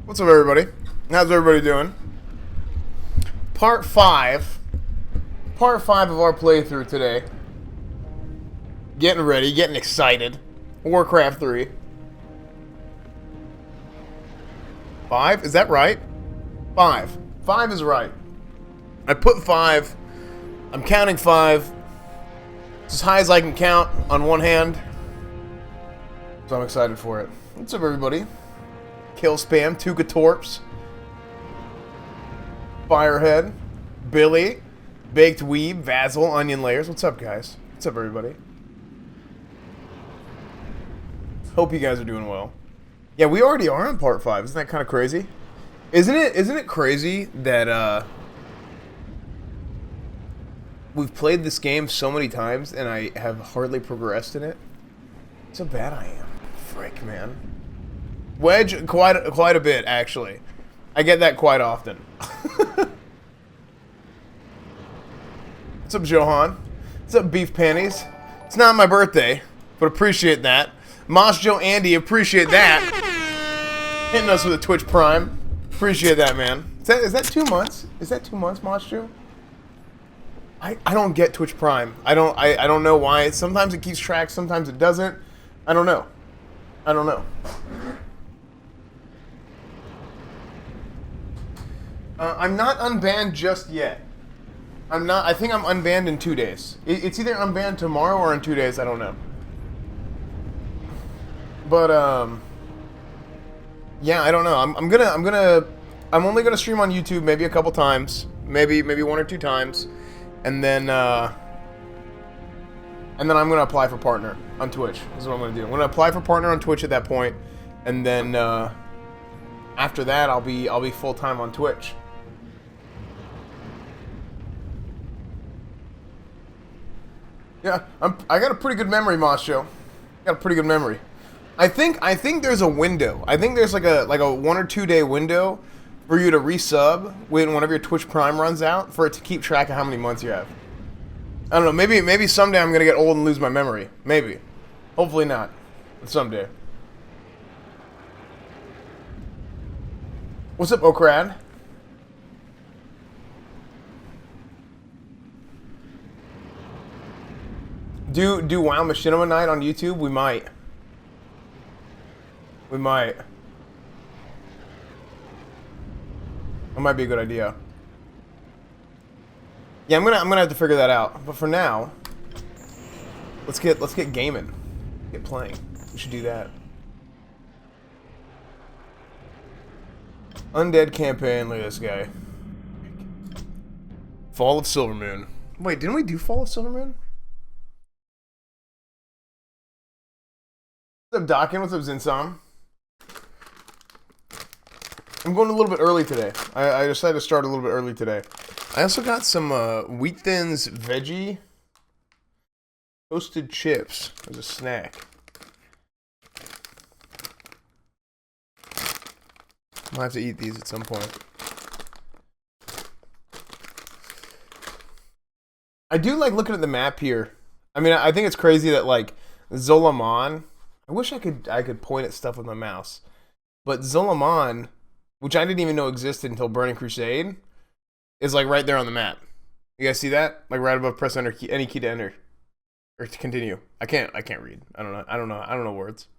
What's up, everybody? How's everybody doing? Part 5. Part 5 of our playthrough today. Getting ready, getting excited. Warcraft 3. 5? Is that right? 5. 5 is right. I put 5. I'm counting 5. It's as high as I can count on one hand. So I'm excited for it. What's up, everybody? Kill Spam, Tuka Torps, Firehead, Billy, Baked Weeb, Vazzle, Onion Layers. What's up, guys? What's up, everybody? Hope you guys are doing well. Yeah, we already are on part 5. Isn't that kind of crazy? Isn't it crazy that we've played this game so many times and I have hardly progressed in it? That's how bad I am. Frick, man. Wedge, quite a bit, actually. I get that quite often. What's up, Johan? What's up, Beef Panties? It's not my birthday, but appreciate that. Moss Joe Andy, appreciate that. Hitting us with a Twitch Prime. Appreciate that, man. Is that 2 months? Is that 2 months, Moss Joe? I don't get Twitch Prime. I don't know why. Sometimes it keeps track, sometimes it doesn't. I don't know. I'm not unbanned just yet. I think I'm unbanned in 2 days. It's either unbanned tomorrow or in 2 days. I don't know. But yeah, I don't know. I'm only gonna stream on YouTube maybe a couple times, maybe 1 or 2 times, and then I'm gonna apply for partner on Twitch. This is what I'm gonna do. I'm gonna apply for partner on Twitch at that point, and then after that, I'll be full time on Twitch. Yeah, I got a pretty good memory, Macho. Got a pretty good memory. I think there's a window. I think there's like a 1 or 2 day window for you to resub whenever your Twitch Prime runs out, for it to keep track of how many months you have. I don't know. Maybe someday I'm gonna get old and lose my memory. Maybe. Hopefully not. But someday. What's up, Okrad? Do WoW Machinima Night on YouTube? We might. That might be a good idea. Yeah, I'm gonna have to figure that out. But for now, let's get gaming. Get playing. We should do that. Undead campaign, look at this guy. Fall of Silvermoon. Wait, didn't we do Fall of Silvermoon? What's up, Dockin? What's up, Zinsom? I'm going a little bit early today. I decided to start a little bit early today. I also got some Wheat Thins veggie toasted chips as a snack. I'll have to eat these at some point. I do like looking at the map here. I mean, I think it's crazy that like Zolaman. I wish I could point at stuff with my mouse, but Zolaman, which I didn't even know existed until Burning Crusade, is like right there on the map. You guys see that? Like right above press enter key, any key to enter or to continue. I can't read. I don't know words.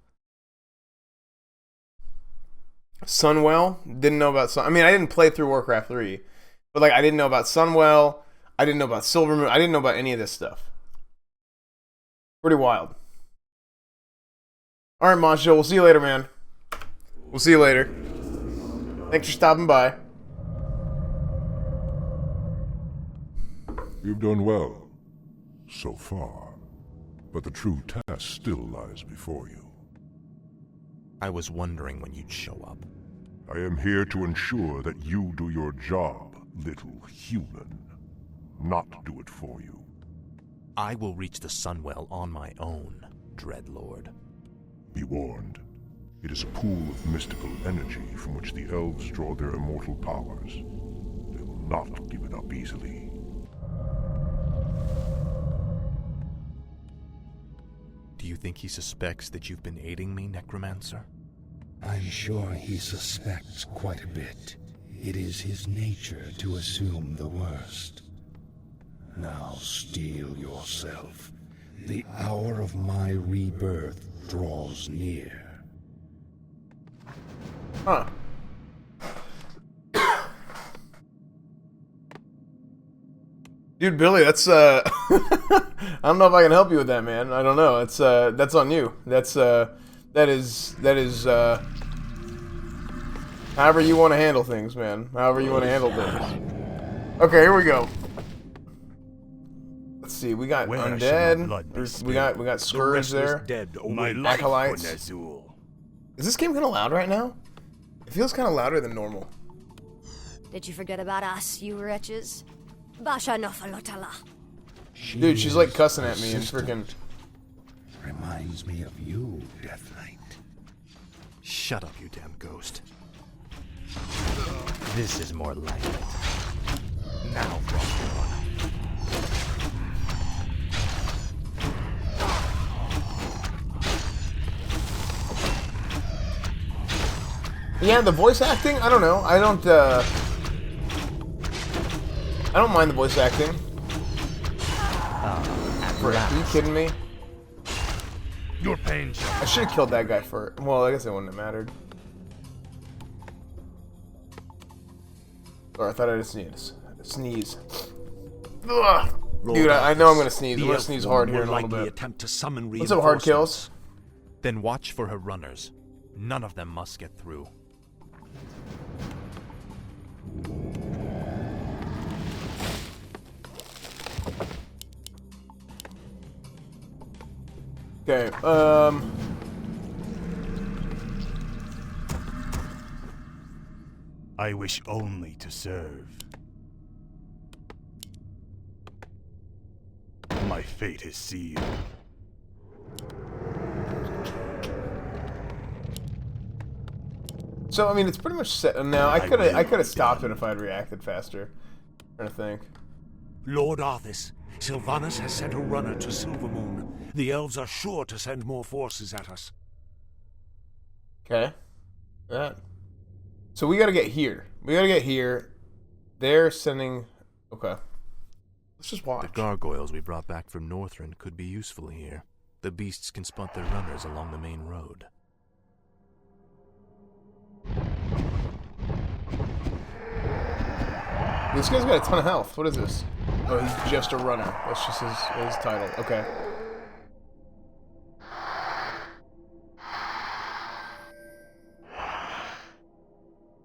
Sunwell, didn't know about I mean, I didn't play through Warcraft 3, but like I didn't know about Sunwell, I didn't know about Silvermoon, I didn't know about any of this stuff. Pretty wild. Alright, Macho, we'll see you later, man. We'll see you later. Thanks for stopping by. You've done well, so far. But the true test still lies before you. I was wondering when you'd show up. I am here to ensure that you do your job, little human. Not do it for you. I will reach the Sunwell on my own, Dreadlord. Be warned. It is a pool of mystical energy from which the elves draw their immortal powers. They will not give it up easily. Do Do you think he suspects that you've been aiding me, Necromancer? I'm sure he suspects quite a bit. It is his nature to assume the worst. Now steel yourself. The hour of my rebirth draws near. Huh. Dude, Billy, that's I don't know if I can help you with that, man. I don't know. It's that's on you. That is however you want to handle things, man. However you want to handle things. Okay, here we go. Let's see. We got undead. We got Scourge there. Acolytes. Is this game kind of loud right now? It feels kind of louder than normal. Did you forget about us, you wretches? Basha Nofalotala. Dude, she's like cussing at me and freaking... Reminds me of you, Death Knight. Shut up, you damn ghost. This is more like it. Now, Frostborn. Yeah, the voice acting, I don't know. I don't mind the voice acting. Are you kidding me? Your pain shall. I should have killed that guy first. Well, I guess it wouldn't have mattered. Or I thought I had to sneeze. Ugh. Dude, I know I'm gonna sneeze. I'm gonna sneeze hard here in a little bit. What's up, hard kills? Then watch for her runners. None of them must get through. Okay, I wish only to serve. My fate is sealed. so I mean, it's pretty much set now. I could have stopped it if I'd reacted faster. I'm trying to think. Lord Arthas, Sylvanas has sent a runner to Silvermoon. The elves are sure to send more forces at us. Okay. That. So we gotta get here. We gotta get here. They're sending... Okay. Let's just watch. The gargoyles we brought back from Northrend could be useful here. The beasts can spot their runners along the main road. This guy's got a ton of health. What is this? Oh, he's just a runner. That's just his title. Okay.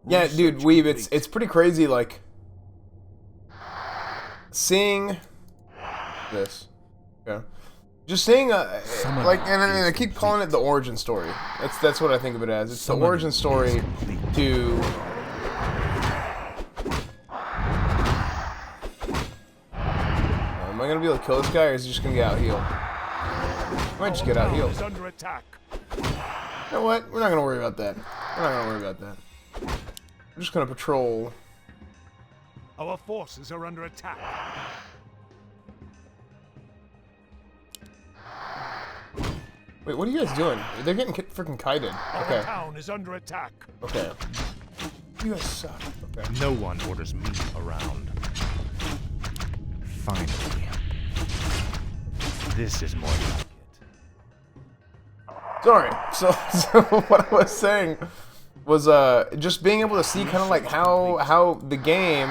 Yeah, dude, Weeb, it's pretty crazy, like, seeing this. Okay. Just seeing, like, and I keep calling it the origin story. That's what I think of it as. It's the origin story to... Am I gonna be able to kill this guy, or is he just gonna get out healed? I might just get out healed. You know what? We're not gonna worry about that. We're not gonna worry about that. I'm just gonna patrol. Our forces are under attack. Wait, what are you guys doing? They're getting freaking kited. Okay. Our town is under attack. Okay. You guys suck. Okay. No one orders me around. Finally. This is more like it. Sorry. So what I was saying was just being able to see kind of like how the game,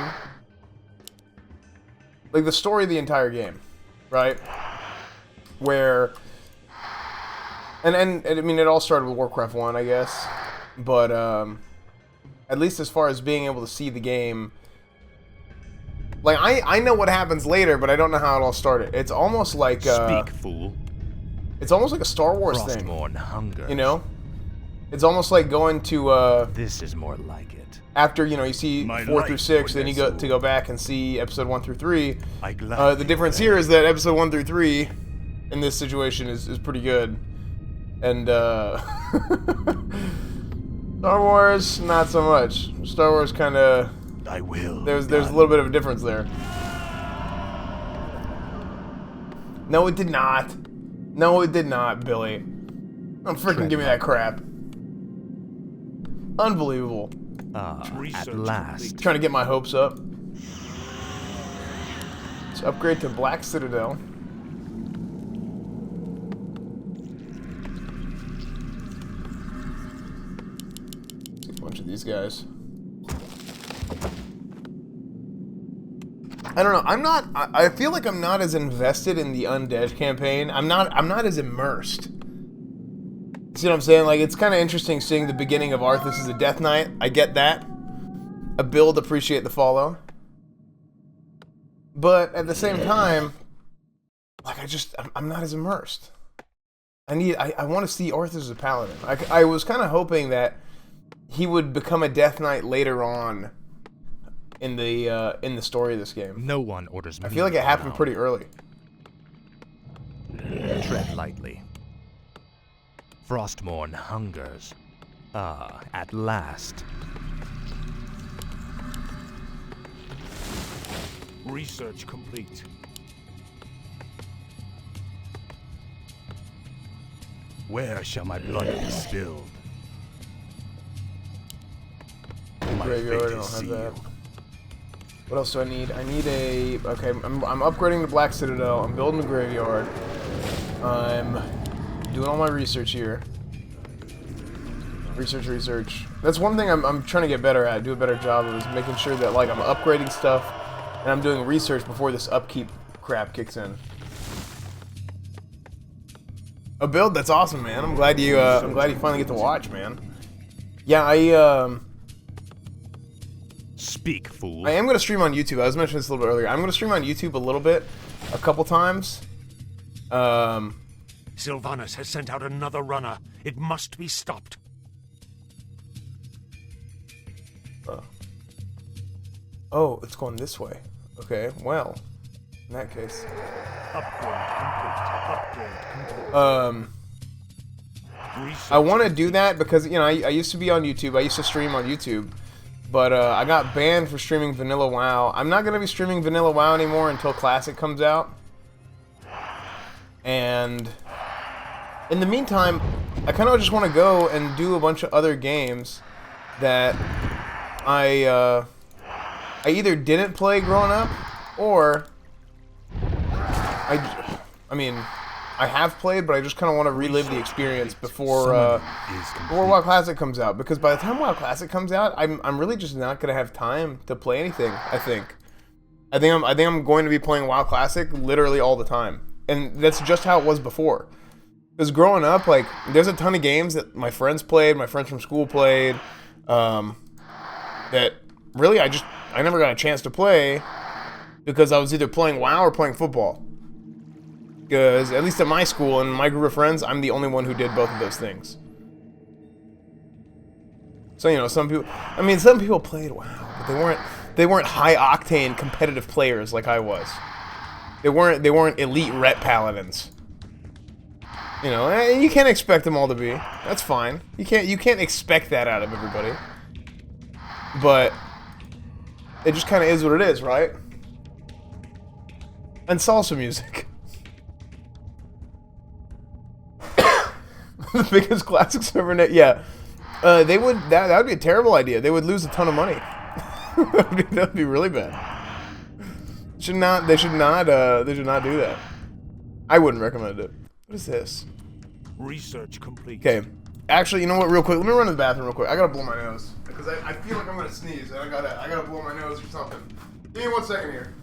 like the story of the entire game, right? Where and I mean it all started with Warcraft 1, I guess, but at least as far as being able to see the game, like I know what happens later, but I don't know how it all started. It's almost like Speak, fool. It's almost like a Star Wars thing. Hunger. You know? It's almost like going to This is more like it. after, you know, you see 4 through 6, then you go back and see episode 1 through 3. The difference here is that episode 1 through 3 in this situation is pretty good. And Star Wars, not so much. Star Wars kind of... There's a little bit of a difference there. No, it did not. No, it did not, Billy. Don't freaking give me that crap. Unbelievable. At last. Trying to get my hopes up. Let's upgrade to Black Citadel. See a bunch of these guys. I don't know. I feel like I'm not as invested in the Undead campaign. I'm not as immersed. See what I'm saying? Like, it's kind of interesting seeing the beginning of Arthas as a Death Knight. I get that. A build, appreciate the follow. But at the same time, like, I'm not as immersed. I want to see Arthas as a Paladin. I was kind of hoping that he would become a Death Knight later on in the story of this game. No one orders me. I feel like it happened pretty early. Tread lightly. Frostmourne hungers. At last. Research complete. Where shall my blood be spilled? My Graveyard, fate I don't is have that. sealed. What else do I need? I need a... Okay, I'm upgrading the Black Citadel. I'm building a graveyard. I'm doing all my research here. Research. That's one thing I'm trying to get better at, do a better job of, is making sure that, like, I'm upgrading stuff and I'm doing research before this upkeep crap kicks in. A build that's awesome, man. I'm glad you finally get to watch, man. Yeah, Speak, fool. I am going to stream on YouTube. I was mentioning this a little bit earlier. I'm going to stream on YouTube a little bit, a couple times. Sylvanas has sent out another runner. It must be stopped. Oh, it's going this way. Okay, well, in that case. Upgrade complete. I want to do that because, you know, I used to be on YouTube. I used to stream on YouTube. But I got banned for streaming Vanilla WoW. I'm not going to be streaming Vanilla WoW anymore until Classic comes out. And in the meantime, I kind of just want to go and do a bunch of other games that I either didn't play growing up, or I mean, I have played, but I just kind of want to relive the experience before WoW Classic comes out. Because by the time WoW Classic comes out, I'm really just not gonna have time to play anything. I think I'm going to be playing WoW Classic literally all the time, and that's just how it was before. Because growing up, like, there's a ton of games that my friends played, my friends from school played, that really I never got a chance to play because I was either playing WoW or playing football. Because, at least at my school and my group of friends, I'm the only one who did both of those things. So, you know, some people played WoW, but they weren't high-octane competitive players like I was. They weren't elite ret paladins. You know, and you can't expect them all to be. That's fine. You can't expect that out of everybody. But it just kind of is what it is, right? And salsa music. The biggest classic server net, yeah. That would be a terrible idea. They would lose a ton of money. That would be really bad. They should not do that. I wouldn't recommend it. What is this? Research complete. Okay. Actually, you know what? Real quick, let me run to the bathroom real quick. I gotta blow my nose because I feel like I'm gonna sneeze and I gotta blow my nose or something. Give me 1 second here.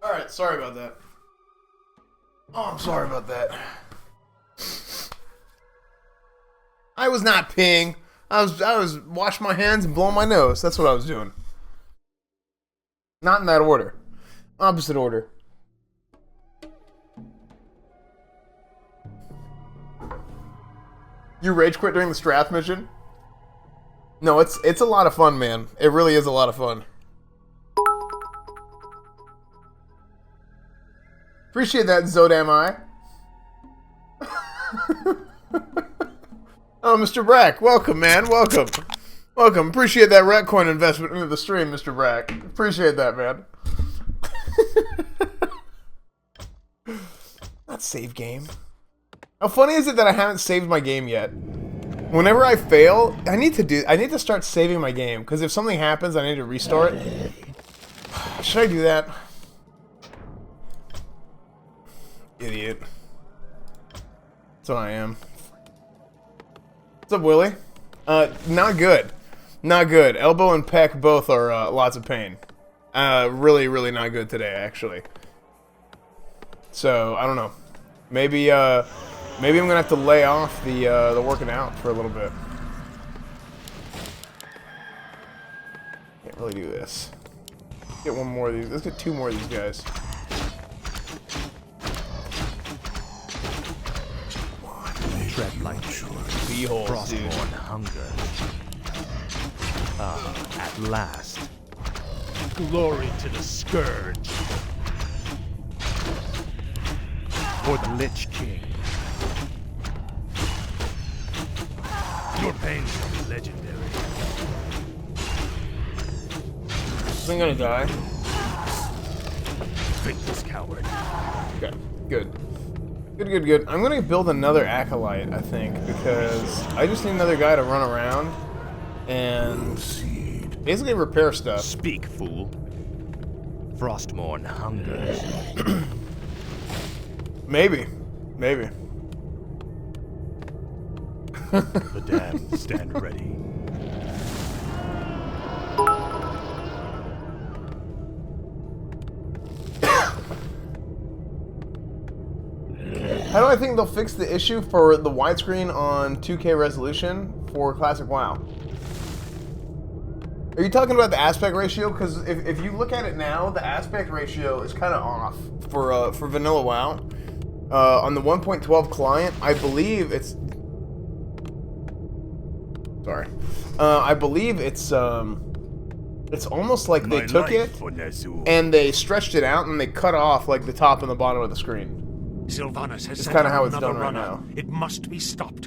Alright, sorry about that. Oh, I'm sorry about that. I was not peeing. I was washing my hands and blowing my nose. That's what I was doing. Not in that order. Opposite order. You rage quit during the Strath mission? No, it's a lot of fun, man. It really is a lot of fun. Appreciate that, Zodam. Oh, Mr. Brack, welcome, man. Welcome. Welcome. Appreciate that Ratcoin investment into the stream, Mr. Brack. Appreciate that, man. Not save game. How funny is it that I haven't saved my game yet? Whenever I fail, I need to start saving my game, because if something happens, I need to restart. Should I do that? Idiot. That's what I am. What's up, Willie? Not good. Not good. Elbow and pec both are lots of pain. Really, really not good today, actually. So, I don't know. Maybe I'm gonna have to lay off the working out for a little bit. Can't really do this. Get one more of these. Let's get two more of these guys. Tread lightly. Beeholes, dude. Frostborn hunger. Ah, at last. Glory to the Scourge. For the Lich King. Your pain shall be legendary. I'm gonna die. Faithless coward. Okay, good. Good. I'm gonna build another Acolyte, I think, because I just need another guy to run around and basically repair stuff. Speak, fool. Frostborn hungers. Maybe. The damned stand ready. How do I think they'll fix the issue for the widescreen on 2K resolution for Classic WoW? Are you talking about the aspect ratio? Because if you look at it now, the aspect ratio is kind of off for vanilla WoW. On the 1.12 client, I believe it's... Sorry. I believe it's almost like they took it and they stretched it out and they cut off like the top and the bottom of the screen. Sylvanas has It's sent kinda out how it's another done right runner. now. It must be stopped.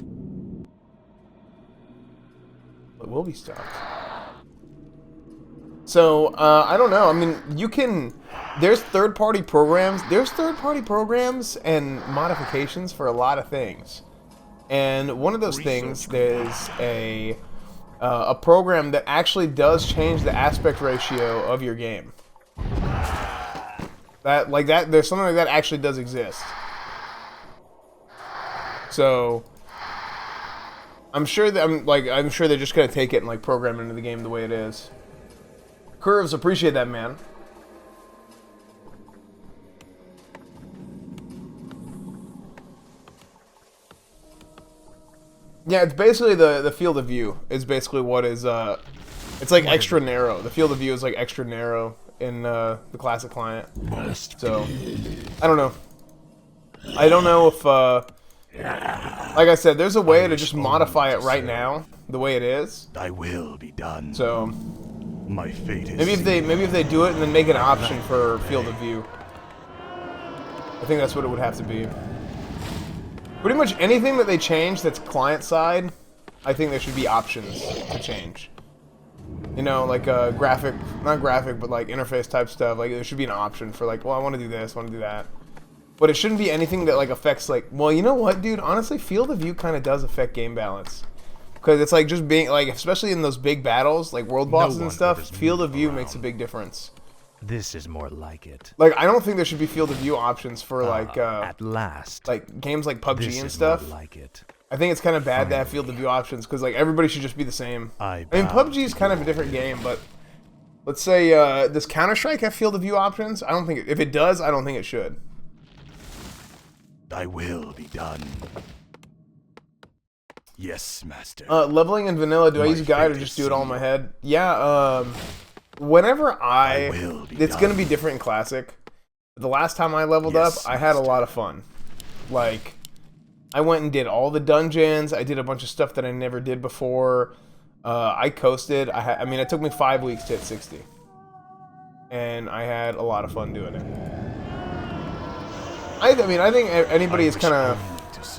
It will be stopped. So, I don't know. I mean, you can... There's third-party programs. There's third-party programs and modifications for a lot of things. And one of those things is a program that actually does change the aspect ratio of your game. There's something like that actually does exist. So I'm sure they're just gonna take it and like program it into the game the way it is. Curves, appreciate that, man. Yeah, it's basically the field of view is basically what is it's like extra narrow. The field of view is like extra narrow in the classic client. So I don't know. I don't know if like I said, there's a way to just modify it right now the way it is. Thy will be done. So My fate is maybe if they do it and then make an option for field of view. I think that's what it would have to be. Pretty much anything that they change that's client side, I think there should be options to change. You know, like not graphic, but like interface type stuff. Like there should be an option for like, well, I want to do this, I want to do that. But it shouldn't be anything that like affects like, well, you know what, dude? Honestly, field of view kind of does affect game balance. Because it's like just being like, especially in those big battles, like world bosses and stuff, field of view makes a big difference. This is more like it. Like, I don't think there should be field of view options for like at last. like games like PUBG This and is stuff. more like it. I think it's kind of bad to have field of view options because like everybody should just be the same. I mean, PUBG is kind of a different game, but Let's say, does Counter-Strike have field of view options? I don't think if it does, I don't think it should. Thy will be done. Yes, master. Leveling in vanilla, do I use a guide or just do it all in my head? Yeah, whenever it's gonna be different in classic. The last time I leveled up, I had a lot of fun. Like, I went and did all the dungeons. I did a bunch of stuff that I never did before. I coasted. I mean, it took me 5 weeks to hit 60. And I had a lot of fun doing it. I mean, I think anybody is kind of...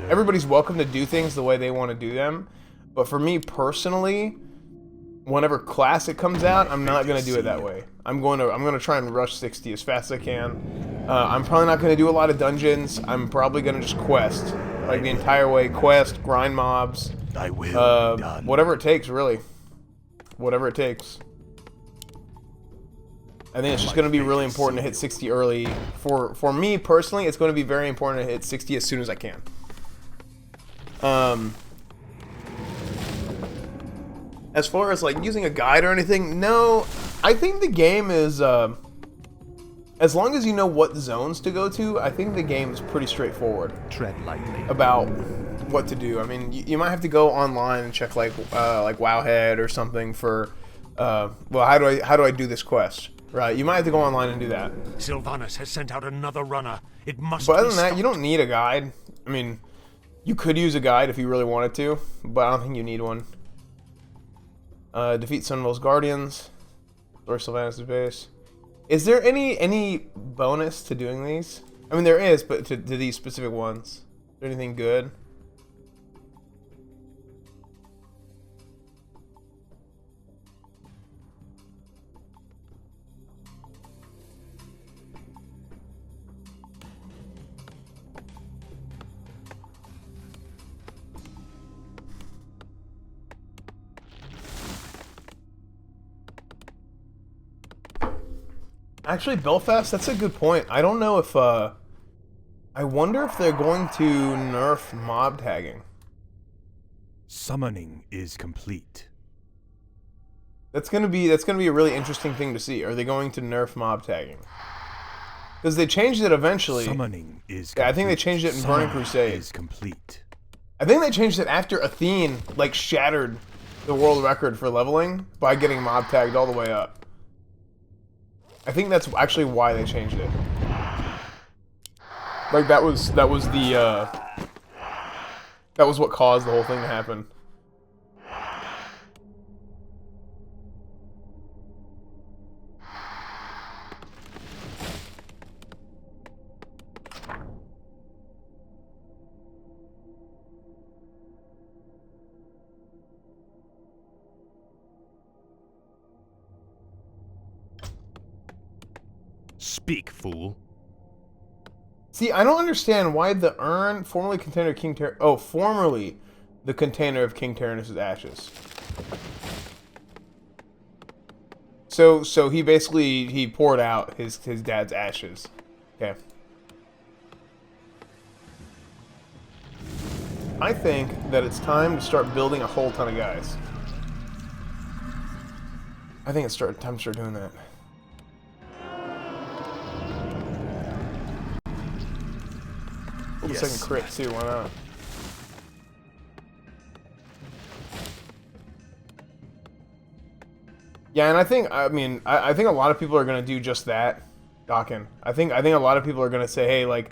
Everybody's welcome to do things the way they want to do them. But for me personally, whenever Classic comes out, I'm not going to do it that way. I'm going to try and rush 60 as fast as I can. I'm probably not going to do a lot of dungeons. I'm probably going to just quest. Like the entire way. Quest, grind mobs. Thy will be done. Whatever it takes, really. Whatever it takes. I think it's just going to be really important to hit 60 early. For me personally, it's going to be very important to hit 60 as soon as I can. As far as like using a guide or anything, no. I think the game is, as long as you know what zones to go to, I think the game is pretty straightforward. Tread lightly. About what to do. I mean, you might have to go online and check like Wowhead or something for, well, how do I do this quest? Right, you might have to go online and do that. Sylvanas has sent out another runner. It must But other be than that, stopped. you don't need a guide. I mean, you could use a guide if you really wanted to, but I don't think you need one. Defeat Sunwell's Guardians. Or Sylvanas' base. Is there any bonus to doing these? I mean, there is, but to these specific ones. Is there anything good? Actually, Belfast, that's a good point. I don't know if, I wonder if they're going to nerf mob tagging. Summoning is complete. That's gonna be a really interesting thing to see. Are they going to nerf mob tagging? Because they changed it eventually. Summoning is complete. I think they changed it in Burning Crusade. Is complete. I think they changed it after Athene, like, shattered the world record for leveling by getting mob tagged all the way up. I think that's actually why they changed it. Like that was what caused the whole thing to happen. Speak, fool. See, I don't understand why the urn, formerly container of King Ter- oh, formerly the container of King Tyrannus' ashes. So he basically, poured out his dad's ashes. Okay. I think that it's time to start building a whole ton of guys. I think it's time to start doing that. Yes, second crit too, why not? Yeah, and I think a lot of people are gonna do just that, Dawkin. I think a lot of people are gonna say, hey, like,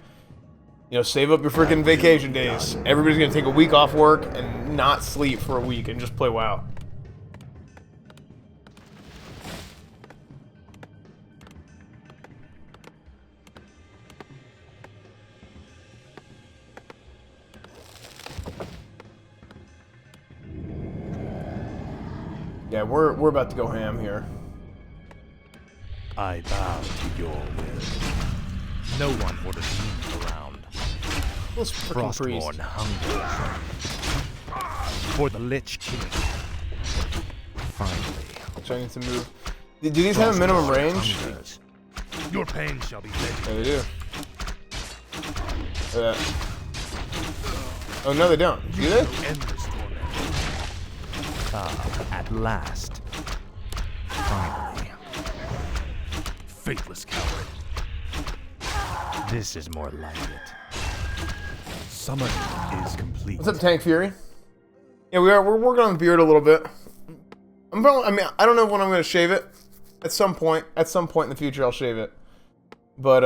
you know, save up your freaking vacation days. Everybody's gonna take a week off work and not sleep for a week and just play WoW. Yeah, we're about to go ham here. I bow to your will. No one orders me around. Those freaking priests. Frostborn hunger. For the Lich King. Finally. So I need to move. Do these have a minimum range? Hungers. Your pain shall be laid. Yeah, they do. Oh no, they don't. Do they? Endless torment. Ah, at last. Finally. faithless coward. This is more like it. Summoning is complete. What's up, Tank Fury? Yeah, we're working on the beard a little bit. I mean, I don't know when I'm going to shave it. At some point in the future, I'll shave it. But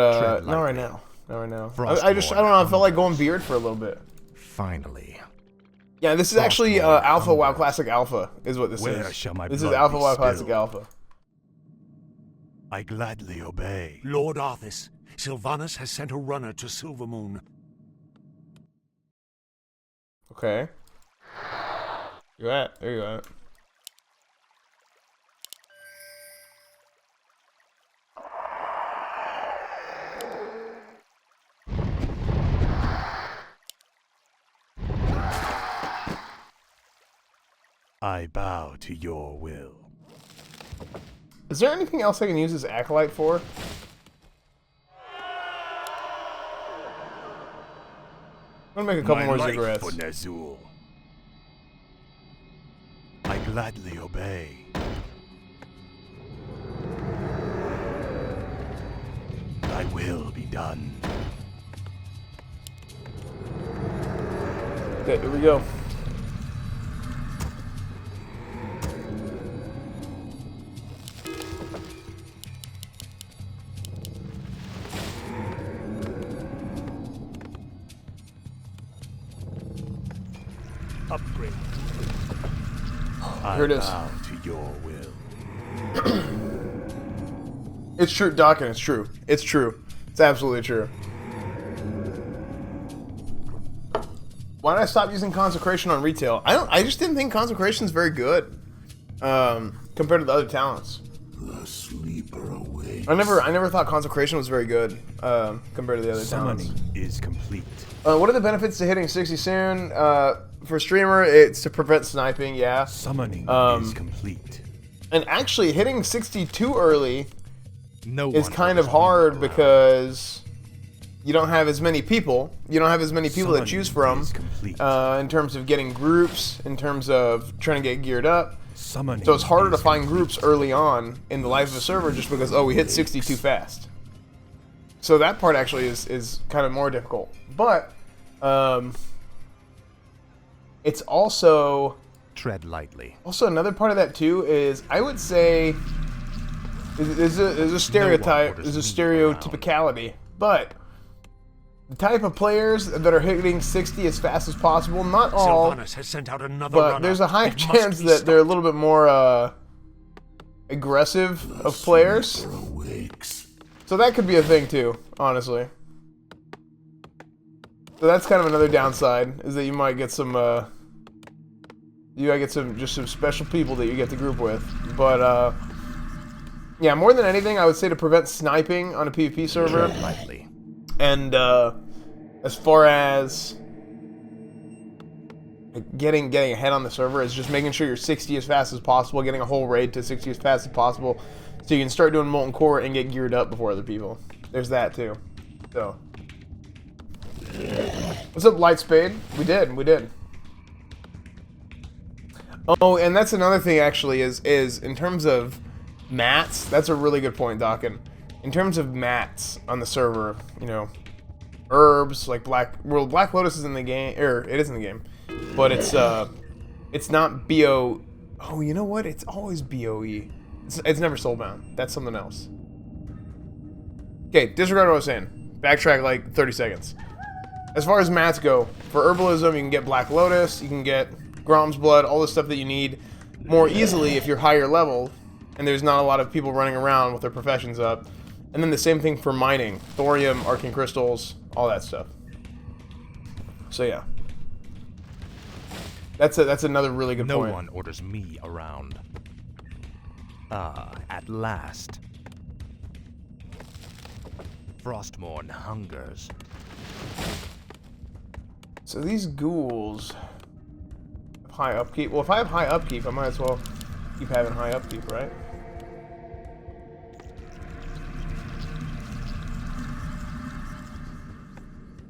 not right now. Not right now. I don't know. I felt like going beard for a little bit. Finally. Yeah, this is actually Alpha WoW Classic Alpha, is what this Where is. shall my This is blood Alpha be WoW Classic spilled? Alpha. I gladly obey. Lord Arthas, Sylvanas has sent a runner to Silvermoon. Okay. You're at. There you at. I bow to your will. Is there anything else I can use this Acolyte for? I'm gonna make a couple more life cigarettes. for Ner'zhul. I gladly obey. Thy will be done. Okay, here we go. Upgrade. Here it is. I bow to your will. It's true, Dawkins. It's true. It's true. It's absolutely true. Why did I stop using Consecration on retail? I just didn't think Consecration's very good compared to the other talents. The sleeper awakes. I never thought Consecration was very good compared to the other talents. Summoning is complete. What are the benefits to hitting 60 soon? For streamer, it's to prevent sniping. Yeah. Summoning is complete. And actually, hitting 60 too early No is one kind of orders me hard around. because you don't have as many people. You don't have as many people to Summoning choose from is complete. in terms of getting groups, in terms of trying to get geared up. Summoning So it's harder to is find complete. groups early on in the life of a server just because, oh, we hit 60 too fast. So that part actually is kind of more difficult. But it's also Tread lightly. another part of that too is I would say there's a stereotype, orders there's a me around. stereotypicality, but the type of players that are hitting 60 as fast as possible, not all, Sylvanas has sent out another but runner. there's a high It must chance be that they're a stopped. little bit more aggressive of players. Awakes. So that could be a thing too, honestly. So that's kind of another downside, is that you might get some just some special people that you get to group with. But yeah, more than anything, I would say to prevent sniping on a PvP server. Tread lightly. And as far as getting ahead on the server is just making sure you're 60 as fast as possible, getting a whole raid to 60 as fast as possible, so you can start doing Molten Core and get geared up before other people. There's that too. So, what's up, Lightspade? We did. Oh, and that's another thing actually is in terms of mats. That's a really good point, Dawkins. In terms of mats on the server, you know, herbs like Black Lotus is in the game, or it is in the game, but it's not BO. Oh, you know what? It's always BOE. It's never soulbound. That's something else. Okay, disregard what I was saying. Backtrack like 30 seconds. As far as mats go, for herbalism, you can get Black Lotus, you can get Grom's Blood, all the stuff that you need more easily if you're higher level, and there's not a lot of people running around with their professions up. And then the same thing for mining. Thorium, arcane crystals, all that stuff. So yeah. That's another really good No point. one orders me around. Ah, at last. Frostmourne hungers. So these ghouls have high upkeep. Well, if I have high upkeep, I might as well keep having high upkeep, right?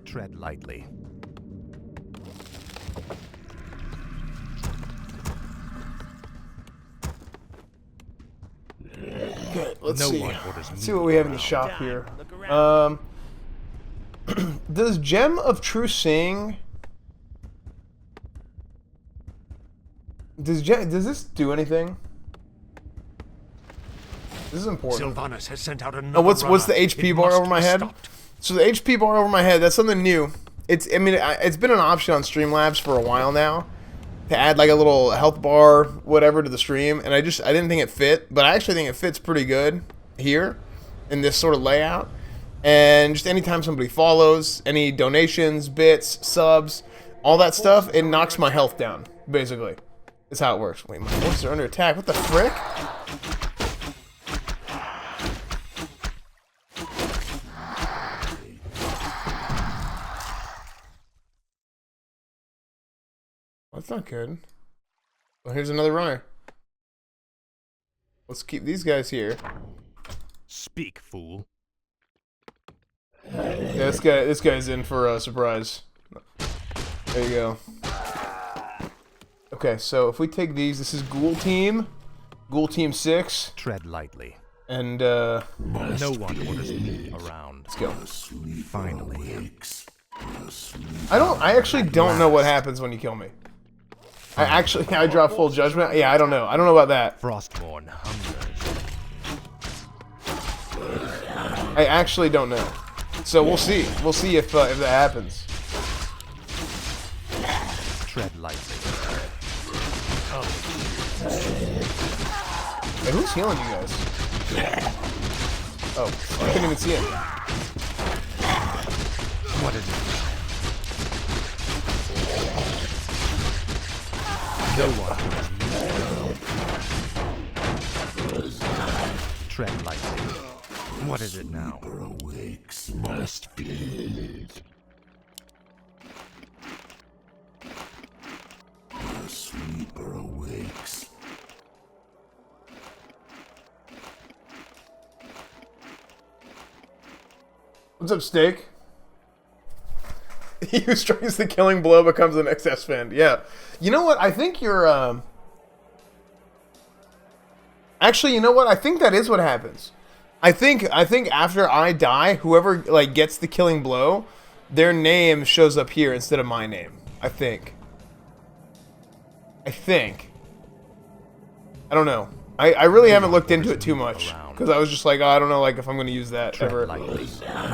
Tread lightly. Okay, let's No see. one orders Let's me see what we have in the around. shop here. Does Gem of True Seeing... Does this do anything? This is important. Sylvanas has sent out another Oh, what's the runner. HP It bar must over my be head? stopped. So the HP bar over my head, that's something new. It's been an option on Streamlabs for a while now to add like a little health bar, whatever, to the stream, and I didn't think it fit, but I actually think it fits pretty good here in this sort of layout. And just anytime somebody follows, any donations, bits, subs, all that stuff, it knocks my health down, basically. That's how it works. Wait, my forces are under attack. What the frick? That's not good. Well, here's another runner. Let's keep these guys here. Speak, fool. Yeah, this guy's in for a surprise. There you go. Okay, so if we take these, this is Ghoul Team 6, Tread lightly. and No one orders me around. let's go. Finally. I actually don't know what happens when you kill me. I drop full judgment. Yeah, I don't know. I don't know about that. Frostborn hungers. I actually don't know. So we'll see. We'll see if that happens. Tread lightly. Hey, who's healing you guys? Oh, I couldn't even see him. What is it? No one orders me. Tread lightly. What is it now? Awakes must bleed. The sleeper awakes. What's up, Steak? He who strikes the killing blow becomes the next Esfand. Yeah. You know what? I think you're, Actually, you know what? I think that is what happens. I think after I die, whoever, like, gets the killing blow, their name shows up here instead of my name. I think. I don't know. I really haven't looked into it too much. Because I was just like, oh, I don't know, like, if I'm going to use that ever.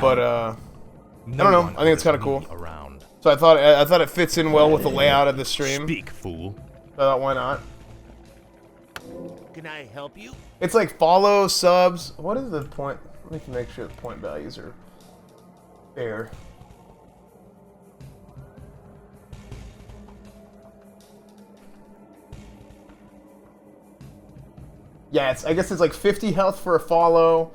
But, I don't know. I think it's kind of cool. So I thought it fits in well with the layout of the stream. Speak, fool. So I thought, why not? Can I help you? It's like follow, subs. What is the point? Let me make sure the point values are fair. Yeah, I guess it's like 50 health for a follow,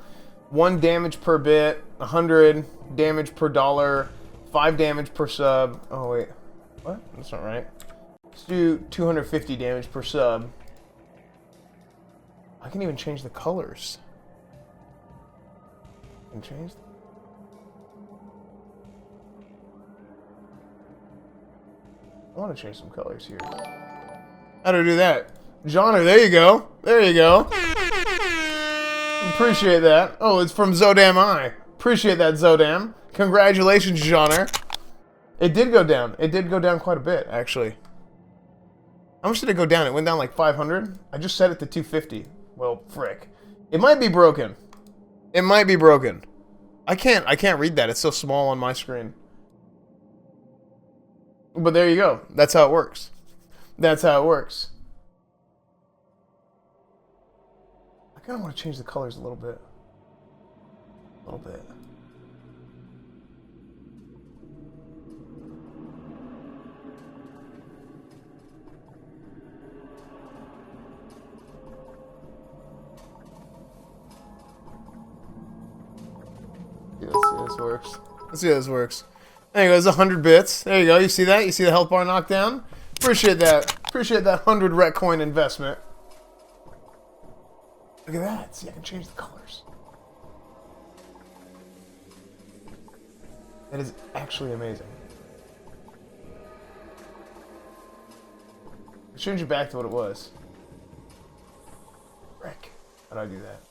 1 damage per bit, 100 damage per dollar, 5 damage per sub. Oh wait, what? That's not right. Let's do 250 damage per sub. I can even change the colors. I can change. I want to change some colors here. How do I do that? Johnner, there you go. There you go. Appreciate that. Oh, it's from Zodam I. Appreciate that, Zodam. Congratulations, Johnner. It did go down. It did go down quite a bit, actually. How much did it go down? It went down like 500? I just set it to 250. Well, frick. It might be broken. It might be broken. I can't read that. It's so small on my screen. But there you go. That's how it works. That's how it works. I kind of want to change the colors a little bit. A little bit. Let's see how this works. Let's see how this works. There you go, there's 100 bits. There you go, you see that? You see the health bar knockdown? Appreciate that. Appreciate that 100 ret coin investment. Look at that. See, I can change the colors. That is actually amazing. Let's change it back to what it was. Frick. How do I do that?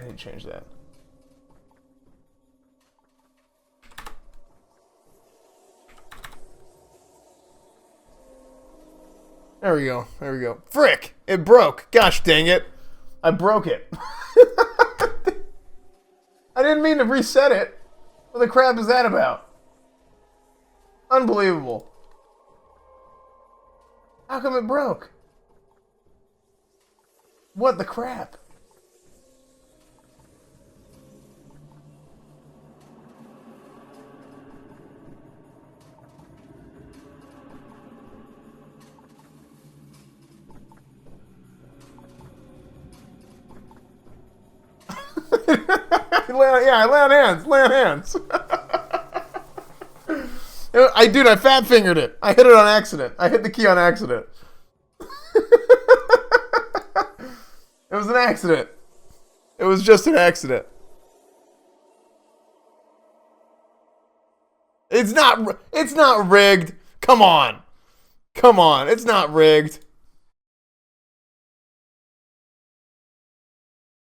need to change that. There we go. There we go. Frick! It broke. Gosh dang it. I broke it. I didn't mean to reset it. What the crap is that about? Unbelievable. How come it broke? What the crap? I lay on hands. Lay on hands. Dude, I fat fingered it. I hit it on accident. I hit the key on accident. It was an accident. It was just an accident. It's not rigged. Come on. Come on. It's not rigged.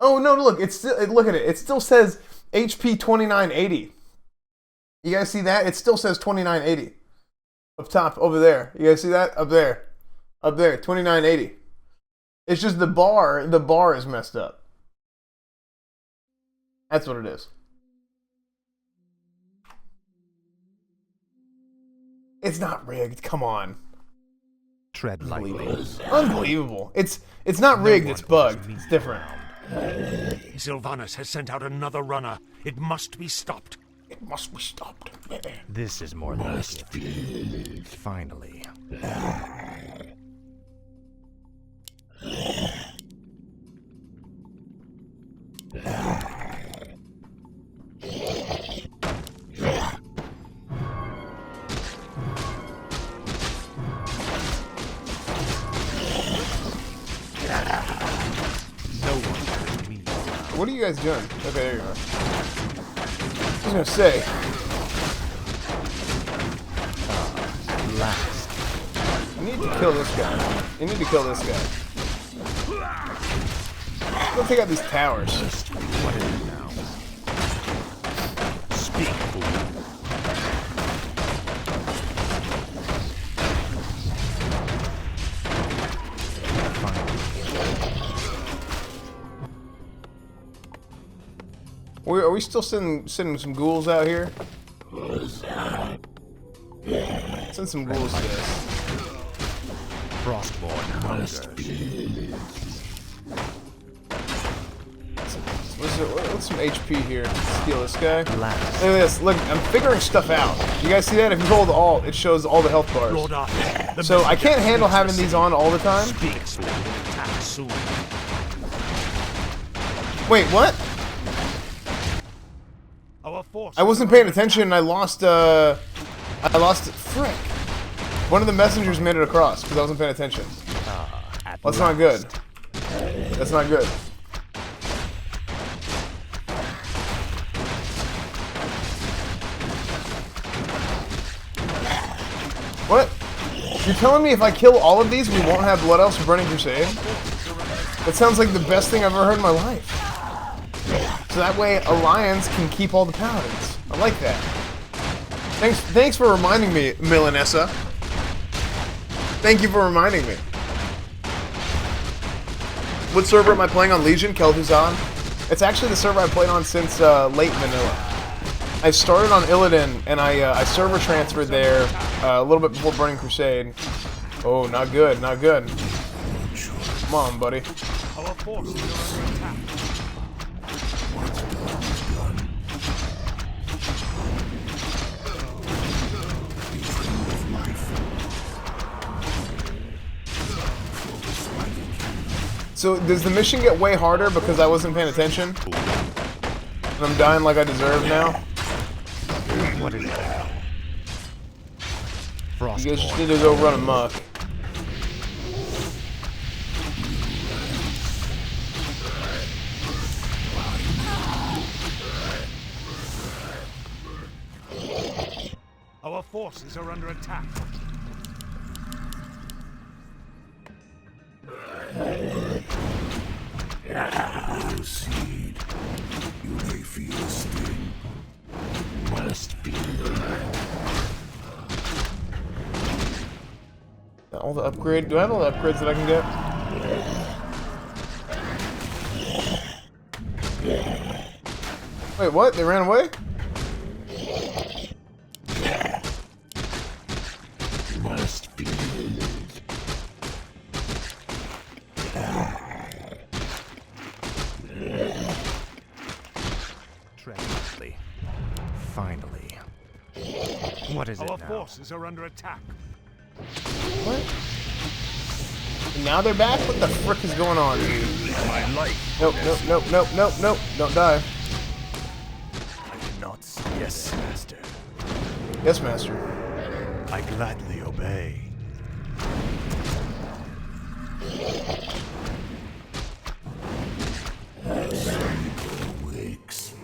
Oh no, look, look at it. It still says HP 2980. You guys see that? It still says 2980. Up top, over there. You guys see that? Up there. Up there, 2980. It's just the bar is messed up. That's what it is. It's not rigged. Come on. Tread lightly. Unbelievable. It's not rigged, it's bugged. It's different. Sylvanas has sent out another runner. It must be stopped. It must be stopped. This is more like it. Finally. What are you guys doing? Okay, there you are. I was gonna say. Last. You need to kill this guy. You need to kill this guy. Go take out these towers. What is it now? Speak, fool. Are we still sending some ghouls out here? Send some ghouls to this. Frostborn hunger. What's some HP here? Steal this guy. Last. Look at this. Look, I'm figuring stuff out. You guys see that? If you hold Alt, it shows all the health bars. So I can't handle having these on all the time. Wait, what? I wasn't paying attention and I lost frick. One of the messengers made it across because I wasn't paying attention. That's not good. That's not good. What? You're telling me if I kill all of these we won't have Blood Elves for Burning Crusade? That sounds like the best thing I've ever heard in my life. So that way Alliance can keep all the paladins. I like that. Thanks for reminding me, Milanessa. Thank you for reminding me. What server am I playing on? Legion? Kel'Thuzad? It's actually the server I've played on since late vanilla. I started on Illidan and I server transferred there a little bit before Burning Crusade. Oh, not good, not good. Come on, buddy. Our forces are under attack. So, does the mission get way harder because I wasn't paying attention? And I'm dying like I deserve now? What is it? You guys just need to go run amok. Our forces are under attack. Seed. all the upgrade. Do I have all the upgrades that I can get? Wait, what? They ran away? Must be. Tread lightly. Finally. What is it Our now? forces are under attack. What? And now they're back? What the frick is going on, dude? My life. Nope, nope, nope, nope, nope, nope. Don't die. I cannot say yes, master. Yes, master. I gladly obey. Wakes.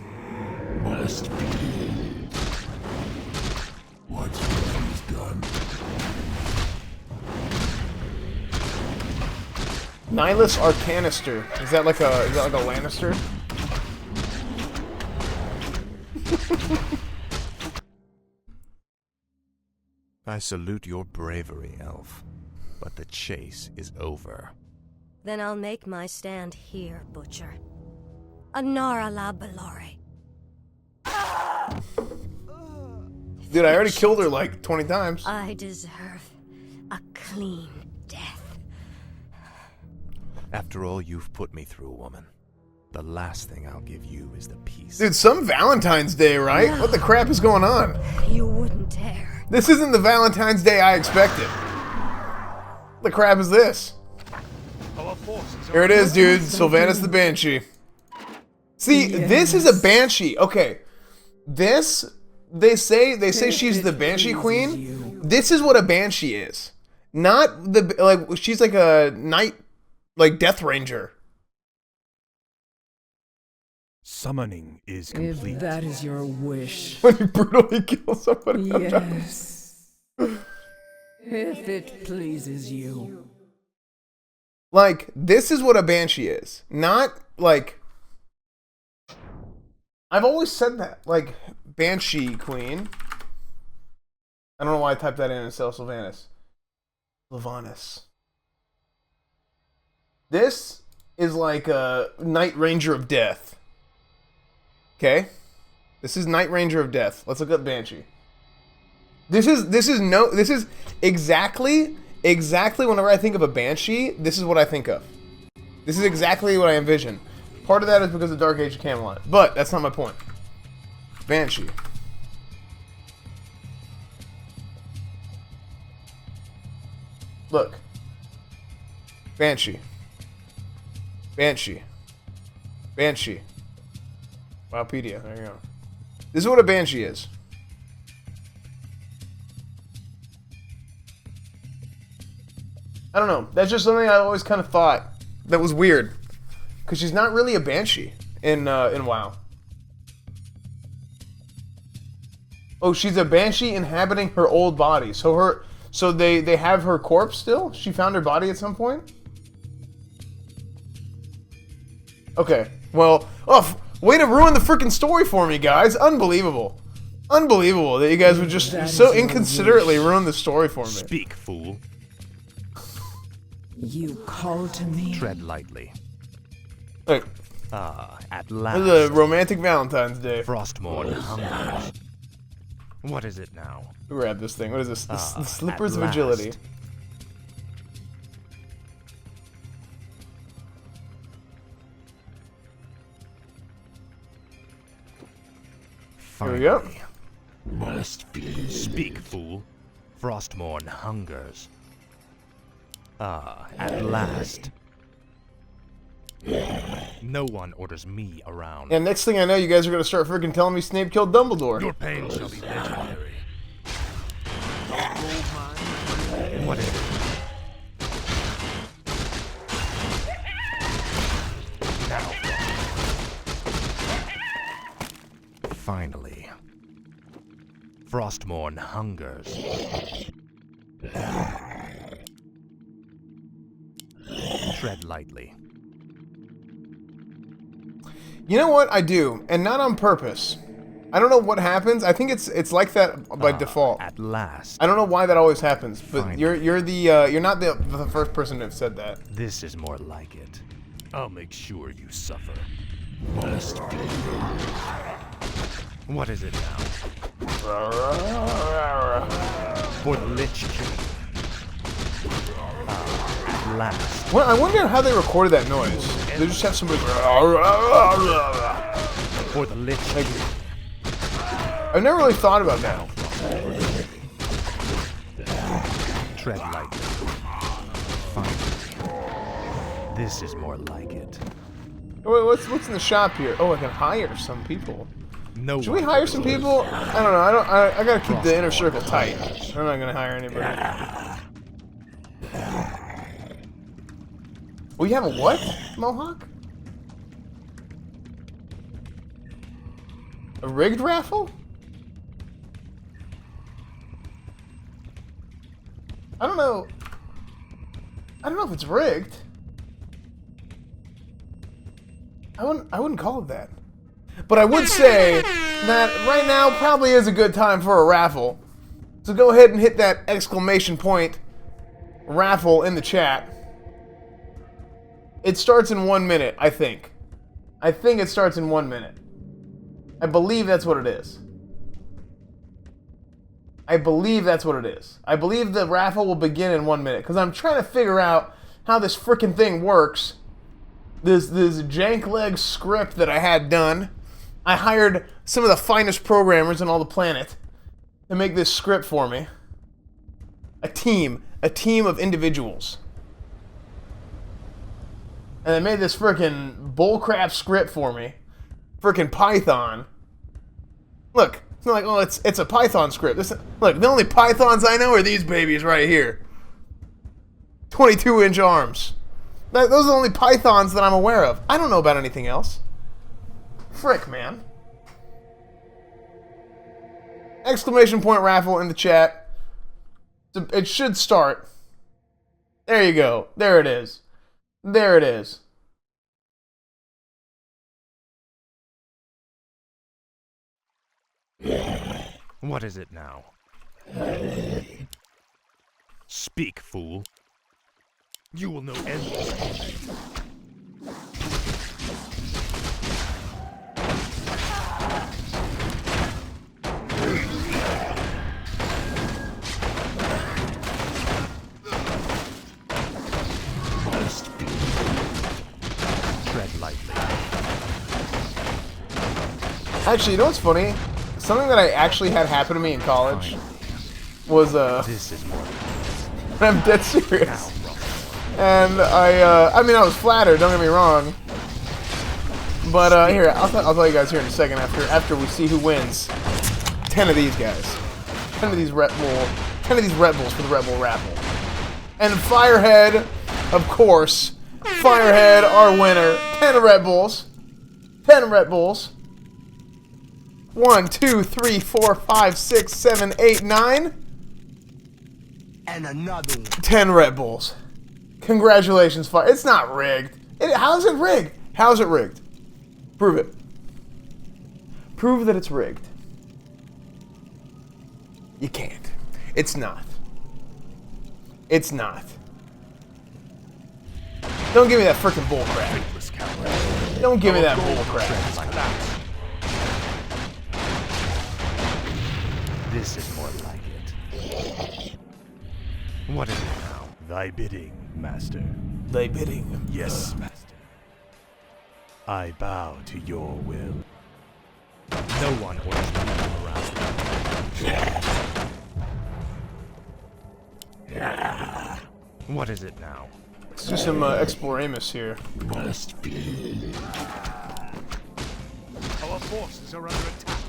Must be. What's done? Nihilus Arcanister. Is that like a Lannister? I salute your bravery, Elf. But the chase is over. Then I'll make my stand here, Butcher. Anara la Balore. Dude, I already killed her like 20 times. I deserve a clean death. After all you've put me through, woman, the last thing I'll give you is the peace. Dude, some Valentine's Day, right? No. What the crap is going on? You wouldn't dare. This isn't the Valentine's Day I expected. What the crap is this? Our forces are Here it is, dude. Sylvanas the Banshee. See, this is a Banshee. Okay. This, they say she's the Banshee Queen. This is what a Banshee is. Not the, like, she's like a knight, like Death Ranger. Summoning is complete. If that is your wish, When you brutally kill somebody. yes. If it pleases you. Like, this is what a Banshee is. Not, like... I've always said that. Like, Banshee Queen. I don't know why I typed that in instead of Sylvanas. Sylvanas. This is like a Night Ranger of Death. Okay? This is Night Ranger of Death. Let's look up Banshee. This is exactly whenever I think of a Banshee, this is what I think of. This is exactly what I envision. Part of that is because of Dark Age of Camelot, but that's not my point. Banshee. Look. Banshee. Banshee. Banshee. Wowpedia, there you go. This is what a Banshee is. I don't know. That's just something I always kind of thought that was weird. Because she's not really a Banshee in WoW. Oh, she's a Banshee inhabiting her old body. So they have her corpse still? She found her body at some point? Okay. Well, way to ruin the freaking story for me, guys. Unbelievable. Unbelievable that you guys would just so inconsiderately ruin the story for me. Speak, fool. You call to me. Tread lightly. Look, Ah, at this last. is a romantic Valentine's Day. Frostmourne hungers. What is it now? Grab this thing. What is this? The Ah, Slippers at of Agility. last. Here we go. Finally. Must be. Speak, fool. Frostmourne hungers. Ah, at last. No one orders me around. And next thing I know, you guys are gonna start freaking telling me Snape killed Dumbledore. Your pain shall be legendary. What is it? Now. Finally. Frostmourne hungers. Tread lightly. You know what? I do, and not on purpose. I don't know what happens. I think it's like that by default. At last. I don't know why that always happens, but Finally. you're not the first person to have said that. This is more like it. I'll make sure you suffer. What is it now? For the Lich King. At last. Well, I wonder how they recorded that noise. They just have somebody. For the Lich King. I've never really thought about that. Tread lightly. Finally. This is more like it. Oh, wait, what's in the shop here? Oh, I can hire some people. No. Should we hire some people? I don't know. I gotta keep the inner circle tight. I'm not gonna hire anybody. We have a what? Mohawk? A rigged raffle? I don't know. I don't know if it's rigged. I wouldn't call it that. But I would say that right now probably is a good time for a raffle. So go ahead and hit that exclamation point raffle in the chat. It starts in 1 minute, I think. I think it starts in 1 minute. I believe that's what it is. I believe that's what it is. I believe the raffle will begin in 1 minute because I'm trying to figure out how this freaking thing works. This jank leg script that I had done. I hired some of the finest programmers on all the planet to make this script for me. A team of individuals. And they made this freaking bullcrap script for me. Freaking Python. Look, it's not like, oh, it's a Python script. Look, the only Pythons I know are these babies right here. 22-inch arms. Those are the only Pythons that I'm aware of. I don't know about anything else. Frick, man. Exclamation point raffle in the chat. It should start. There you go. There it is. There it is. What is it now? Speak, fool. You will know endless. Tread lightly. Actually, you know what's funny? Something that I actually had happen to me in college was This is more. I'm dead serious. And I mean, I was flattered. Don't get me wrong. But here, I'll tell you guys here in a second after we see who wins. 10 of these guys. 10 of these Red Bulls for the Red Bull raffle. And Firehead, of course. Firehead, our winner. 10 Red Bulls. 10 Red Bulls. 1, 2, 3, 4, 5, 6, 7, 8, 9. And another one. 10 Red Bulls. Congratulations, Fire. It's not rigged. How's it rigged? How's it rigged? Prove it. Prove that it's rigged. You can't. It's not. It's not. Don't give me that freaking bullcrap. Don't give me that bullcrap. This is more like it. What is it now? Thy bidding, master. Thy bidding. Yes, master. I bow to your will. No one orders me to come around. What is it now? Let's do some Exploramus here. Must be. Our forces are under attack.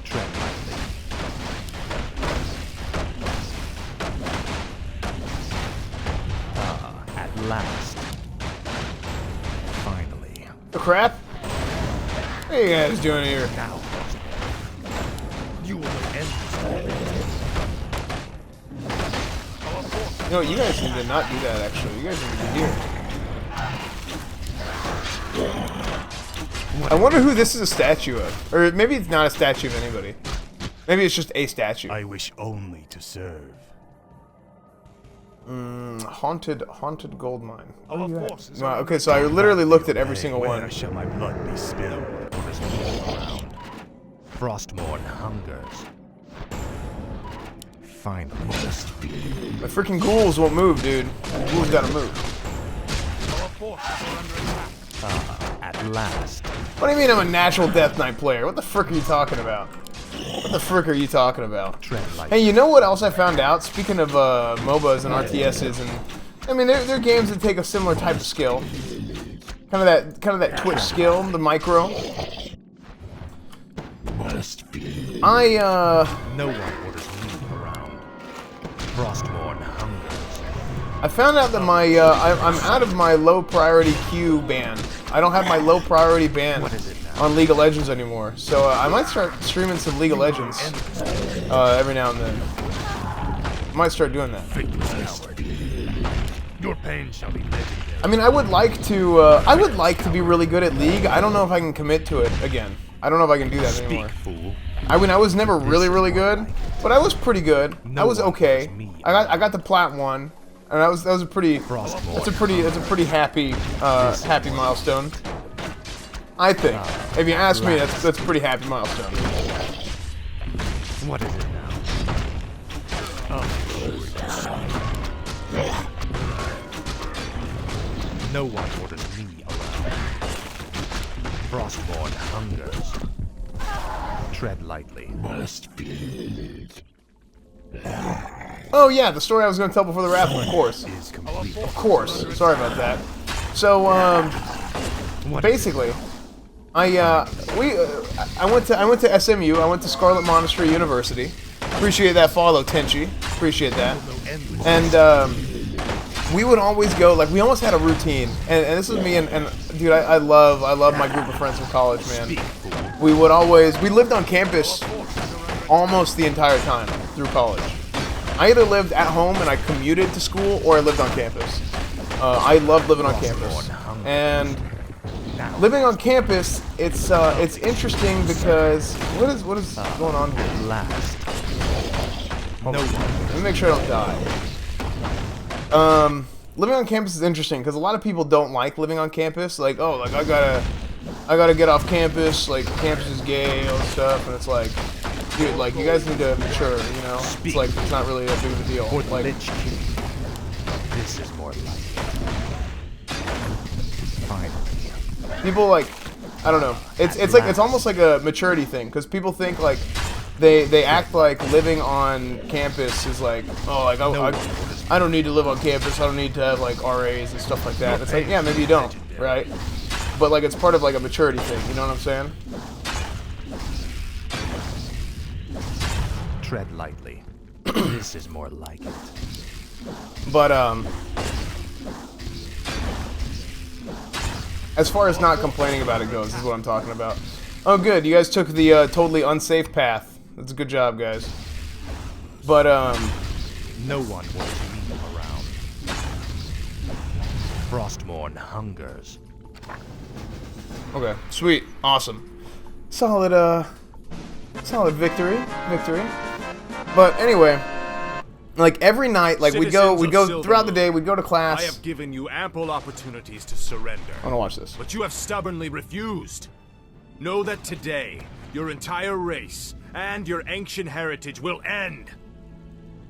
Tread lightly. At last. Finally. The crap? What are you guys doing here? Now. You will know endless. Our forces. No, you guys need to not do that, actually. You guys need to be here. I wonder who this is a statue of. Or maybe it's not a statue of anybody. Maybe it's just a statue. I wish only to serve. Haunted gold mine. Our forces Wow, are okay, so I literally looked at every single Where one. shall my blood be spilled? There's no ground. Frostmourne hungers. Finally. My freaking ghouls won't move, dude. The ghouls gotta move. Our forces are under attack. At last. What do you mean I'm a natural Death Knight player? What the frick are you talking about? What the frick are you talking about? Tread light. Hey, you know what else I found out? Speaking of MOBAs and RTSs, and I mean they're games that take a similar type of skill, kind of that Twitch skill, the micro. No one orders me around. Frostmourne hungers. I found out that my I'm out of my low priority queue ban. I don't have my low priority ban on League of Legends anymore, so I might start streaming some League of Legends every now and then. I might start doing that. Your pain shall be legendary. I mean, I would like to be really good at League. I don't know if I can commit to it again. I don't know if I can do that anymore. Fool. I mean, I was never really good, but I was pretty good. I was okay. I got the plat 1, and that was a pretty happy happy milestone. I think. If you ask me, that's a pretty happy milestone. What is it now? No one orders me around. Frostmourne hungers. Tread lightly. Oh yeah, the story I was going to tell before the raffle, of course. Of course. Sorry about that. So basically, I went to SMU. I went to Scarlet Monastery University. Appreciate that follow, Tenchi. Appreciate that. And we would always go, like, we almost had a routine. And this is me, and dude, I love my group of friends from college, man. We lived on campus almost the entire time through college. I either lived at home and I commuted to school, or I lived on campus. I love living on campus. And living on campus, it's interesting because what is going on here? Last. Let me make sure I don't die. Living on campus is interesting because a lot of people don't like living on campus. Like, oh, like I gotta get off campus. Like, campus is gay, all this stuff, and it's like, dude, like, you guys need to mature. You know, it's like it's not really that big of a deal. Like, this is more like fine. People like, I don't know. It's almost like a maturity thing because people think like they act like living on campus is like, oh, like I don't need to live on campus. I don't need to have like RAs and stuff like that. It's like, yeah, maybe you don't, right? But like it's part of like a maturity thing. You know what I'm saying? Tread lightly. This is more like it. But as far as not complaining about it goes, is what I'm talking about. Oh, good. You guys took the totally unsafe path. That's a good job, guys. But no one wants me around. Frostmourne hungers. Okay, sweet, awesome, solid victory. But anyway, like every night, like we'd go throughout the day. We'd go to class. I have given you ample opportunities to surrender. I want to watch this. But you have stubbornly refused. Know that today, your entire race and your ancient heritage will end.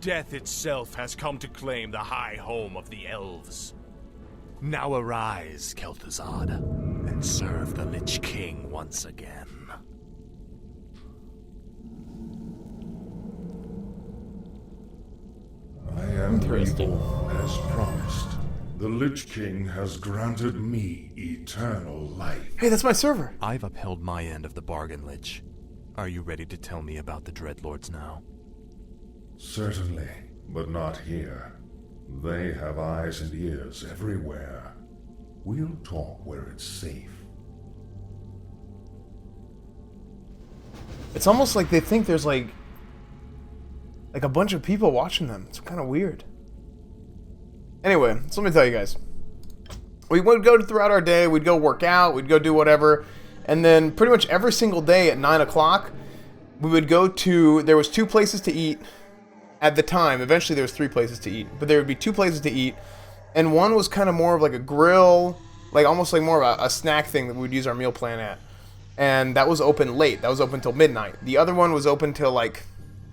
Death itself has come to claim the high home of the elves. Now arise, Kel'Thuzad, and serve the Lich King once again. I am reborn as promised. The Lich King has granted me eternal life. Hey, that's my server. I've upheld my end of the bargain, Lich. Are you ready to tell me about the Dreadlords now? Certainly, but not here. They have eyes and ears everywhere. We'll talk where it's safe. It's almost like they think there's like a bunch of people watching them. It's kind of weird. Anyway, so let me tell you guys. We would go throughout our day, we'd go work out, we'd go do whatever, And then pretty much every single day at 9 o'clock, we would go to, there was 2 places to eat at the time. Eventually there was 3 places to eat, but there would be 2 places to eat. And one was kind of more of like a grill, like almost like more of a snack thing that we would use our meal plan at. And that was open late. That was open till midnight. The other one was open till like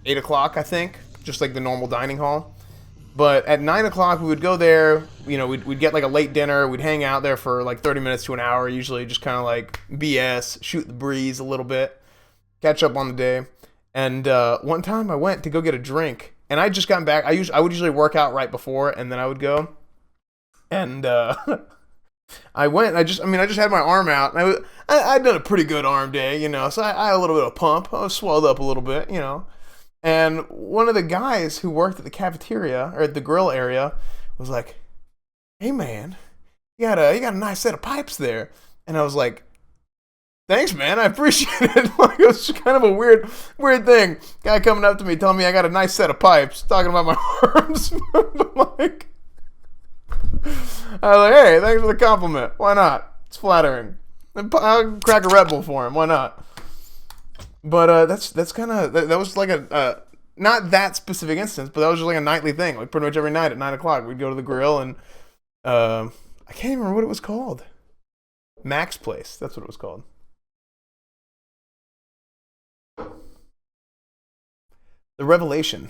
8 o'clock, I think, just like the normal dining hall. But at 9 o'clock, we would go there, you know, we'd get like a late dinner, we'd hang out there for like 30 minutes to an hour, usually just kind of like BS, shoot the breeze a little bit, catch up on the day. And one time I went to go get a drink, and I'd just gotten back. I would usually work out right before, and then I would go. And I went, I just had my arm out, and I'd done a pretty good arm day, you know, so I had a little bit of pump. I was swelled up a little bit, you know. And one of the guys who worked at the cafeteria or at the grill area was like, "Hey man, you got a nice set of pipes there." And I was like, "Thanks, man. I appreciate it." Like, it was kind of a weird thing. Guy coming up to me telling me I got a nice set of pipes, talking about my arms. But like, I was like, "Hey, thanks for the compliment. Why not? It's flattering. I'll crack a Red Bull for him. Why not?" But that's kind of, that was like a not that specific instance, but that was just like a nightly thing. Like pretty much every night at 9 o'clock, we'd go to the grill, and I can't even remember what it was called. Mac's Place. That's what it was called. The Revelation.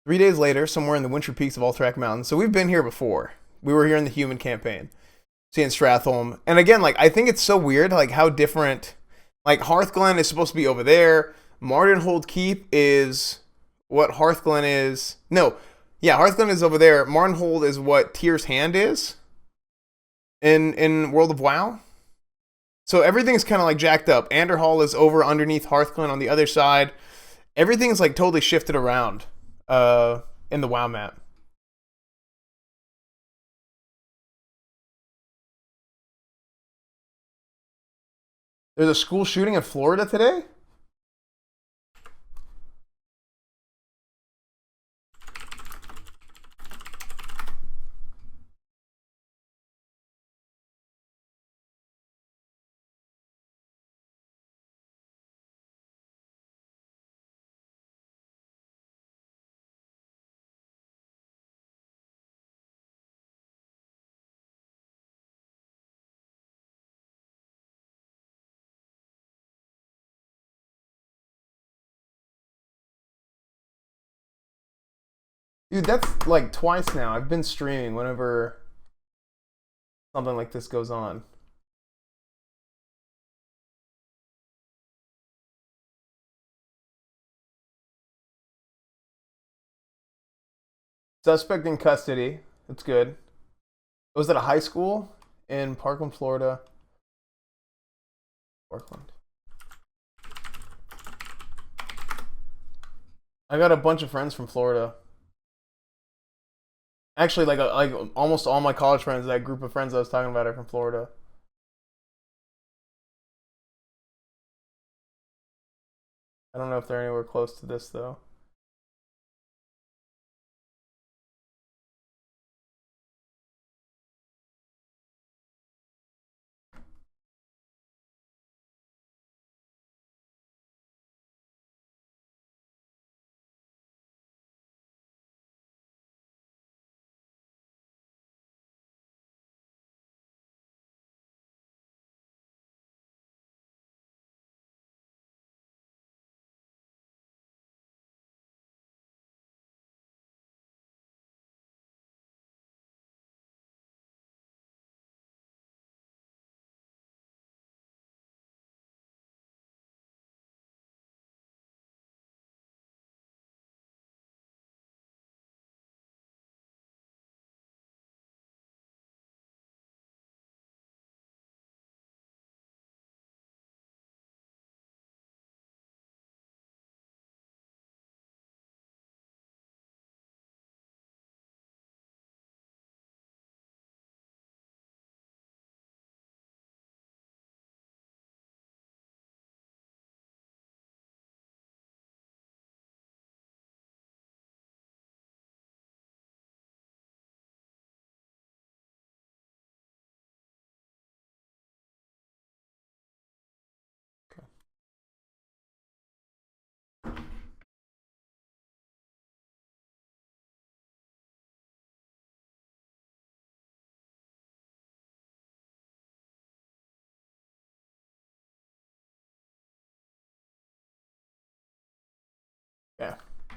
3 days later, somewhere in the wintry peaks of Alterac Mountains. So we've been here before. We were here in the human campaign, seeing Stratholme. And again, like, I think it's so weird, like, how different, like, Hearthglen is supposed to be over there. Mardenhold Keep is what Hearthglen is. No, yeah, Hearthglen is over there. Mardenhold is what Tyr's Hand is in World of WoW. So everything's kind of, like, jacked up. Anderhall is over underneath Hearthglen on the other side. Everything's, like, totally shifted around in the WoW map. There's a school shooting in Florida today? Dude, that's like twice now. I've been streaming whenever something like this goes on. Suspect in custody. That's good. It was at a high school in Parkland, Florida. Parkland. I got a bunch of friends from Florida. Actually, like almost all my college friends, that group of friends I was talking about, are from Florida. I don't know if they're anywhere close to this, though.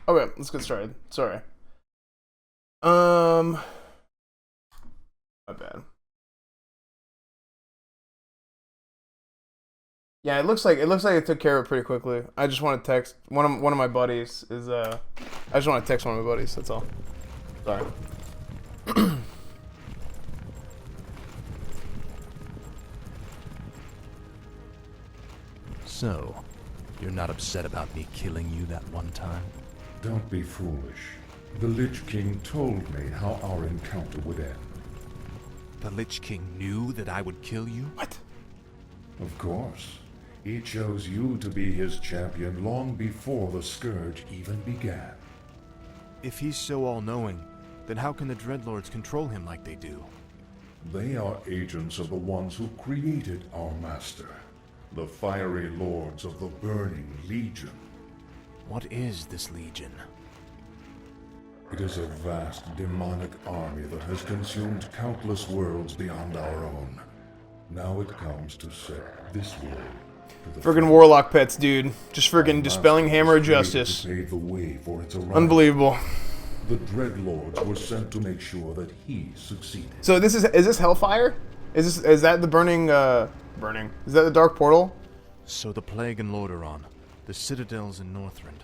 Okay, let's get started. Sorry. My bad. Yeah, it looks like I took care of it pretty quickly. I just want to text one of my buddies is I just want to text one of my buddies. That's all. Sorry. So, you're not upset about me killing you that one time? Don't be foolish. The Lich King told me how our encounter would end. The Lich King knew that I would kill you? What? Of course. He chose you to be his champion long before the Scourge even began. If he's so all-knowing, then how can the Dreadlords control him like they do? They are agents of the ones who created our master, the fiery lords of the Burning Legion. What is this Legion? It is a vast demonic army that has consumed countless worlds beyond our own. Now it comes to set this world to the Friggin' warlock pets, dude. Just friggin' dispelling hammer of justice. pave the way for its arrival. Unbelievable. The Dreadlords were sent to make sure that he succeeded. So is this Hellfire? Is that the burning? Is that the Dark Portal? So the Plague in Lordaeron, the Citadels in Northrend,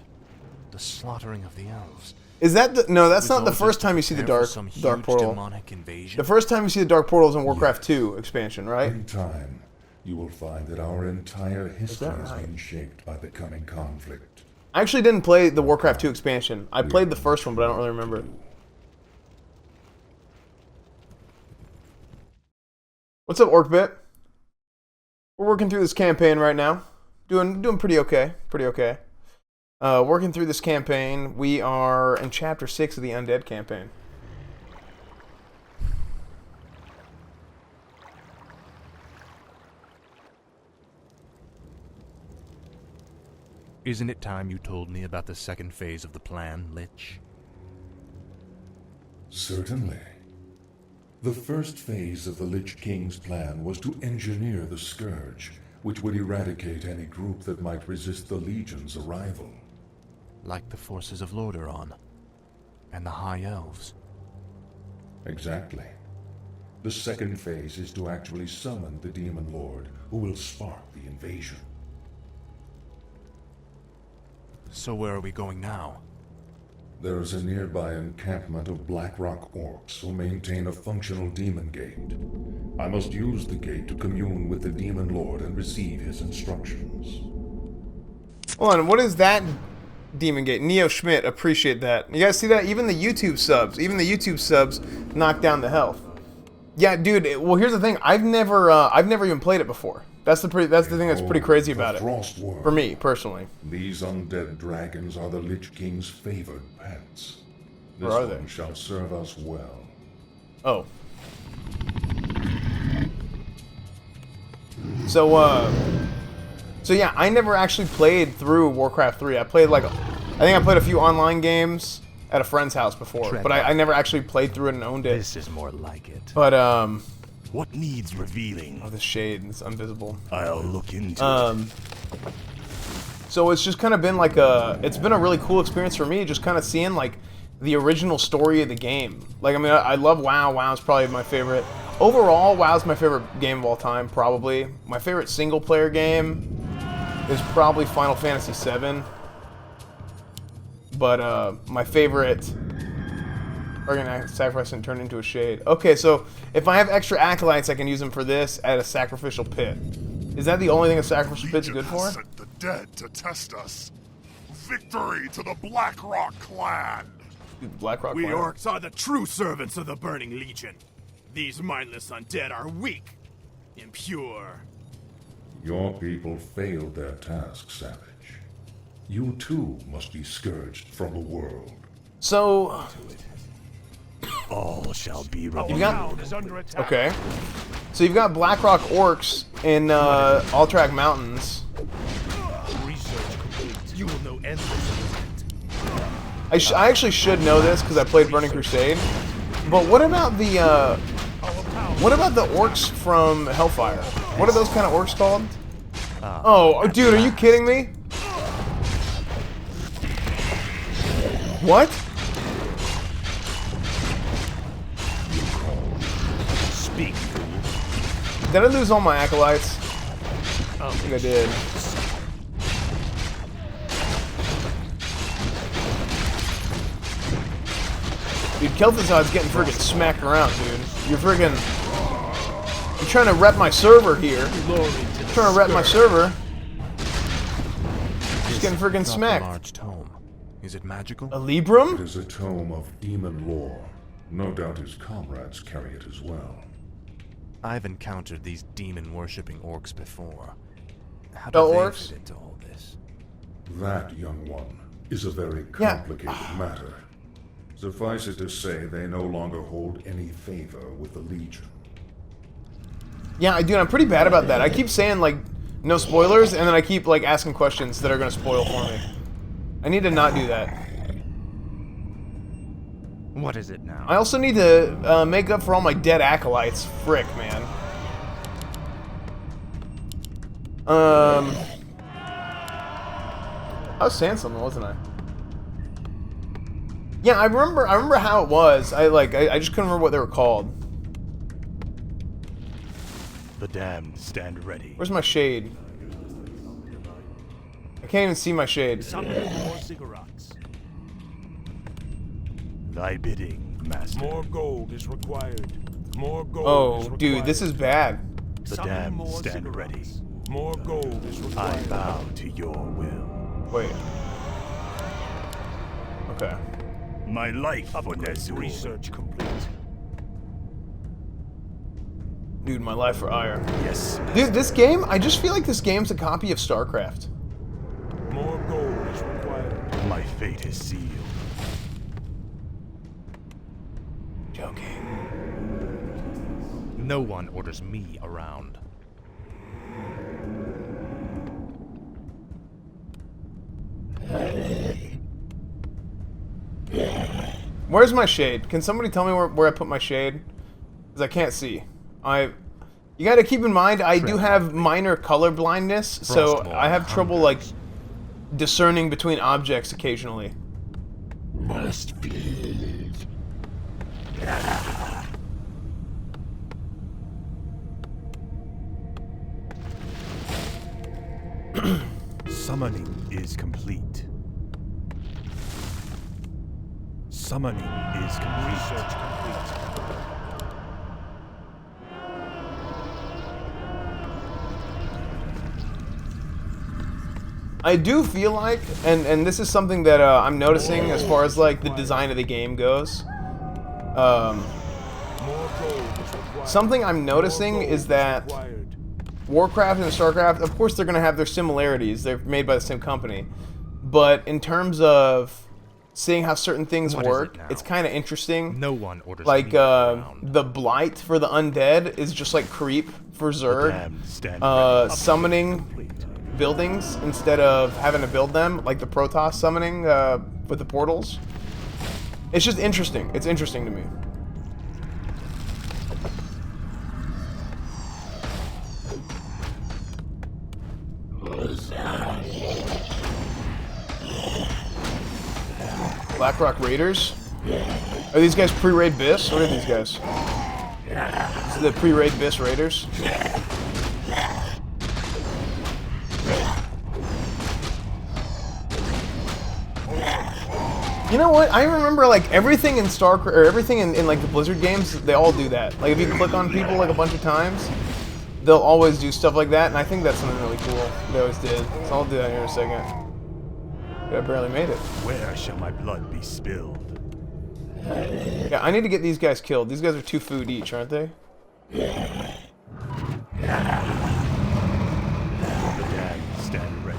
the slaughtering of the Elves. Is that the... No, that's Was not the all first just time you see the prepare for Dark some huge Portal. demonic invasion? The first time you see the Dark Portal is in Warcraft 2 expansion, right? In time, you will find that our entire history has right? been shaped by the coming conflict. I actually didn't play the Warcraft 2 expansion. I played the first one, but I don't really remember it. What's up, Orcbit? We're working through this campaign right now. Doing pretty okay. Pretty okay. Working through this campaign. We are in Chapter 6 of the Undead campaign. Isn't it time you told me about the second phase of the plan, Lich? Certainly. The first phase of the Lich King's plan was to engineer the Scourge, which would eradicate any group that might resist the Legion's arrival. Like the forces of Lordaeron and the High Elves. Exactly. The second phase is to actually summon the Demon Lord, who will spark the invasion. So where are we going now? There is a nearby encampment of Blackrock orcs who maintain a functional demon gate. I must use the gate to commune with the Demon Lord and receive his instructions. Hold on, what is that demon gate? Neo Schmidt, appreciate that. You guys see that? Even the YouTube subs knock down the health. Yeah, dude. Well, here's the thing. I've never even played it before. That's the thing that's pretty crazy about it. For me personally. These undead dragons are the Lich King's favored pets. This Where are one they? shall serve us well. Oh. So yeah, I never actually played through Warcraft 3. I think I played a few online games at a friend's house before, but I never actually played through it and owned it. This is more like it. But What needs revealing? oh, the shade is invisible. I'll look into it. So it's just kind of been like it's been a really cool experience for me, just kind of seeing like the original story of the game. Like, I mean, I love WoW. WoW's probably my favorite. Overall, WoW's my favorite game of all time, probably. My favorite single-player game is probably Final Fantasy VII. But my favorite... Are gonna sacrifice and turn into a shade. Okay, so if I have extra acolytes, I can use them for this at a sacrificial pit. Is that the only thing a sacrificial pit's good for? Sent the dead to test us. Victory to the Blackrock clan! Blackrock. We Clan. orcs are the true servants of the Burning Legion. These mindless undead are weak, impure. Your people failed their task, Savage. You too must be scourged from the world. So All shall be you've revealed. got okay. So you've got Blackrock orcs in Alterac Mountains. Research complete. You will know endless content. I actually should know this because I played Burning Crusade. But what about the orcs from Hellfire? What are those kind of orcs called? Oh, dude, are you kidding me? What? Speak, fool. Did I lose all my acolytes? I think I did. Dude, Kel'Thuzad's getting friggin' smacked around, dude. You're friggin'... You're trying to rep my server here. You're trying to rep my server. Just getting friggin' smacked. Large tome. Is it magical? A Librum? It is a tome of demon lore. No doubt his comrades carry it as well. I've encountered these demon-worshipping orcs before. How The do they orcs? fit into all this? That, young one, is a very complicated matter. Suffice it to say, they no longer hold any favor with the Legion. Yeah, dude, I'm pretty bad about that. I keep saying, like, no spoilers, and then I keep, like, asking questions that are gonna spoil for me. I need to not do that. What is it now? I also need to make up for all my dead acolytes. Frick, man. I was saying something, wasn't I? Yeah, I remember how it was. I just couldn't remember what they were called. The damned stand ready. Where's my shade? I can't even see my shade. Some more cigarettes. Thy bidding, master. More gold is required. More gold is Oh, required. dude, this is bad. The Some damned more stand cigarettes. ready. More gold is I required. bow to your will. Wait. Okay. My life for Upgrade Nezul. research complete. Dude, my life for ire. Yes. Dude, this game, I just feel like this game's a copy of StarCraft. More gold is required. My fate is sealed. Joking. No one orders me around. Where's my shade? Can somebody tell me where I put my shade? Because I can't see. You gotta keep in mind, I do have minor color blindness, so I have trouble, like, discerning between objects occasionally. Must be. Summoning is complete. Summoning is complete. Research complete. I do feel like, and this is something that I'm noticing as far as, like, the design of the game goes. More gold is required. Something I'm noticing More gold is that required. Warcraft and StarCraft, of course they're going to have their similarities. They're made by the same company. But in terms of seeing how certain things What is work, it now? it's kind of interesting. No one orders Like, me around. the Blight for the Undead is just like Creep for The Zerg. damned stand ready. Summoning Complete. buildings instead of having to build them, like the Protoss summoning with the portals. It's just interesting. It's interesting to me. Blackrock Raiders? Are these guys pre-raid Biss? What are these guys? This is the pre-raid Biss Raiders? You know what? I remember, like, everything in StarCraft, or everything in like the Blizzard games, they all do that. Like, if you click on people like a bunch of times, they'll always do stuff like that, and I think that's something really cool. They always did. So I'll do that here in a second. I barely made it. Where shall my blood be spilled? Yeah, I need to get these guys killed. These guys are 2 food each, aren't they? The damned stand ready.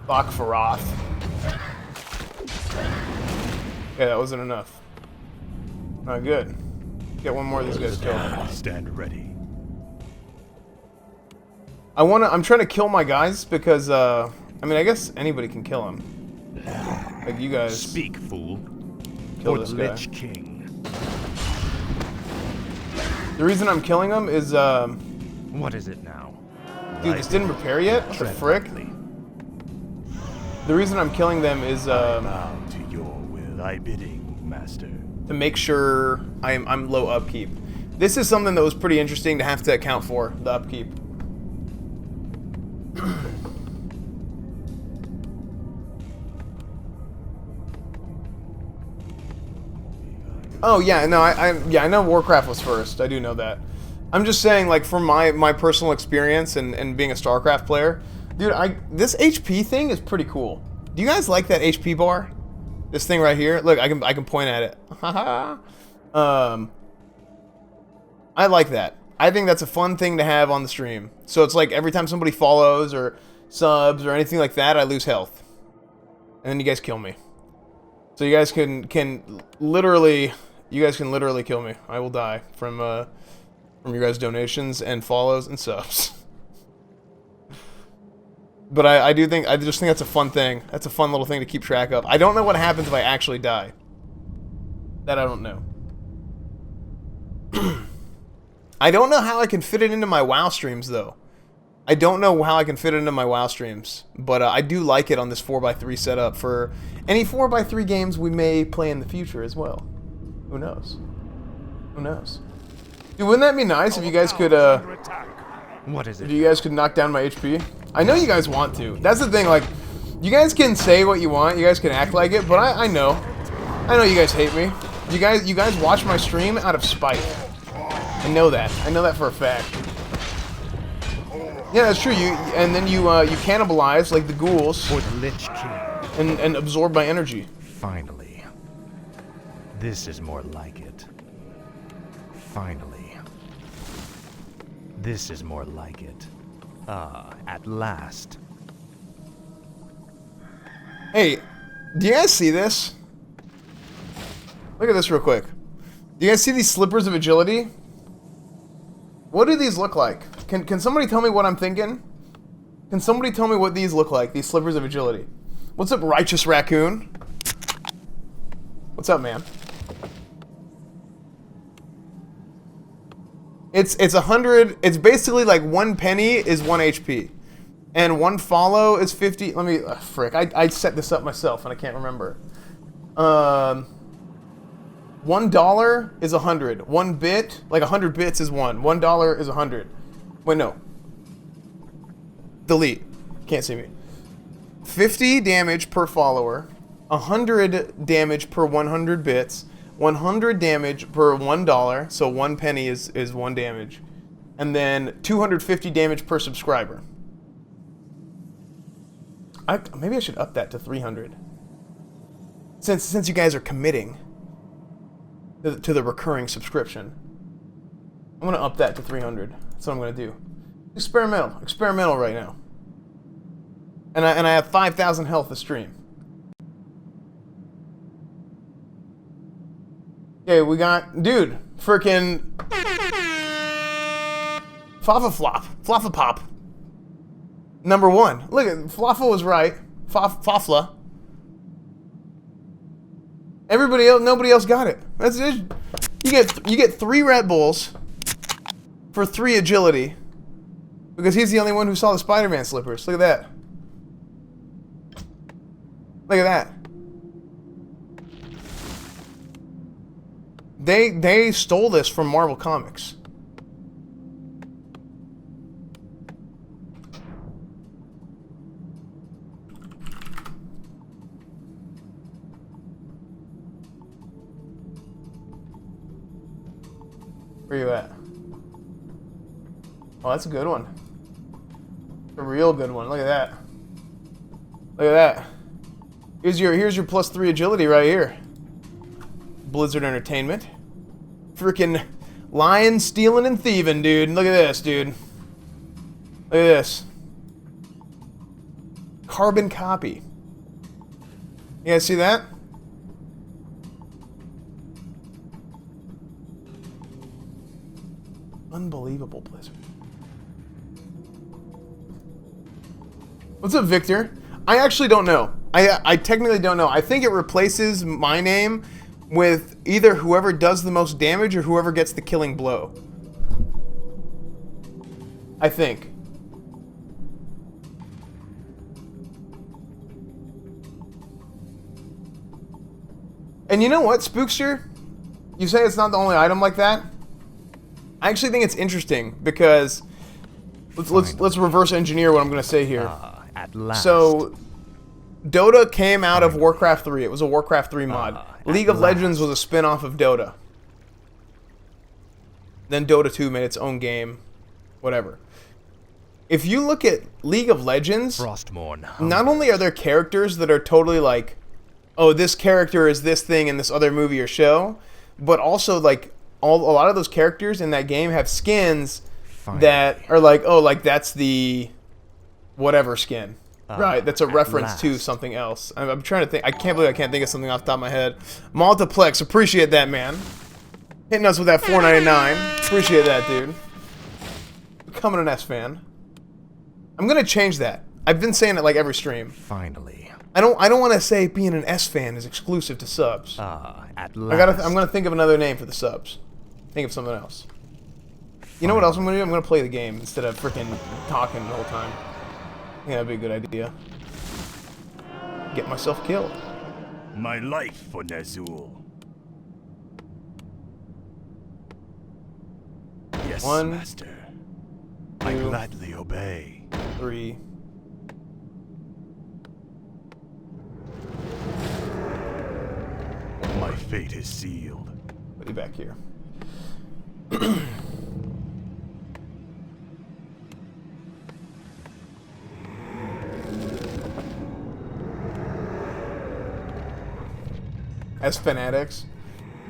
Bak Farath. Okay, that wasn't enough. Alright, good. Get one more of these guys killed. Stand ready. I'm trying to kill my guys because, I mean, I guess anybody can kill him. Like, you guys. Speak, fool. Kill For this the guy. Lich King. The reason I'm killing him is, What is it now? Dude, this didn't repair yet? What the frick? The reason I'm killing them is Bow to your will, thy bidding, master. to make sure I'm low upkeep. This is something that was pretty interesting to have to account for, the upkeep. Oh yeah, no, I know Warcraft was first. I do know that. I'm just saying, like, from my personal experience and being a StarCraft player, dude, this HP thing is pretty cool. Do you guys like that HP bar? This thing right here. Look, I can point at it. I like that. I think that's a fun thing to have on the stream. So it's like every time somebody follows or subs or anything like that, I lose health, and then you guys kill me. So you guys can literally kill me. I will die from your guys' donations and follows and subs. But I just think that's a fun thing. That's a fun little thing to keep track of. I don't know what happens if I actually die. That I don't know. I don't know how I can fit it into my WoW streams, though. I don't know how I can fit it into my WoW streams. But I do like it on this 4x3 setup for any 4x3 games we may play in the future as well. Who knows? Who knows? Dude, wouldn't that be nice if you guys could, What is it? if you guys could knock down my HP? I know you guys want to. That's the thing, like, you guys can say what you want, you guys can act like it, but I know. I know you guys hate me. You guys watch my stream out of spite. I know that. I know that for a fact. Yeah, that's true. And then you cannibalize like the ghouls. For the Lich King. And absorb my energy. Finally. This is more like it. Finally. This is more like it. At last. Hey, do you guys see this? Look at this real quick. Do you guys see these slippers of agility? What do these look like? Can somebody tell me what I'm thinking? Can somebody tell me what these look like, these slippers of agility? What's up, Righteous Raccoon? What's up, man? It's 100, it's basically like 1 penny is 1 HP. And 1 follow is 50, let me, frick, I set this up myself and I can't remember. $1 is 100. 1 bit, like 100 bits is 1. $1 is 100. Wait, no. Delete. Can't see me. 50 damage per follower. 100 damage per 100 bits. 100 damage per $1. So 1 penny is 1 damage. And then 250 damage per subscriber. Maybe I should up that to 300. Since you guys are committing to the recurring subscription, I'm gonna up that to 300. That's what I'm gonna do. Experimental right now. And I have 5,000 health to stream. Okay, we got, dude, frickin' Flaffa Pop. Number 1. Look at Flaffa was right. Fafla. Everybody else, nobody else got it. That's it. You get 3 Red Bulls for 3 agility because he's the only one who saw the Spider-Man slippers. Look at that. Look at that. They stole this from Marvel Comics. Where you at? Oh, that's a good one. A real good one. Look at that. Look at that. Here's your +3 agility right here. Blizzard Entertainment. Freaking lying, stealing, and thieving, dude. Look at this, dude. Look at this. Carbon copy. You guys see that? Unbelievable, Blizzard. What's up, Victor? I actually don't know. I technically don't know. I think it replaces my name with either whoever does the most damage or whoever gets the killing blow. I think. And you know what, Spookster? You say it's not the only item like that. I actually think it's interesting because let's reverse engineer what I'm going to say here. At last. So, Dota came out of Warcraft 3. It was a Warcraft 3 mod. League of Legends was a spin-off of Dota. Then Dota 2 made its own game. Whatever. If you look at League of Legends, not only are there characters that are totally like, oh, this character is this thing in this other movie or show, but also like a lot of those characters in that game have skins that are like, oh, like that's the whatever skin. Right, that's a reference to something else. I'm trying to think. I can't believe I can't think of something off the top of my head. Multiplex, appreciate that, man. Hitting us with that $4.99. Appreciate that, dude. Becoming an Esfand. I'm gonna change that. I've been saying it like every stream. Finally. I don't want to say being an Esfand is exclusive to subs. At last. I'm gonna think of another name for the subs. Think of something else. You know what else I'm gonna do? I'm gonna play the game instead of freaking talking the whole time. Yeah, that'd be a good idea. Get myself killed. My life for Nazul. Yes, 1, master. I gladly obey. 3. My fate is sealed. Put you back here. As fanatics.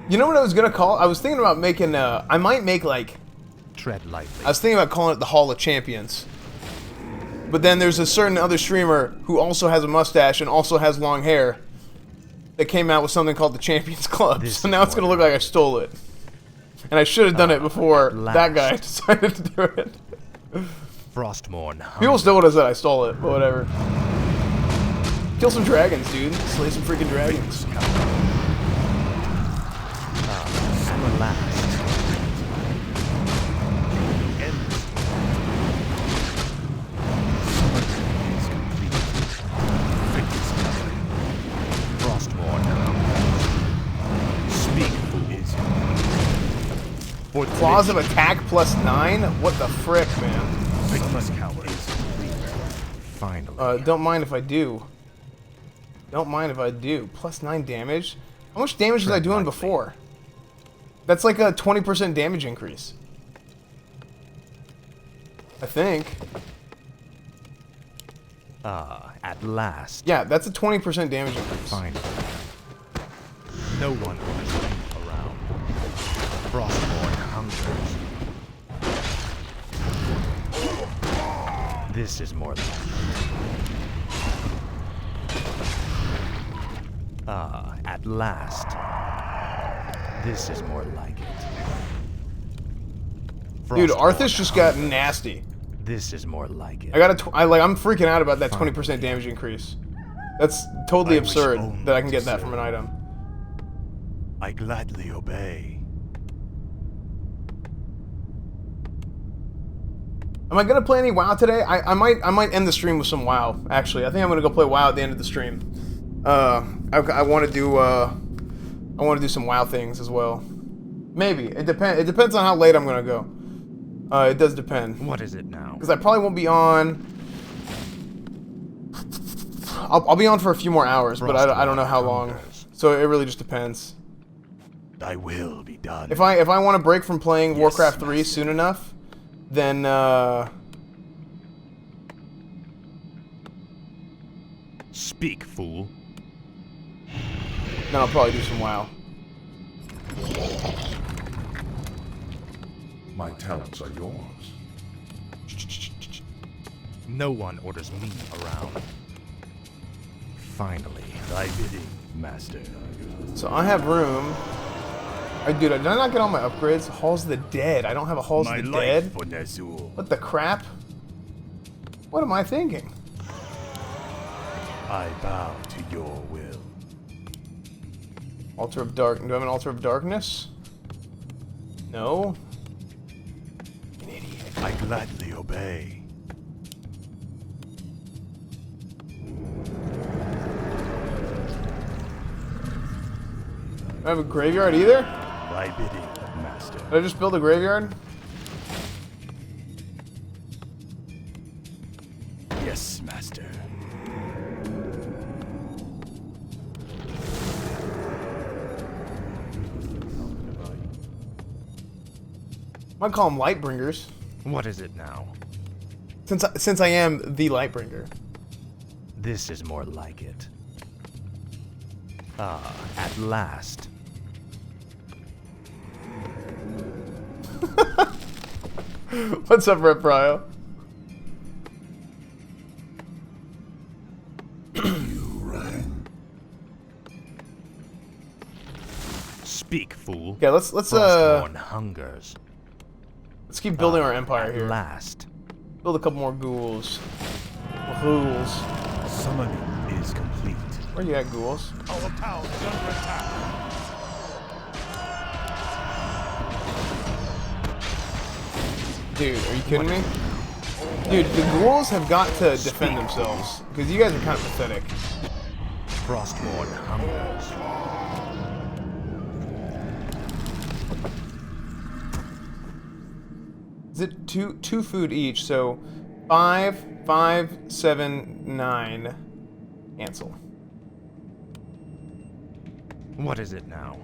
You know what I was gonna call? I was thinking about making I might make like tread lightly. I was thinking about calling it the Hall of Champions. But then there's a certain other streamer who also has a mustache and also has long hair that came out with something called the Champions Club. So now it's gonna look like I stole it. And I should have done it before that guy decided to do it. Frostmourne. People still would have said I stole it, but whatever. Kill some dragons, dude. Slay some freaking dragons. At last. Claws of attack +9? What the frick, man? Finally. Don't mind if I do. Don't mind if I do. +9 damage? How much damage was I doing before? That's like a 20% damage increase. I think. At last. Yeah, that's a 20% damage increase. Finally. No one was around. Frostmourne hungers. This is more than at last. This is more like it. Dude, Arthas just got nasty. This is more like it. I got I'm freaking out about that 20% damage increase. That's totally absurd that I can get that from an item. I gladly obey. Am I gonna play any WoW today? I might end the stream with some WoW. Actually, I think I'm gonna go play WoW at the end of the stream. I want to do some WoW things as well. Maybe it depends on how late I'm gonna go. It does depend. What is it now? Because I probably won't be on. I'll be on for a few more hours, but I don't know how long. So it really just depends. Thy will be done. If I want to break from playing Warcraft 3 soon enough, then speak, fool. Then I'll probably do some WoW. My talents are yours. No one orders me around. Finally. Thy bidding, master. So I have room. Dude, did I not get all my upgrades? Halls of the Dead. I don't have a Halls of the Dead. For Nazul. What the crap? What am I thinking? I bow to your will. Altar of Dark. Do I have an Altar of Darkness? No. An idiot. I gladly obey. I have a graveyard either? Thy bidding, master. Did I just build a graveyard? Yes, master. Might call them Lightbringers. What is it now? Since I am the Lightbringer. This is more like it. Ah, at last. What's up, Rep Ryo? Speak, fool. Yeah, let's Frostmourne hungers. Let's keep building our empire here. At last. Build a couple more ghouls. Ghouls. Summoning is complete. Where you at, ghouls? Our town is under attack. Dude, are you kidding me? Dude, the ghouls have got to defend themselves because you guys are kind of pathetic. Frostmourne hungers. Is it two food each? So 5, 5, 7, 9. Cancel. What is it now?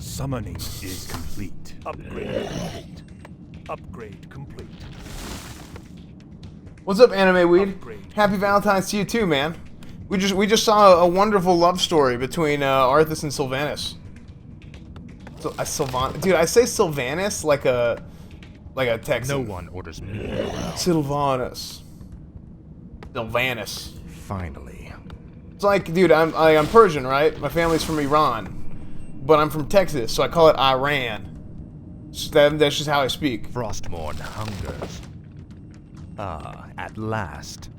Summoning is complete. Upgrade complete. Upgrade complete. What's up, Anime Weed? Upgrade. Happy Valentine's to you too, man. We just saw a wonderful love story between Arthas and Sylvanas. So, dude, I say Sylvanas like a Texan. No one orders me. Sylvanas. Sylvanas. Finally. It's like, dude, I'm Persian, right? My family's from Iran, but I'm from Texas, so I call it Iran. So that's just how I speak. Frostmourne hungers. Ah, at last.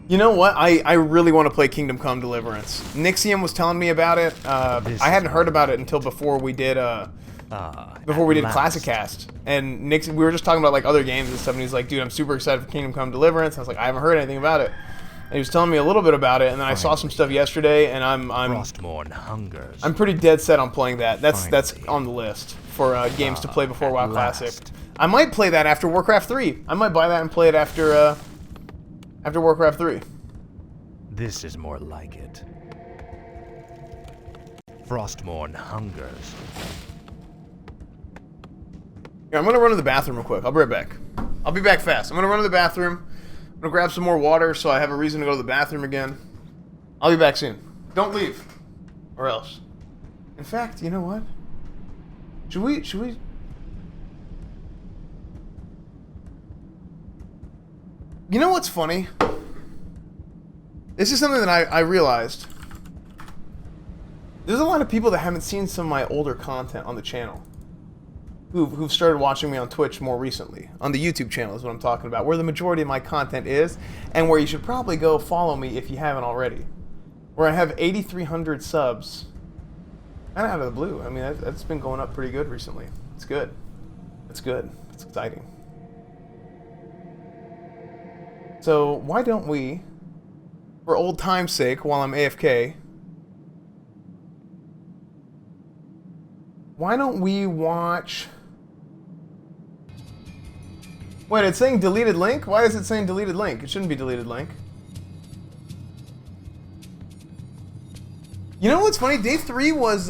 You know what? I really want to play Kingdom Come Deliverance. Nixium was telling me about it. I hadn't heard about it until before we did Classic Cast. And we were just talking about like other games and stuff, and he's like, dude, I'm super excited for Kingdom Come Deliverance. I was like, I haven't heard anything about it. And he was telling me a little bit about it, and then I saw some stuff yesterday, and I'm Frostmourne hungers. I'm pretty dead set on playing that. That's on the list for games to play before WoW Classic. I might play that after Warcraft 3. I might buy that and play it after Warcraft 3. This is more like it. Frostmourne hungers. Yeah, I'm gonna run to the bathroom real quick. I'll be right back. I'll be back fast. I'm gonna run to the bathroom. I'm gonna grab some more water so I have a reason to go to the bathroom again. I'll be back soon. Don't leave. Or else. In fact, you know what? Should we... You know what's funny? This is something that I realized. There's a lot of people that haven't seen some of my older content on the channel. Who've started watching me on Twitch more recently. On the YouTube channel is what I'm talking about. Where the majority of my content is. And where you should probably go follow me if you haven't already. Where I have 8,300 subs. Kind of out of the blue. I mean, that's been going up pretty good recently. It's good. It's good. It's exciting. So why don't we, for old time's sake, while I'm AFK, why don't we watch... Wait, it's saying deleted link? Why is it saying deleted link? It shouldn't be deleted link. You know what's funny? Day 3 was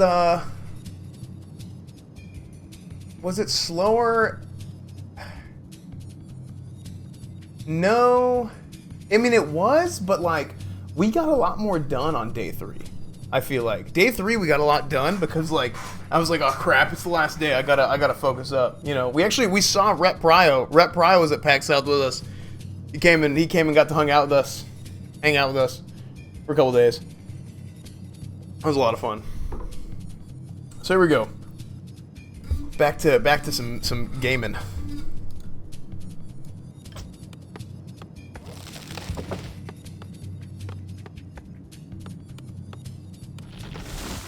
it slower? No. I mean, it was, but like, we got a lot more done on day 3. I feel like day 3 we got a lot done because like I was like, oh crap, it's the last day. I gotta focus up. You know, we saw Rep Ryo. Rep Ryo was at PAX South with us. He came and got to hang out with us for a couple days. It was a lot of fun. So here we go. Back to some gaming.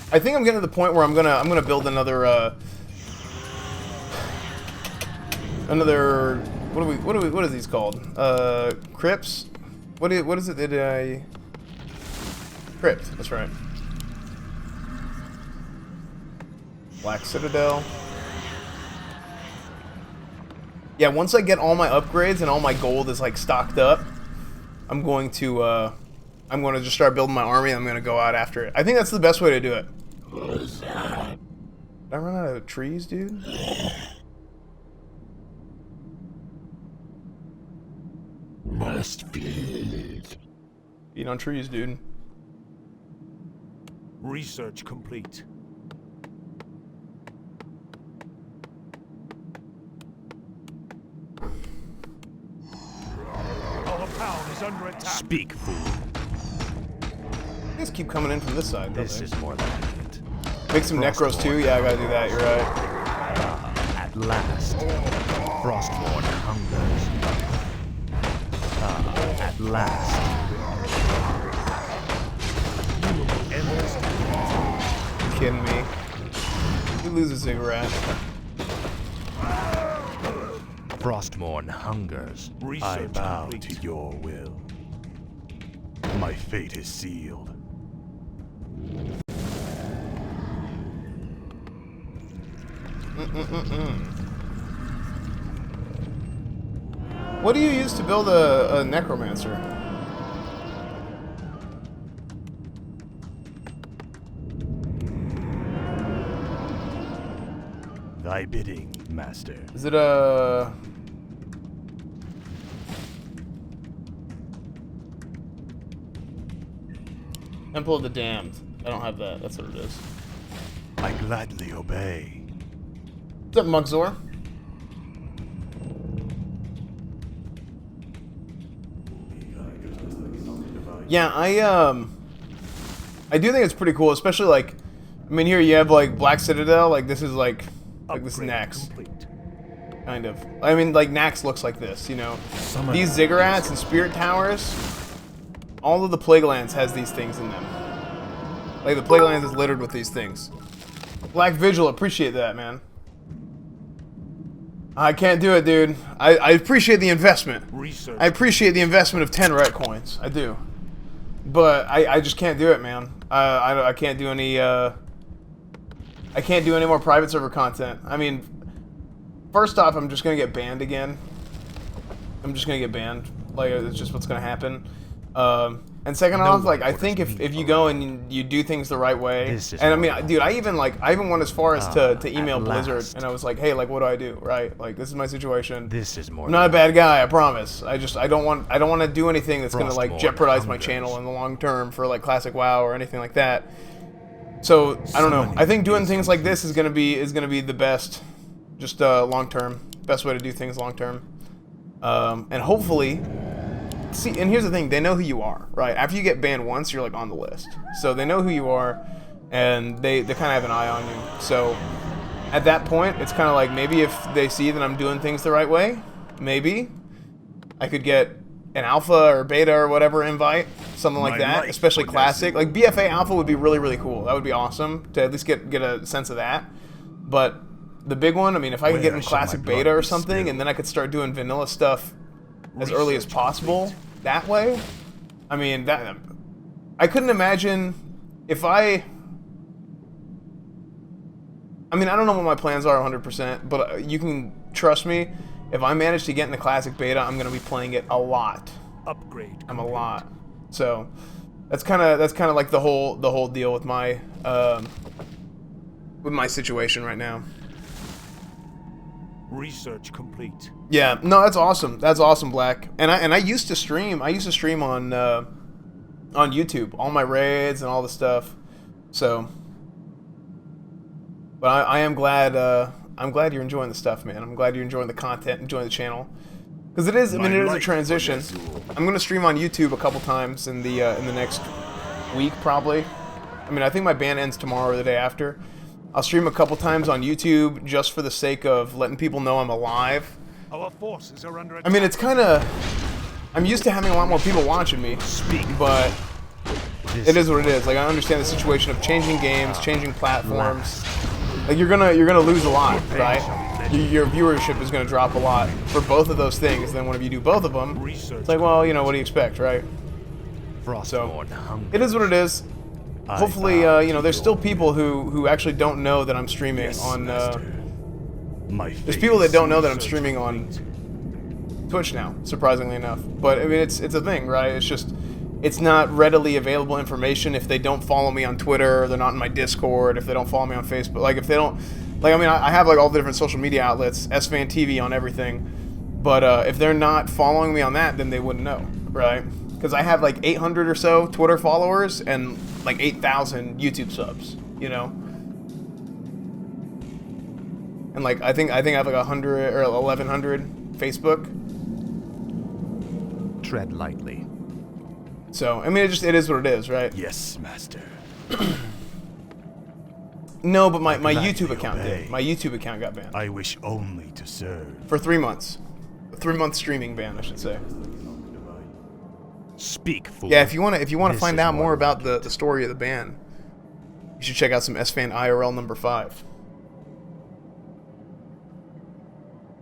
I think I'm getting to the point where I'm gonna build another what is these called? Crypts? What is it that Crypt, that's right. Black Citadel. Yeah, once I get all my upgrades and all my gold is like stocked up, I'm going to just start building my army. I'm going to go out after it. I think that's the best way to do it. Did I run out of trees, dude? Must feed. Feed on trees, dude. Research complete. Our town is under attack. Speak, fool. You guys keep coming in from this side. This is more like it. Make some necros too? Yeah, I gotta do that, you're right. At last. Frostmourne hungers. At last. You kidding me? You lose a cigarette. Frostmourne hungers. I bow to your will. My fate is sealed. What do you use to build a necromancer? Thy bidding, master. Is it a... Temple of the Damned. I don't have that. That's what it is. I gladly obey. What's up, Mugzor? Yeah, I do think it's pretty cool, especially like, I mean, here you have like Black Citadel, like this is like this is Nax. Kind of. I mean, like Nax looks like this, you know. These ziggurats and spirit towers, all of the Plague Lands has these things in them. Like the Plague Lands is littered with these things. Black Vigil, appreciate that, man. I can't do it, dude. I appreciate the investment. I appreciate the investment of 10 red coins. I do. But I just can't do it, man. I can't do any I can't do any more private server content. I mean, first off, I'm just gonna get banned again. I'm just gonna get banned. Like, it's just what's gonna happen. And second off, like, I think if you go and you do things the right way, and I mean, dude, I even went as far as to email Blizzard, and I was like, hey, like, what do I do, right? Like, this is my situation. This is more. I'm not a bad guy, I promise. I don't want to do anything that's gonna like jeopardize my channel in the long term for like classic WoW or anything like that. So I don't know. I think doing things like this is gonna be the best, just long term, best way to do things long term, and hopefully. See, and here's the thing, they know who you are, right? After you get banned once, you're like on the list. So they know who you are, and they kind of have an eye on you. So at that point, it's kind of like maybe if they see that I'm doing things the right way, maybe I could get an alpha or beta or whatever invite, something like that, especially classic. Like BFA alpha would be really, really cool. That would be awesome to at least get a sense of that. But the big one, I mean, if I could get in classic beta or something, and then I could start doing vanilla stuff as early as possible, that way, I mean, that I couldn't imagine if I mean, I don't know what my plans are 100%, but you can trust me, if I manage to get in the classic beta, I'm going to be playing it a lot. Upgrade. I'm a lot. So, that's kind of like the whole deal with my situation right now. Research complete. Yeah, no, that's awesome. That's awesome, Black. And I used to stream. I used to stream on YouTube, all my raids and all the stuff. So, but I am glad. I'm glad you're enjoying the stuff, man. I'm glad you're enjoying the content, enjoying the channel, because it is. I mean, it is a transition. I'm gonna stream on YouTube a couple times in the next week, probably. I mean, I think my ban ends tomorrow or the day after. I'll stream a couple times on YouTube just for the sake of letting people know I'm alive. Our forces are under attack. I mean, it's kind of... I'm used to having a lot more people watching me, but it is what it is. Like, I understand the situation of changing games, changing platforms. Like, you're gonna lose a lot, right? Your viewership is gonna drop a lot for both of those things. Then whenever you do both of them, it's like, well, you know, what do you expect, right? So it is what it is. Hopefully, you know, there's still people who actually don't know that I'm streaming on. There's people that don't know that I'm streaming on Twitch now, surprisingly enough. But I mean, it's a thing, right? It's just it's not readily available information if they don't follow me on Twitter, or they're not in my Discord, if they don't follow me on Facebook. Like if they don't, like I mean, I have like all the different social media outlets, Esfand TV on everything. But if they're not following me on that, then they wouldn't know, right? Because I have like 800 or so Twitter followers and like 8,000 YouTube subs, you know. And like I think I have like 100 or 1,100 Facebook. Tread lightly. So I mean, it is what it is, right? Yes, master. No, but my YouTube account did. My YouTube account got banned. I wish only to serve. For 3 months. A 3-month streaming ban, I should say. Speak, fool. Yeah, if you want to find out more about the story of the ban, you should check out some Esfand IRL number 5.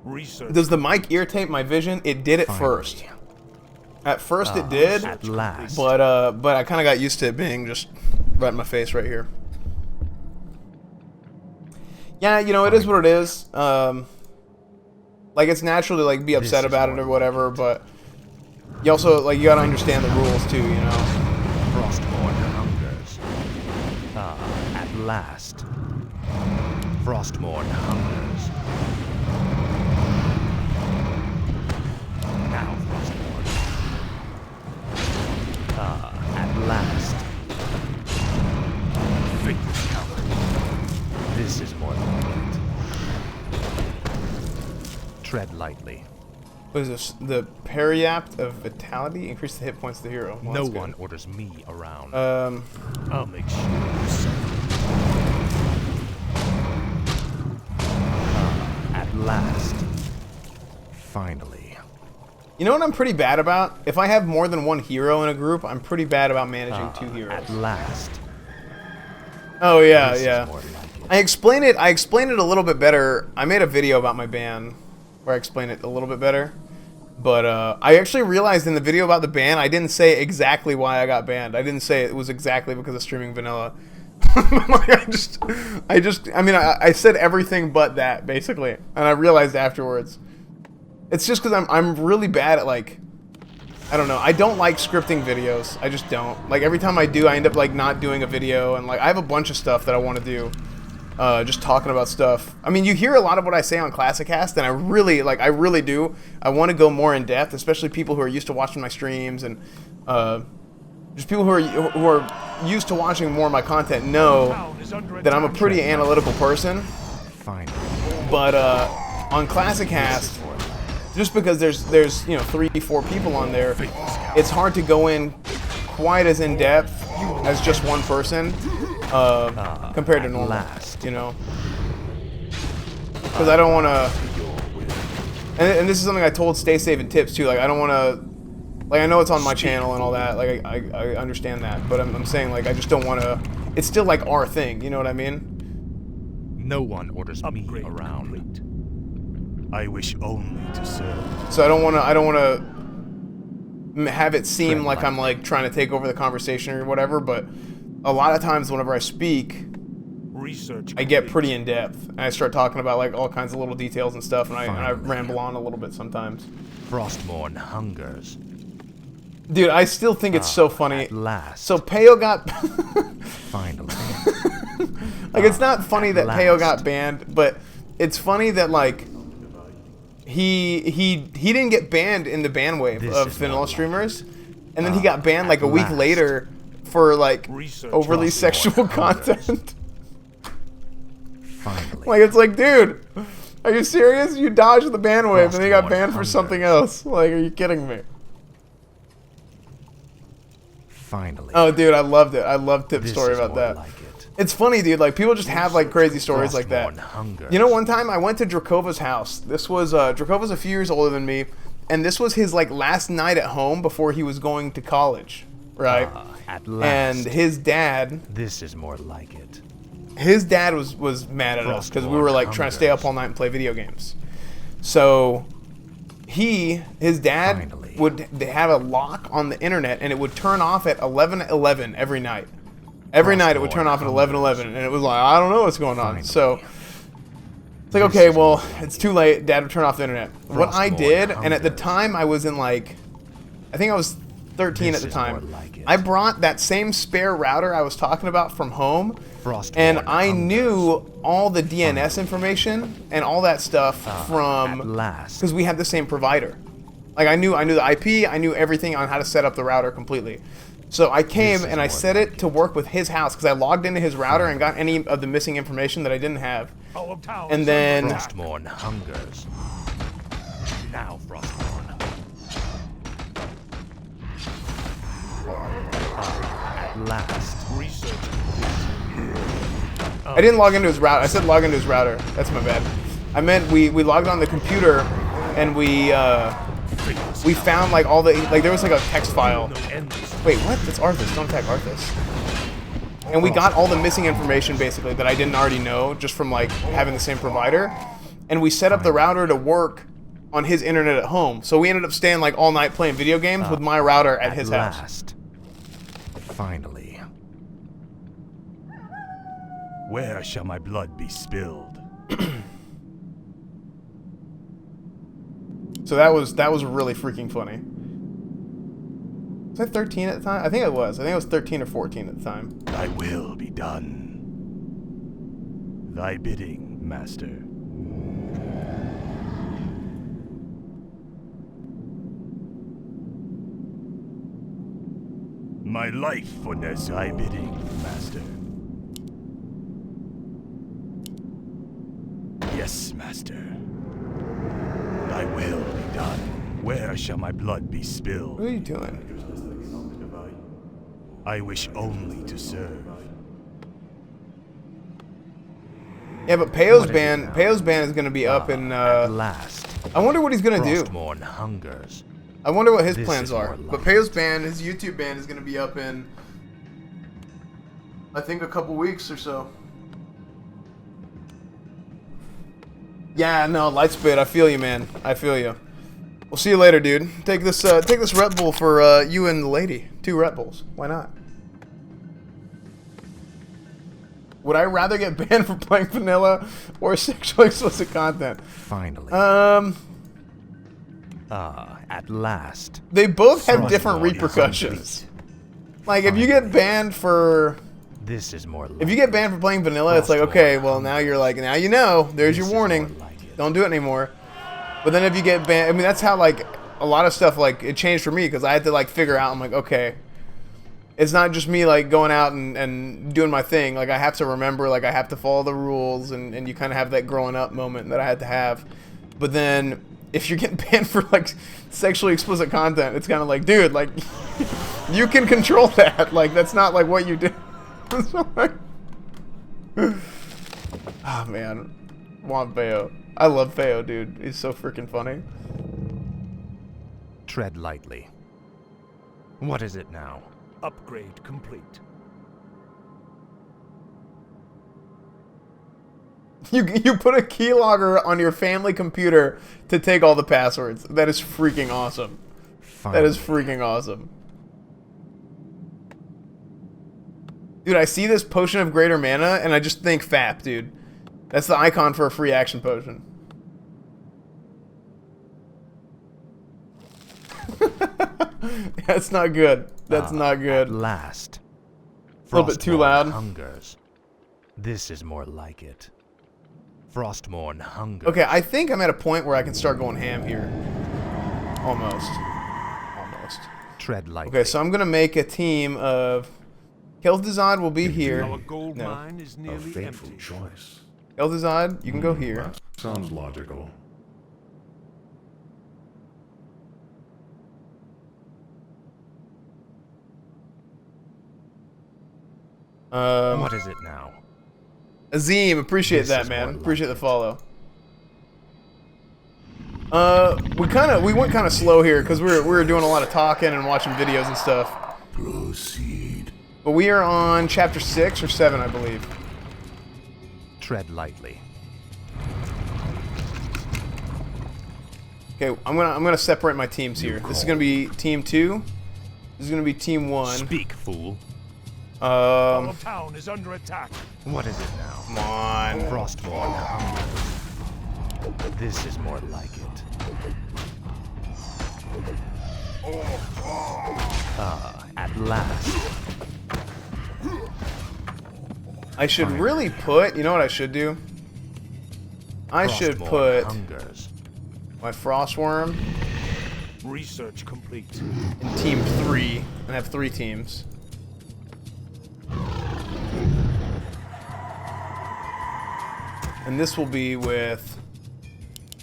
Research. Does the mic irritate my vision? It did at first. At first it did. At last. But I kind of got used to it being just right in my face right here. Yeah, you know, it is what it is. Like it's natural to like be upset about it or whatever, but you also like you gotta understand the rules too, you know. Frostborn hungers. At last. Frostborn hungers. Now, Frostborn. At last. Faithless coward. This is more than it. Tread lightly. What is this? The Periapt of Vitality? Increase the hit points of the hero. Well, no one orders me around. I'll make sure. At last. Finally. You know what I'm pretty bad about? If I have more than one hero in a group, I'm pretty bad about managing 2 heroes. At last. Oh yeah, yeah. I explain it a little bit better. I made a video about my ban where I explain it a little bit better. But I actually realized in the video about the ban, I didn't say exactly why I got banned. I didn't say it was exactly because of streaming vanilla. Like I mean, I said everything but that, basically. And I realized afterwards. It's just because I'm really bad at, like, I don't know. I don't like scripting videos. I just don't. Like, every time I do, I end up, like, not doing a video. And, like, I have a bunch of stuff that I want to do. Just talking about stuff. I mean, you hear a lot of what I say on Classicast, and I really do. I want to go more in depth, especially people who are used to watching my streams, and just people who are used to watching more of my content know that I'm a pretty analytical person. Fine. But on Classicast, just because there's you know 3-4 people on there, it's hard to go in quite as in depth as just one person. Compared to normal, you know, because I don't want to, and this is something I told Stay Safe and Tips too, like I don't want to, like I know it's on my channel and all that, like I understand that, but I'm saying like I just don't want to, it's still like our thing, you know what I mean? No one orders me around. I wish only to serve. So I don't want to have it seem like I'm like trying to take over the conversation or whatever, but a lot of times whenever I speak, I get pretty in depth, and I start talking about like all kinds of little details and stuff, and I ramble on a little bit sometimes. Frostborn hungers. Dude, I still think it's so funny. At last. So Peo got Finally. like it's not funny that Peo got banned, but it's funny that like he didn't get banned in the ban wave of vanilla streamers, and then he got banned like a week later for like overly sexual content. Finally. Like it's like, dude, are you serious? You dodged the ban wave and then you got banned for something else. Like, are you kidding me? Finally. Oh, dude, I loved it. I loved Tip's story about that. Like it's funny, dude. Like people just have like crazy stories like that. You know, one time I went to Dracova's house. This was Dracova's a few years older than me, and this was his like last night at home before he was going to college, right? At last. And his dad. This is more like it. His dad was mad at us because we were like trying to stay up all night and play video games. So his dad Finally. would have a lock on the internet, and it would turn off at 11:11 every night. Every night it would turn off at 11:11, and it was like, I don't know what's going on. So it's like, okay, well, it's too late. Dad would turn off the internet. What I did, and at the time I was in like, I think I was 13 at the time. I brought that same spare router I was talking about from home, and I knew all the DNS information and all that stuff from, because we had the same provider. Like I knew the IP, I knew everything on how to set up the router completely. So I came and I set it to work with his house because I logged into his router and got any of the missing information that I didn't have. And then Frostmourne hungers. Now, Frostmourne. At last. I didn't log into his router. I said log into his router. That's my bad. I meant we logged on the computer and we found like all the, like there was like a text file. Wait, what? That's Arthas. Don't attack Arthas. And we got all the missing information basically that I didn't already know just from like having the same provider. And we set up the router to work on his internet at home. So we ended up staying like all night playing video games with my router at his house. Finally. Where shall my blood be spilled? So that was really freaking funny. Was I 13 at the time? I think it was. I think it was 13 or 14 at the time. Thy will be done. Thy bidding, master. My life for thy bidding, master. Yes, master. Thy will be done. Where shall my blood be spilled? What are you doing? I wish only to serve. Yeah, but Peyo's ban is going to be up in last. I wonder what he's going to do. Frostmourne hungers. I wonder what his plans are. But Peyo's ban, his YouTube ban is going to be up in I think a couple weeks or so. Yeah, no, Lightspit, I feel you, man. I feel you. We'll see you later, dude. Take this Red Bull for you and the lady. 2 Red Bulls. Why not? Would I rather get banned for playing vanilla or sexually explicit content? Finally. At last. They both have different repercussions. Like if you get banned for this is more like if you get banned for playing vanilla, it's like, okay, well now you're like, now you know, there's your warning. Don't do it anymore. But then if you get banned, I mean that's how like a lot of stuff like it changed for me because I had to like figure out, I'm like, okay, it's not just me like going out and doing my thing. Like I have to remember, like I have to follow the rules, and you kind of have that growing up moment that I had to have. But then if you're getting banned for like sexually explicit content, it's kind of like, dude, like you can control that. Like that's not like what you do. Oh man, want Feo. I love Feo, dude. He's so freaking funny. Tread lightly. What is it now? Upgrade complete. You put a keylogger on your family computer to take all the passwords. That is freaking awesome. Finally. That is freaking awesome. Dude, I see this potion of greater mana and I just think FAP, dude. That's the icon for a free action potion. That's not good. That's not good. At last. A little bit too loud. Hungers. This is more like it. Frostmourne hungers. Okay, I think I'm at a point where I can start going ham here. Almost. Almost. Tread lightly. Okay, so I'm gonna make a team of Keldazad will be here. Our gold mine is nearly A fateful empty. choice. Keldazad, you can go here. Sounds logical. What is it now? Azim, appreciate This that, is man. more like Appreciate the it. follow. We went kind of slow here because we were doing a lot of talking and watching videos and stuff. Proceed. But we are on chapter 6 or 7, I believe. Tread lightly. Okay, I'm gonna separate my teams here. This is gonna be team 2. This is gonna be team 1. Speak, fool. All of town is under attack. What is it now? Come on. Frostmourne hunger. This is more like it. Ah, at last. I should really put. You know what I should do? I should Frostmourne put hungers. my Frostworm Research complete. in team 3 and have 3 teams. And this will be with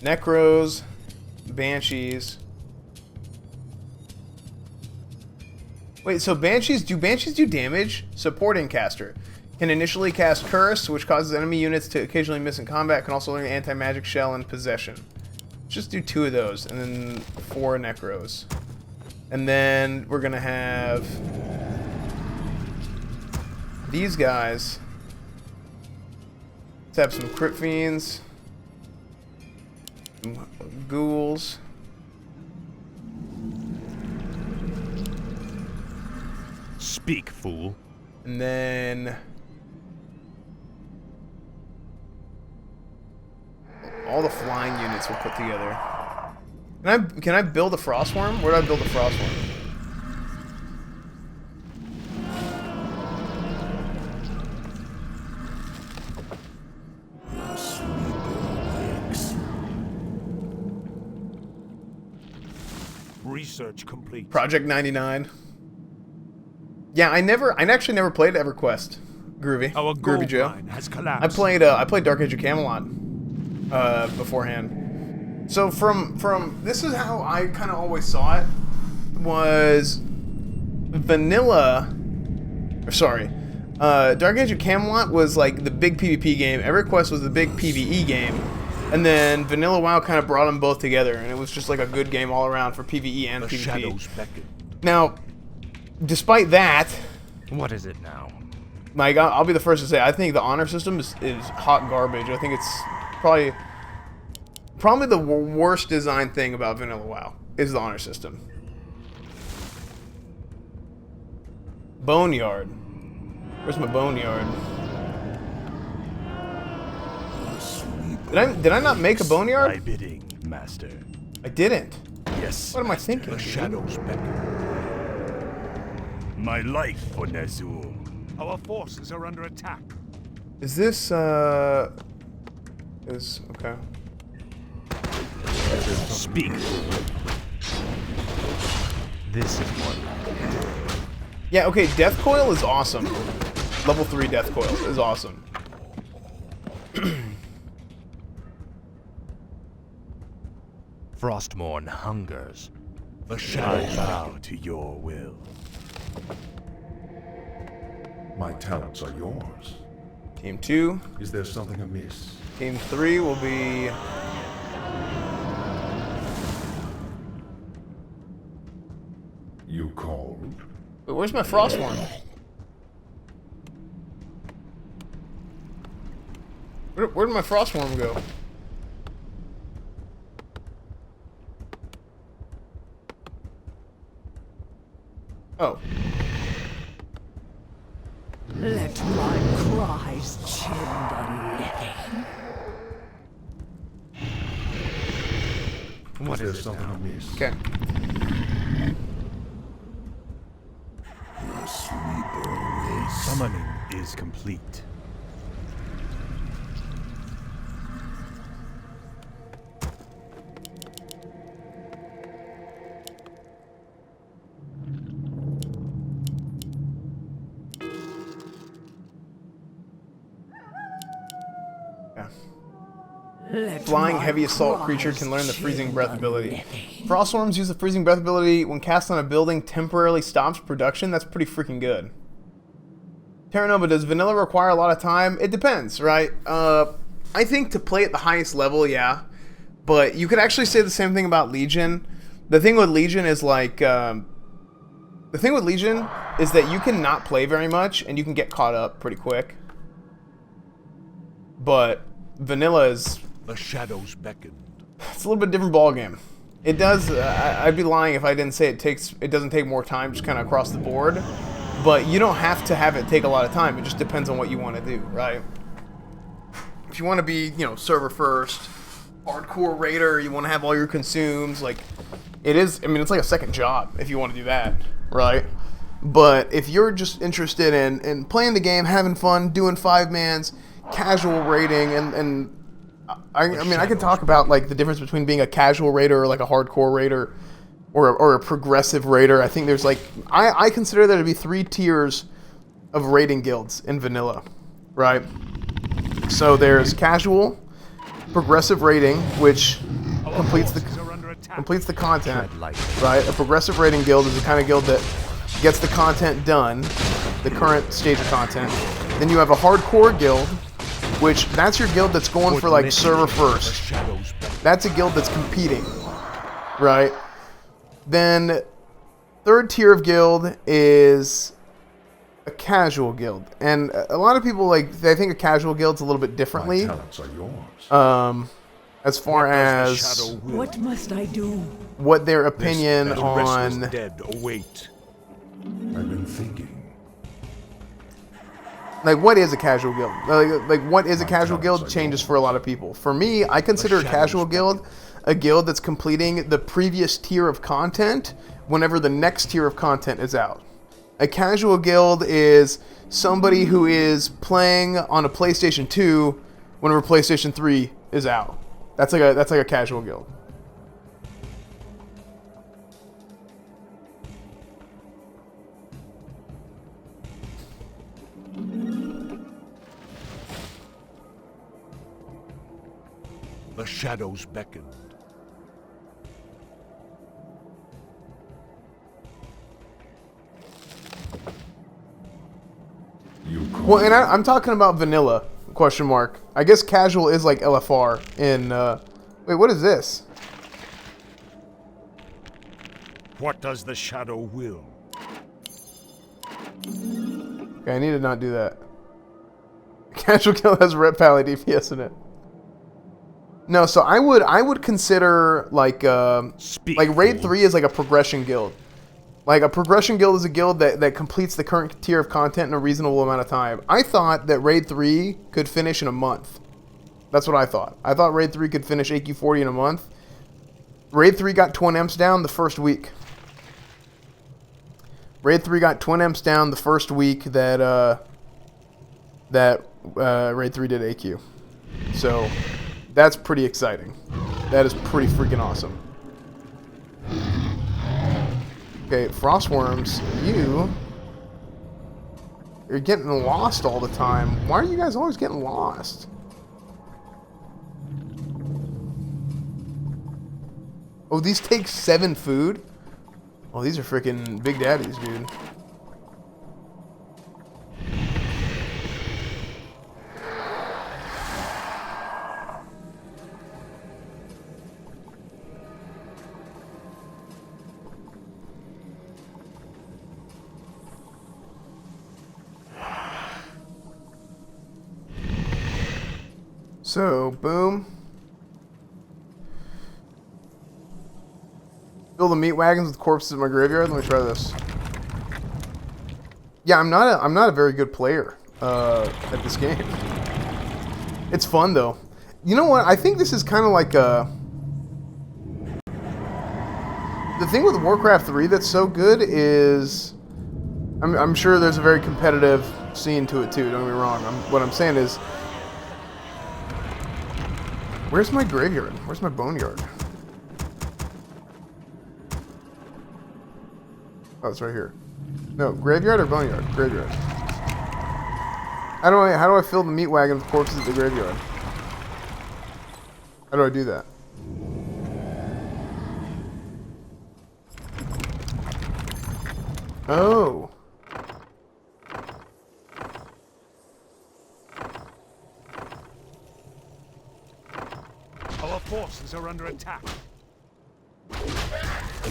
Necros, Banshees. Wait, so Banshees do damage? Supporting caster. Can initially cast Curse, which causes enemy units to occasionally miss in combat. Can also learn Anti-Magic Shell and Possession. Let's just do 2 of those, and then 4 Necros. And then we're gonna have these guys. Let's have some Crypt Fiends, some Ghouls. Speak, fool. And then all the flying units we'll put together. Can I build a Frostworm? Where do I build a Frostworm? Research complete. Project 99. Yeah, I actually never played EverQuest. Groovy. Our Groovy gold Joe. mine has collapsed. I played Dark Age of Camelot beforehand. So from this is how I kind of always saw it, was vanilla. Dark Age of Camelot was like the big PvP game. EverQuest was the big PvE game, and then Vanilla WoW kind of brought them both together, and it was just like a good game all around for PvE and The PvP. shadows beckon. Now, despite that, What is it now? Mike, I'll be the first to say I think the honor system is hot garbage. I think it's probably the worst design thing about Vanilla WoW is the honor system. Boneyard. Where's my boneyard? Did I not make a My boneyard? bidding, master. I didn't. Yes. What am I thinking? The shadows beckon. My life for Nezul. Our forces are under attack. Is this okay? Speak. This is more like it. Yeah, okay, Death Coil is awesome. Level 3 Death Coil is awesome. Frostmourne hungers. The shadows bow to your will. My talents are yours. Team 2. Is there something amiss? Team 3 will be... You called? Wait, where's my Frostworm? Where did my Frostworm go? Oh. Let my cries chill the living. What Is there is it something now? amiss? Okay. Summoning is complete. Yeah. Let Flying my heavy assault cries creature can learn the freezing chill breath the ability. living. Frostworms use the freezing breath ability when cast on a building temporarily stops production. That's pretty freaking good. Terra Nova, does vanilla require a lot of time? It depends, right? I think to play at the highest level, yeah. But you could actually say the same thing about Legion. The thing with Legion is like... the thing with Legion is that you can not play very much and you can get caught up pretty quick. But vanilla is... The shadows beckoned. It's a little bit different ballgame. It does. I'd be lying if I didn't say it doesn't take more time, just kind of across the board. But you don't have to have it take a lot of time. It just depends on what you want to do, right? If you want to be, server first, hardcore raider, you want to have all your consumes, like, it is, I mean, it's like a second job if you want to do that, right? But if you're just interested in playing the game, having fun, doing 5-mans, casual raiding, and I mean, I could talk about, like, the difference between being a casual raider or, like, a hardcore raider or a progressive raider. I think there's, like, I consider there to be 3 tiers of raiding guilds in vanilla, right? So there's casual, progressive raiding, which completes the content, right? A progressive raiding guild is the kind of guild that gets the content done, the current stage of content. Then you have a hardcore guild, which that's your guild that's going for like server first. That's a guild that's competing, right? Then third tier of guild is a casual guild, and a lot of people they think a casual guild's a little bit differently. My talents are yours. As far as What must I do? what their opinion on dead await. I've been thinking. like what is a casual guild? Like what is a casual guild changes for a lot of people. For me, I consider a casual guild a guild that's completing the previous tier of content whenever the next tier of content is out. A casual guild is somebody who is playing on a PlayStation 2 whenever PlayStation 3 is out. That's like a casual guild. The shadows beckoned. Well, and I'm talking about vanilla, question mark. I guess casual is like LFR in, wait, what is this? What does the shadow will? Okay, I need to not do that. Casual guild has Red Pally DPS in it. No, so I would consider like Raid 3 is like a progression guild. Like, a progression guild is a guild that completes the current tier of content in a reasonable amount of time. I thought that Raid 3 could finish in a month. That's what I thought. I thought Raid 3 could finish AQ40 in a month. Raid 3 got Twin Imps down the first week. Raid 3 got Twin Imps down the first week that Raid 3 did AQ. So, that's pretty exciting. That is pretty freaking awesome. Okay, Frostworms, you're getting lost all the time. Why are you guys always getting lost? Oh, these take 7 food? Oh, these are freaking big daddies, dude. So, boom. Fill the meat wagons with corpses in my graveyard. Let me try this. Yeah, I'm not a very good player at this game. It's fun though. You know what? I think this is kind of like the thing with Warcraft 3 that's so good is I'm sure there's a very competitive scene to it too. Don't get me wrong. What I'm saying is, where's my graveyard? Where's my boneyard? Oh, it's right here. No, graveyard or boneyard? Graveyard. How do I fill the meat wagon with corpses at the graveyard? How do I do that? Oh. Our forces are under attack.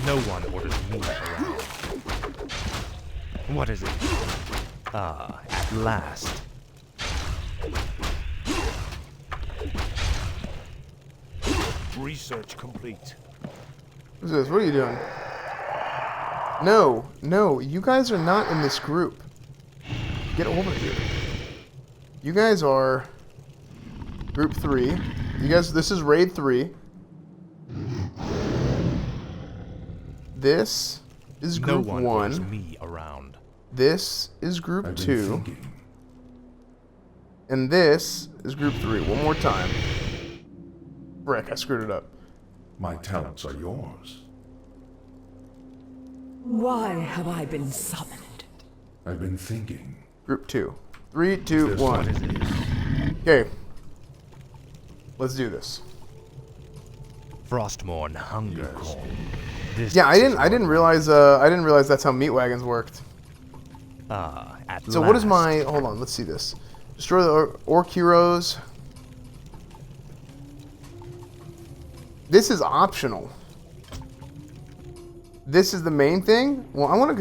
No one orders me around. What is it? Ah, at last. Research complete. What's this? What are you doing? No, no, you guys are not in this group. Get over here. You guys are group 3. You guys, this is raid 3. This is group no one 1. wants me around. This is group 2. And this is group 3. One more time. Frick, I screwed it up. My talents are yours. Why have I been summoned? I've been thinking. Group 2. 3, 2, 1. Okay. Let's do this. Frostmourne hungers. Yeah, I didn't realize that's how meat wagons worked. At So what is my... Hold on, let's see this. Destroy the orc heroes. This is optional. This is the main thing? Well, I'm gonna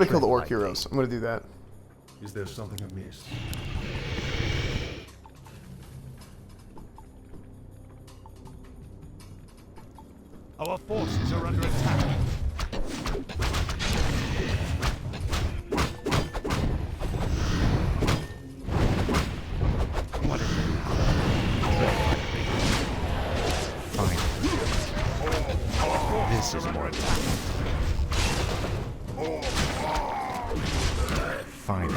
kill the orc heroes. I'm gonna do that. Is there something amiss? Our forces are under attack. What is it now? Fine. This is more Fine.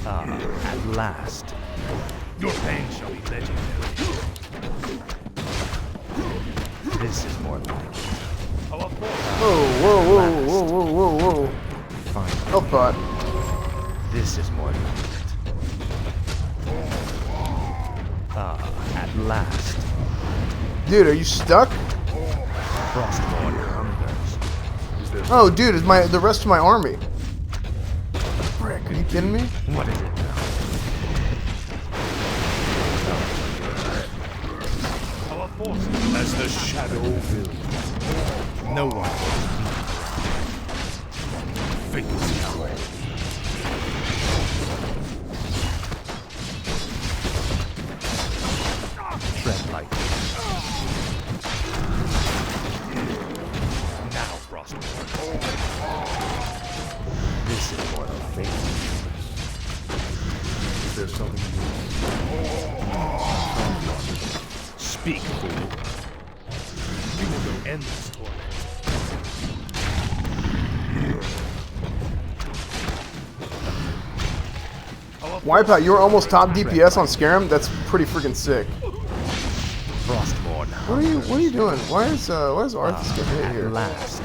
At last. Your pain shall be legendary. This is more like it. Our forces. Whoa, whoa, whoa, whoa, whoa, whoa, whoa. Fine. Health bot. This is more like it. At last. Dude, are you stuck? Frostmourne hungers. Oh, dude, is the rest of my army. Frick, are you kidding me? What is it now? Our forces. As the shadow builds. No one. Fingers now. Tread lightly. Now, Frostmourne. This is more than fate. Is there something amiss? Speak, fool. You will go endless torment. Wipeout, you were almost top DPS on Scarum? That's pretty freaking sick. Frostmourne. What are you doing? Why is Arthas getting hit here? At last.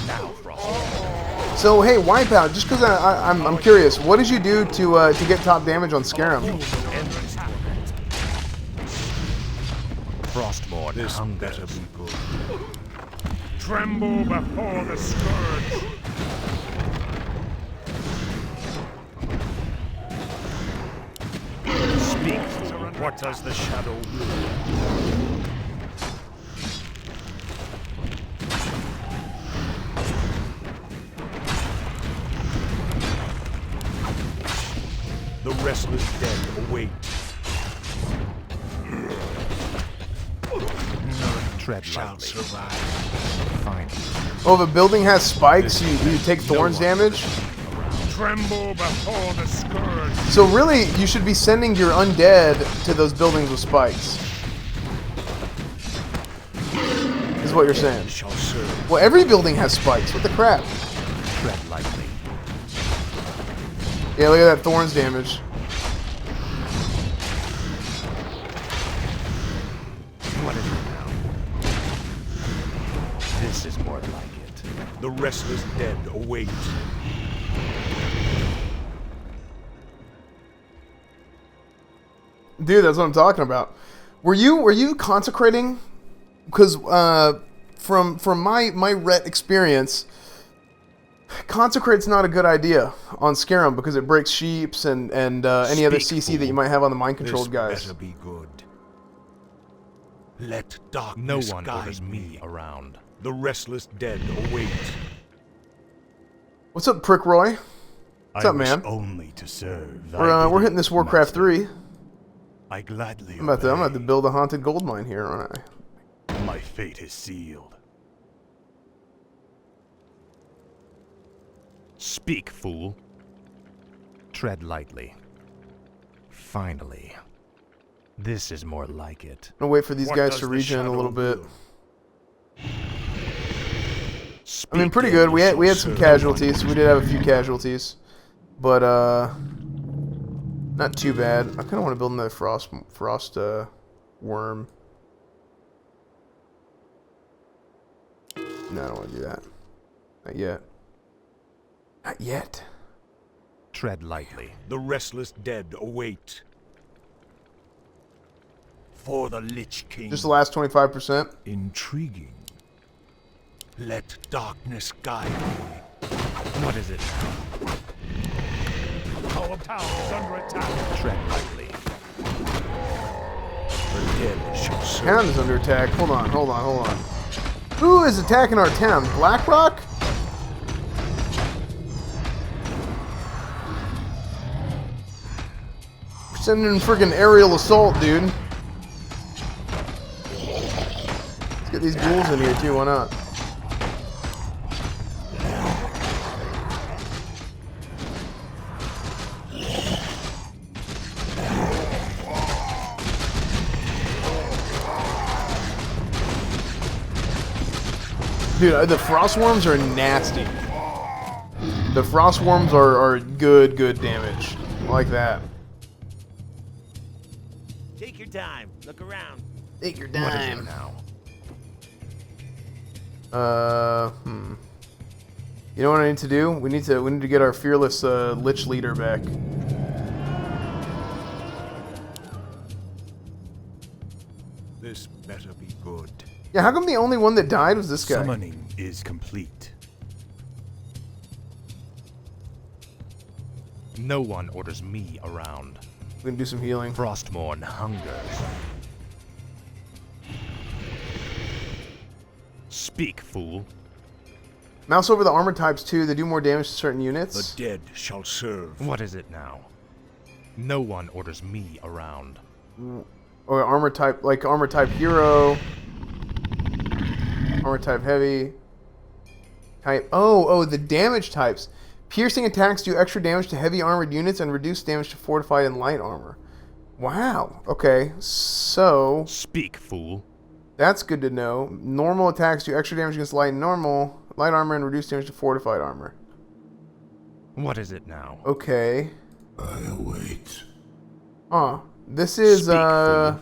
Now, Frostmourne. So hey, Wipeout, just because I'm curious, what did you do to get top damage on Scarum? Endless torment. Frostmourne This hungers. better be good. Tremble before the scourge. Speak, What does the shadow will? The restless dead await. None Tread shall lightly. survive. Fine. Oh, if a building has spikes, you take thorns damage? Tremble before the scourge. So really, you should be sending your undead to those buildings with spikes. Is what you're saying. Shall serve. Well, every building has spikes. What the crap? Tread lightly. Yeah, look at that thorns damage. What is it now? This is more like it. The restless dead await. Dude, that's what I'm talking about. Were you consecrating? Because from my ret experience, consecrate's not a good idea on Scarum because it breaks sheeps and any other Speak, CC that you might have on the mind controlled This guys. better be good. Let No darkness one guide orders me. me around. The restless dead await. What's up, Prick Roy? What's up, man? Only to serve. We're hitting this Warcraft 3. I gladly I'm about to build a haunted gold mine here, aren't I? My fate is sealed. Speak, fool. Tread lightly. Finally. This is more like it. I'm gonna wait for these What guys does to the regen a shadow little bit. will? I mean, pretty good. We had some casualties. We did have a few casualties, but not too bad. I kind of want to build another frost worm. No, I don't want to do that. Not yet. Not yet. Tread lightly. The restless dead await. For the Lich King. Just the last 25%. Intriguing. Let darkness guide me. What is it now? Our town is under attack. Tread lightly. The dead shall serve. Town is under attack. Hold on, hold on, hold on. Who is attacking our town? Blackrock? We're sending in friggin' aerial assault, dude. Let's get these ghouls in here too, why not? Dude, the frostworms are nasty. The frostworms are good damage. I like that. Take your time. Look around. Take your What is time. it now? You know what I need to do? We need to get our fearless Lich leader back. This better be good. Yeah, how come the only one that died was this guy? Summoning is complete. No one orders me around. We can do some healing. Frostmourne hungers. Speak, fool. Mouse over the armor types too. They do more damage to certain units. The dead shall serve. What is it now? No one orders me around. Or armor type, like armor type hero. Armor type heavy. Type. Oh, the damage types. Piercing attacks do extra damage to heavy armored units and reduce damage to fortified and light armor. Wow. Okay, so Speak, fool. that's good to know. Normal attacks do extra damage against light and normal, light armor, and reduce damage to fortified armor. What is it now? Okay. I await. This is Speak, fool.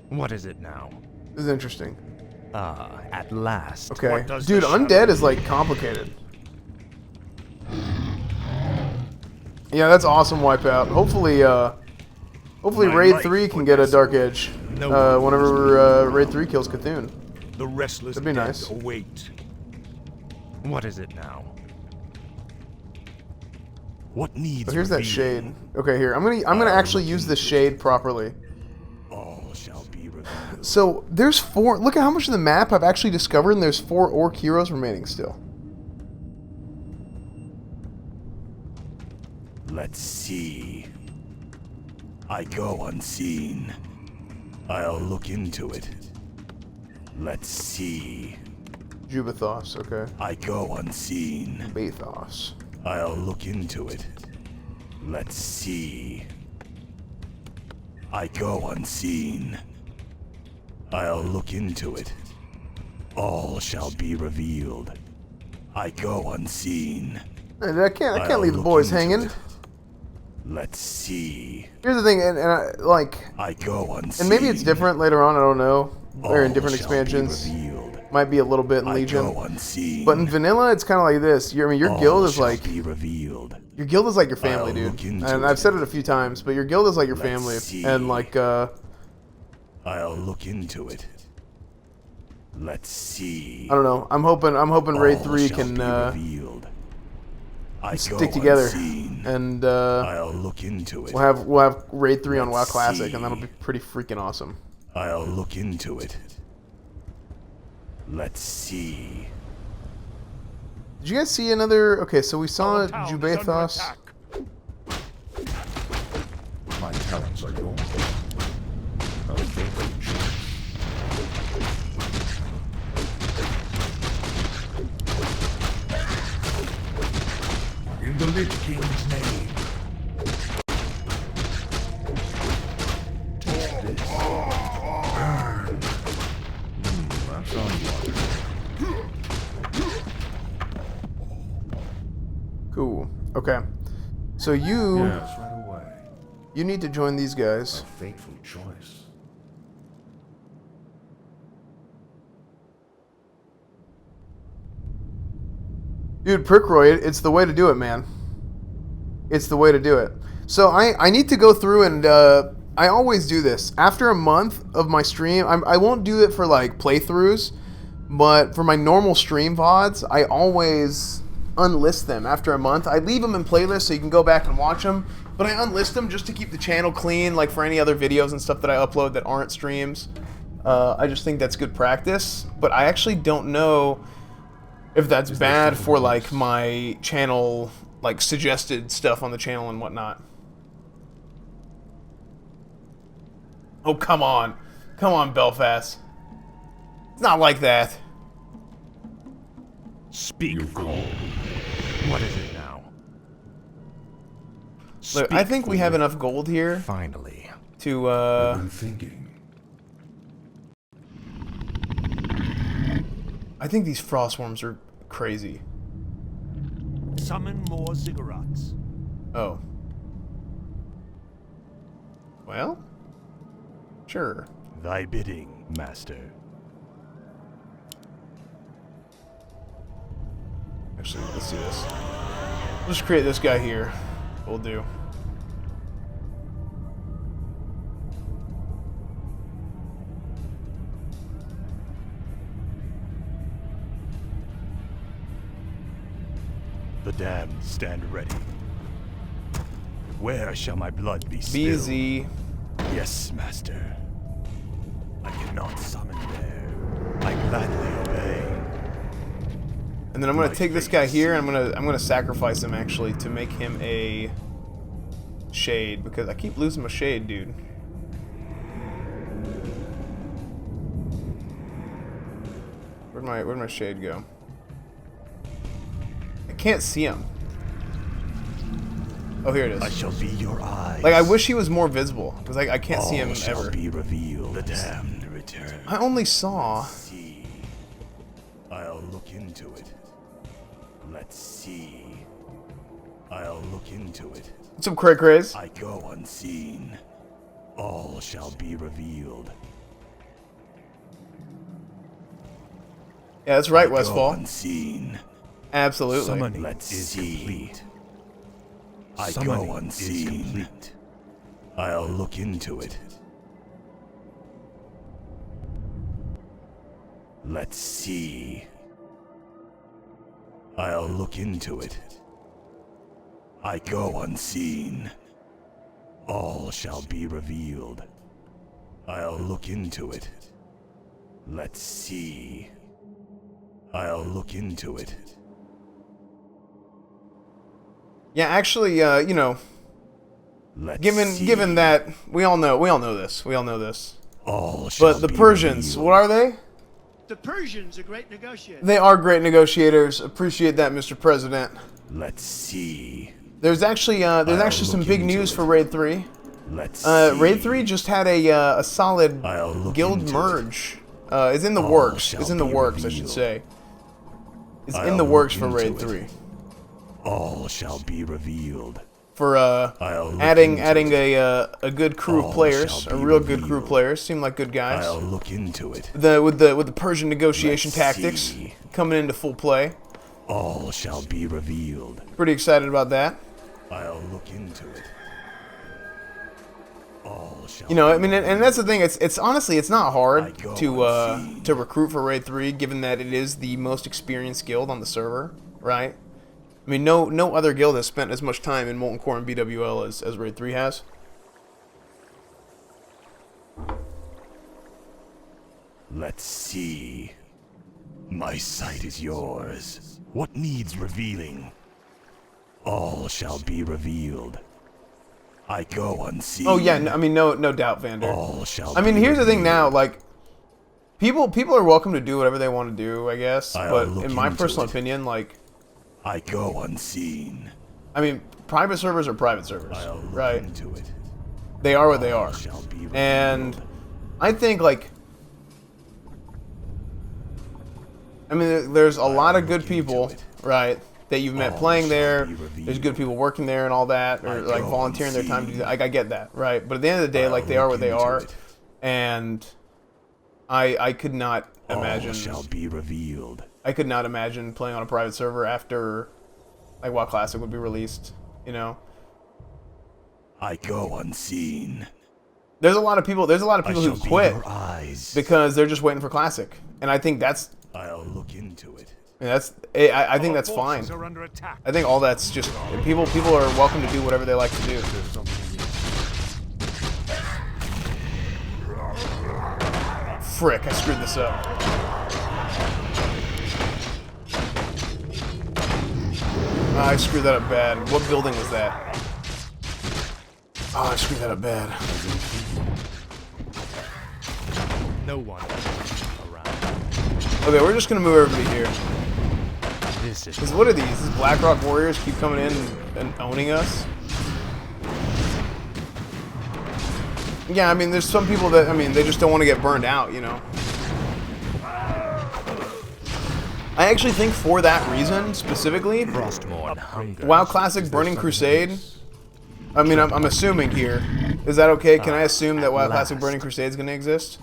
What is it now? This is interesting. At last. Okay. What does Dude, the shadow undead is like complicated. Yeah, that's awesome wipeout. Hopefully My Raid life 3 can for get a this. Dark Edge. No one Whenever Raid 3 kills Cthulhu. The restless That'd be dead nice. await. What is it now? What needs Oh, here's that revealing? shade. Okay, here. I'm gonna actually use this shade properly. All shall be revealed. So there's 4. Look at how much of the map I've actually discovered, and there's 4 orc heroes remaining still. Let's see. I go unseen. I'll look into it. Let's see. Jubathos, okay. I go unseen. Bathos. I'll look into it. Let's see. I go unseen. I'll look into it. All shall be revealed. I go unseen. And I can't I'll leave the look boys into hanging. it. Let's see. Here's the thing, and I, like, I go unseen. and maybe it's different later on. I don't know. Or in All different shall be expansions, revealed. might be a little bit in I Legion. go unseen. But in vanilla, it's kind of like this. Your All guild is shall like be revealed. your guild is like your family, I'll dude. look into And it. I've said it a few times, but your guild is like your Let's family, see. and like I'll look into it. Let's see. I don't know. I'm hoping Raid All 3 shall can be revealed. I stick go together, unseen. and I'll look into it. we'll have Raid 3 on WoW Let's Classic, see. and that'll be pretty freaking awesome. I'll look into it. Let's see. Did you guys see another? Okay, so we saw Our town is under Jubathos. attack. My talents are yours. A fatal choice. In the Lich King's name. Take this. Burn. That sounds logical. Cool. Okay. So you Yes, right away. you need to join these guys. A fateful choice. Dude, Prickroyd, it's the way to do it, man. It's the way to do it. So I need to go through and I always do this. After a month of my stream, I won't do it for like playthroughs, but for my normal stream VODs, I always unlist them after a month. I leave them in playlists so you can go back and watch them, but I unlist them just to keep the channel clean, like for any other videos and stuff that I upload that aren't streams. I just think that's good practice, but I actually don't know if that's bad for like my channel, like suggested stuff on the channel and whatnot. Oh, come on. Come on, Belfast. It's not like that. Speak. What is it now? Look, I think we have enough gold here Finally. to, I'm thinking. I think these frostworms are crazy. Summon more ziggurats. Oh. Well? Sure. Thy bidding, master. Actually, let's do this. We'll just create this guy here. We'll do. The damned stand ready. Where shall my blood be spilled? BZ. Yes, master. I cannot summon there. I gladly obey. And then I'm gonna take this guy here and I'm gonna sacrifice him actually to make him a shade, because I keep losing my shade, dude. Where'd my shade go? I can't see him. Oh, here it is. I shall be your eyes. Like, I wish he was more visible, because I can't see him All shall ever. be revealed. The damned return. I only saw. See. I'll look into it. Let's see. I'll look into it. What's up, Cray Craze? I go unseen. All shall be revealed. Yeah, that's right, I Westfall. go unseen. Absolutely. Summoning Let's see. Complete. I go unseen. I'll look into it. Let's see. I'll look into it. I go unseen. All shall be revealed. I'll look into it. Let's see. I'll look into it. Yeah, actually, you know, given that we all know this. All shall But the be Persians, revealed. what are they? The Persians are great negotiators. They are great negotiators. Appreciate that, Mr. President. Let's see. There's actually some big news for Raid 3. Let's see. Raid 3 just had a solid guild into merge. It's in the All works. shall It's in the be works, I should revealed. say. It's in I'll the works look for into Raid it. 3. All shall be revealed. For I'll look adding into a good crew All of players, shall a be real good crew of revealed. players. Seem like good guys. I'll look into it. With the Persian negotiation Let's tactics see. coming into full play. All shall be revealed. Pretty excited about that. I'll look into it. All shall You know, I be mean, and that's the thing. It's honestly, it's not I hard go to recruit for Raid 3, given that it is the most experienced guild on the server, right? I mean, no other guild has spent as much time in Molten Core and BWL as Raid 3 has. Let's see. My sight is yours. What needs revealing? All shall be revealed. I go unseen. Oh yeah, I mean no doubt, Vander. All shall I mean, be here's the thing revealed. now, like people are welcome to do whatever they want to do, I guess. I'll But look in my into personal it. opinion, like I go unseen. I mean, private servers are private servers, I'll look right? into it. They are what they All are. shall be revealed. And I think like I mean, there's a lot of good people, right, that you've met playing there. There's good people working there and all that, or like volunteering their time to do that. Like, I get that, right? But at the end of the day, like, they are what they are, and I could not imagine. All shall be revealed. I could not imagine playing on a private server after, like, WoW Classic would be released. You know, I go unseen. there's a lot of people. There's a lot of people who shall be quit your eyes. because they're just waiting for Classic, and I think that's. I'll look into it. And I think that's fine. Are under attack. I think all that's just people are welcome to do whatever they like to do. Frick, I screwed this up. I screwed that up bad. What building was that? Oh, I screwed that up bad. No one around. Okay, we're just gonna move everybody here. This is Because what are these? These BlackRock Warriors keep coming in and owning us? Yeah, I mean, there's some people that, I mean, they just don't want to get burned out, you know? I actually think for that reason, specifically, Frostmourne hunger. WoW Classic Burning Crusade, I mean, I'm assuming here. Is that okay? Can I assume that WoW Classic Burning Crusade is going to exist?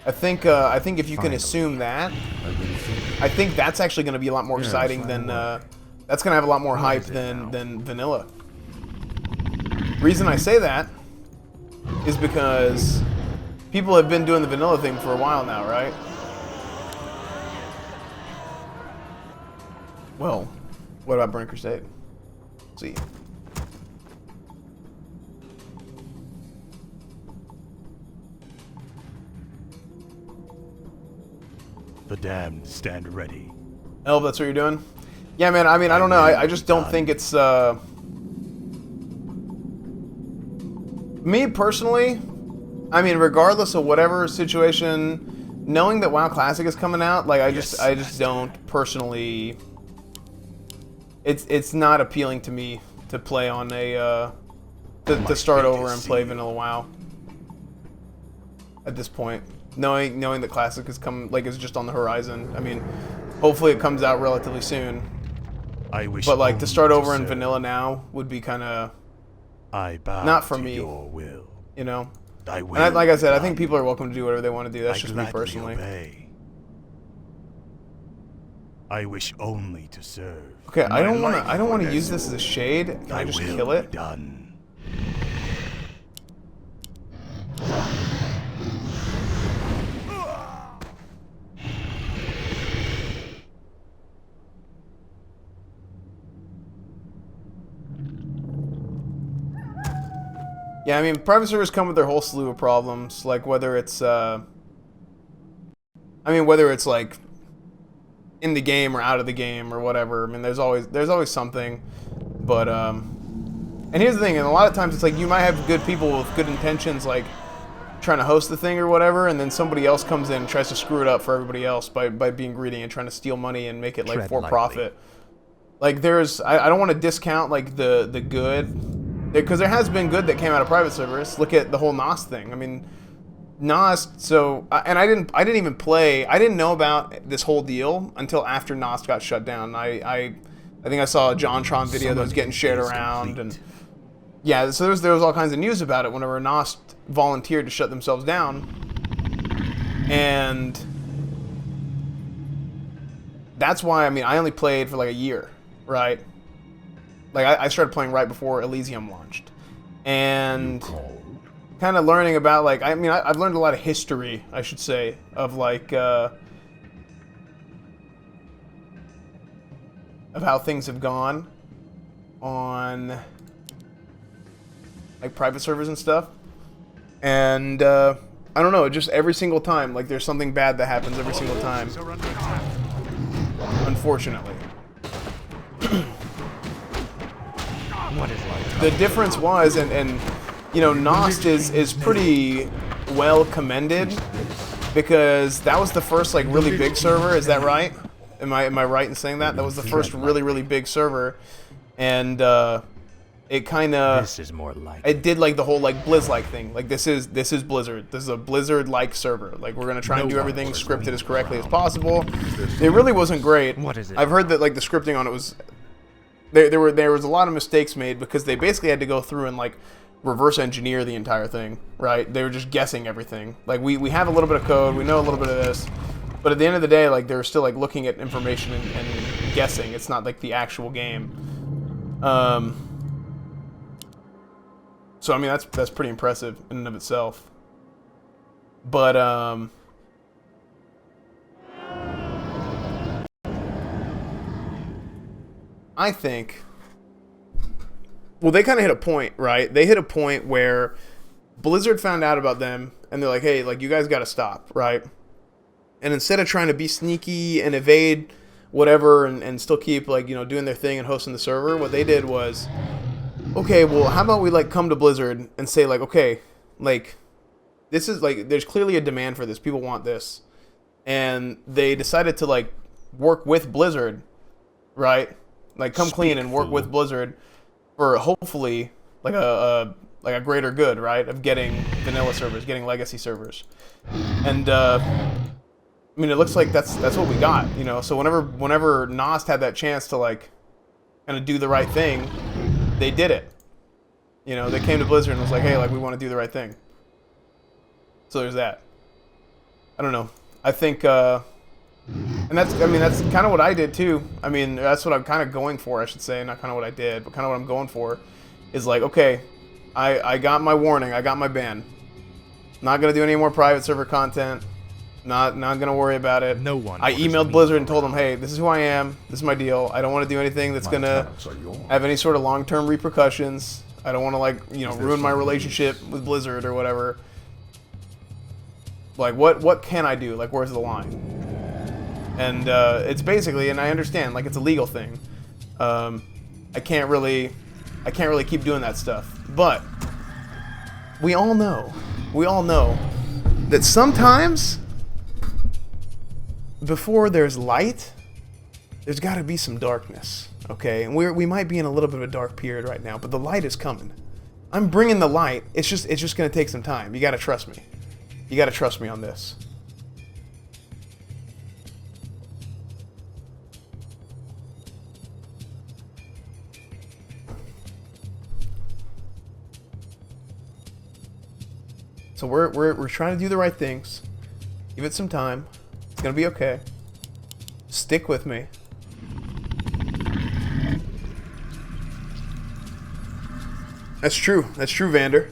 I think if you can assume that, I think that's actually going to be a lot more exciting than, that's going to have a lot more hype than vanilla. Reason I say that is because people have been doing the vanilla thing for a while now, right? Well, what about Burning Crusade? Let's see. The damned stand ready. Elv, that's what you're doing? Yeah, man, I mean, I don't know. I just don't think it's, me personally, I mean, regardless of whatever situation, knowing that WoW Classic is coming out, like, I just don't personally, it's not appealing to me to play on a, to start over and play vanilla WoW at this point. Knowing that Classic is coming, like, is just on the horizon. I mean, hopefully it comes out relatively soon. I wish. But like to start over in vanilla now would be kind of not for me. Your will. You know. Thy will And like I said, I be think done. people are welcome to do whatever they want to do. That's I just me gladly personally. obey. I wish only to serve. Okay, I My don't want life to. I don't want to for use this as a shade. Can Thy I just will kill be it? Done. Yeah, I mean, private servers come with their whole slew of problems. Like whether it's, I mean, whether it's like in the game or out of the game or whatever. I mean, there's always something. But and here's the thing. And a lot of times it's like you might have good people with good intentions, like trying to host the thing or whatever, and then somebody else comes in and tries to screw it up for everybody else by being greedy and trying to steal money and make it like Tread for lightly. profit. Like there's, I don't want to discount like the good. Because there has been good that came out of private servers. Look at the whole Nost thing. I mean, Nost. So, and I didn't even play. I didn't know about this whole deal until after Nost got shut down. I think I saw a JonTron video that was getting shared around, and yeah. So there was all kinds of news about it whenever Nost volunteered to shut themselves down, and that's why. I mean, I only played for like a year, right? Like, I started playing right before Elysium launched. And kind of learning about, like, I mean, I've learned a lot of history, I should say, of, like, of how things have gone on, like, private servers and stuff. And I don't know, just every single time, like there's something bad that happens every single time. Unfortunately. What is it? The difference was, and you know, Nost is pretty well commended because that was the first like really big server. Is that right? Am I right in saying that? That was the first really big server, and it kind of This is more like it did like the whole like Blizz-like thing. Like this is Blizzard. This is a Blizzard-like server. Like we're gonna try and do everything scripted as correctly as possible. It really wasn't great. What is it? I've heard that like the scripting on it was there was a lot of mistakes made because they basically had to go through and like reverse engineer the entire thing. Right? They were just guessing everything. Like we have a little bit of code. We know a little bit of this. But at the end of the day, like they're still like looking at information and guessing. It's not like the actual game. So I mean that's pretty impressive in and of itself. But I think, well, they kind of hit a point, right? They hit a point where Blizzard found out about them and they're like, hey, like you guys got to stop, right? And instead of trying to be sneaky and evade whatever and still keep like, you know, doing their thing and hosting the server, what they did was, okay, well, how about we like come to Blizzard and say like, okay, like this is like there's clearly a demand for this. People want this. And they decided to like work with Blizzard, right? Like come clean and work with Blizzard for hopefully like a greater good, right? Of getting vanilla servers, getting legacy servers. And I mean, it looks like that's what we got, you know. So whenever Nost had that chance to like kind of do the right thing, they did it. You know, they came to Blizzard and was like, hey, like we want to do the right thing. So there's that. I don't know. I think, and that's kind of what I did too. I mean, that's what I'm kind of going for, I should say. Not kind of what I did, but kind of what I'm going for is like, okay, I got my warning, I got my ban. Not gonna do any more private server content. Not gonna worry about it. No one. I emailed Blizzard and told them, hey, this is who I am. This is my deal. I don't want to do anything that's gonna have any sort of long-term repercussions. I don't want to like, you know, ruin my relationship with Blizzard or whatever. Like, what can I do? Like, where's the line? And it's basically, and I understand, like, it's a legal thing. I can't really keep doing that stuff. But we all know that sometimes before there's light, there's got to be some darkness, okay? And we might be in a little bit of a dark period right now, but the light is coming. I'm bringing the light. It's just going to take some time. You got to trust me. You got to trust me on this. So we're trying to do the right things. Give it some time. It's gonna be okay. Stick with me. That's true. That's true, Vander.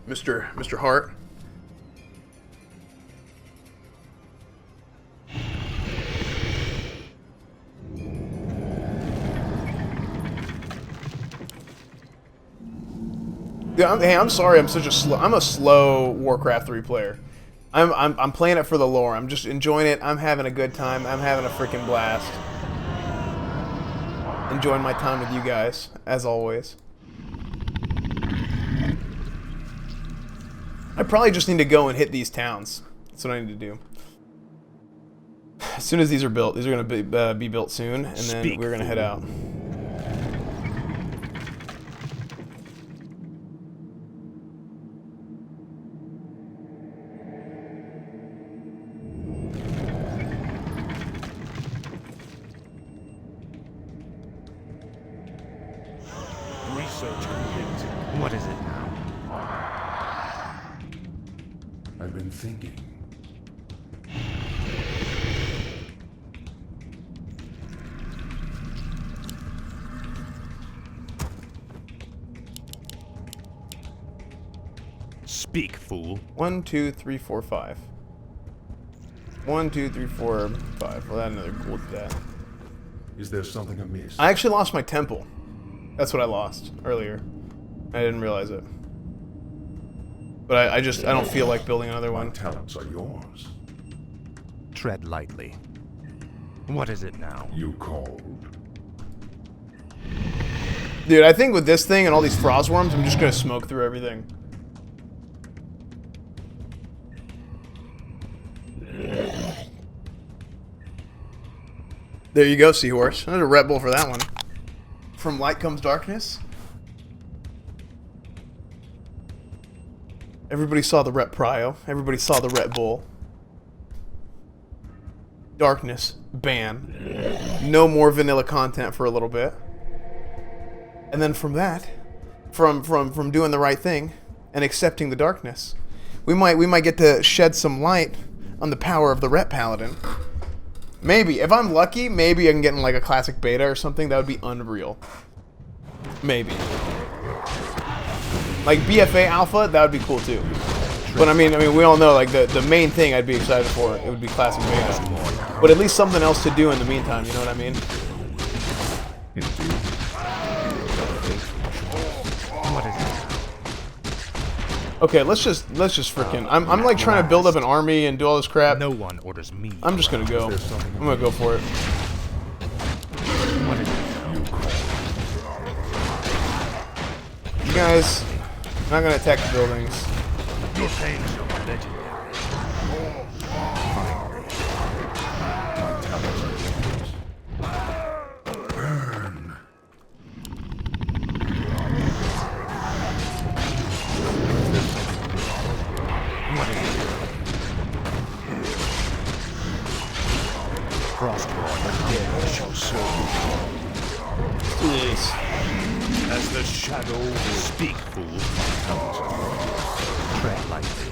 Mr. Hart. Yeah, hey, I'm sorry. I'm a slow Warcraft 3 player. I'm playing it for the lore. I'm just enjoying it. I'm having a good time. I'm having a freaking blast. Enjoying my time with you guys, as always. I probably just need to go and hit these towns. That's what I need to do. As soon as these are built, these are going to be built soon, and then we're going to head out. Research complete. What is it now? I've been thinking. Speak, fool. 1, 2, 3, 4, 5. 1, 2, 3, 4, 5. Well, that's another gold debt. Is there something amiss? I actually lost my temple. That's what I lost earlier. I didn't realize it. But I don't feel like building another one. Talents are yours. Tread lightly. What is it now? You called. Dude, I think with this thing and all these frost worms, I'm just gonna smoke through everything. There you go, Seahorse. There's a Red Bull for that one. From Light Comes Darkness. Everybody saw the Rep Prio. Everybody saw the Red Bull. Darkness. Ban. No more vanilla content for a little bit. And then from that, from doing the right thing and accepting the darkness, we might get to shed some light on the power of the Rep Paladin. Maybe. If I'm lucky, maybe I can get in like a classic beta or something. That would be unreal. Maybe. Like BFA Alpha, that would be cool too. But I mean, we all know like the main thing I'd be excited for, it would be classic beta. But at least something else to do in the meantime, you know what I mean? What is it? Okay, let's just freaking. I'm like trying to build up an army and do all this crap. No one orders me. I'm just gonna go. I'm gonna go for it. What is it? You guys, I'm not gonna attack the buildings. Your pains are legendary. Burn. What is it? Frostborn, the dead shall serve. Yes. As the shadow Speak, fool. Tread lightly.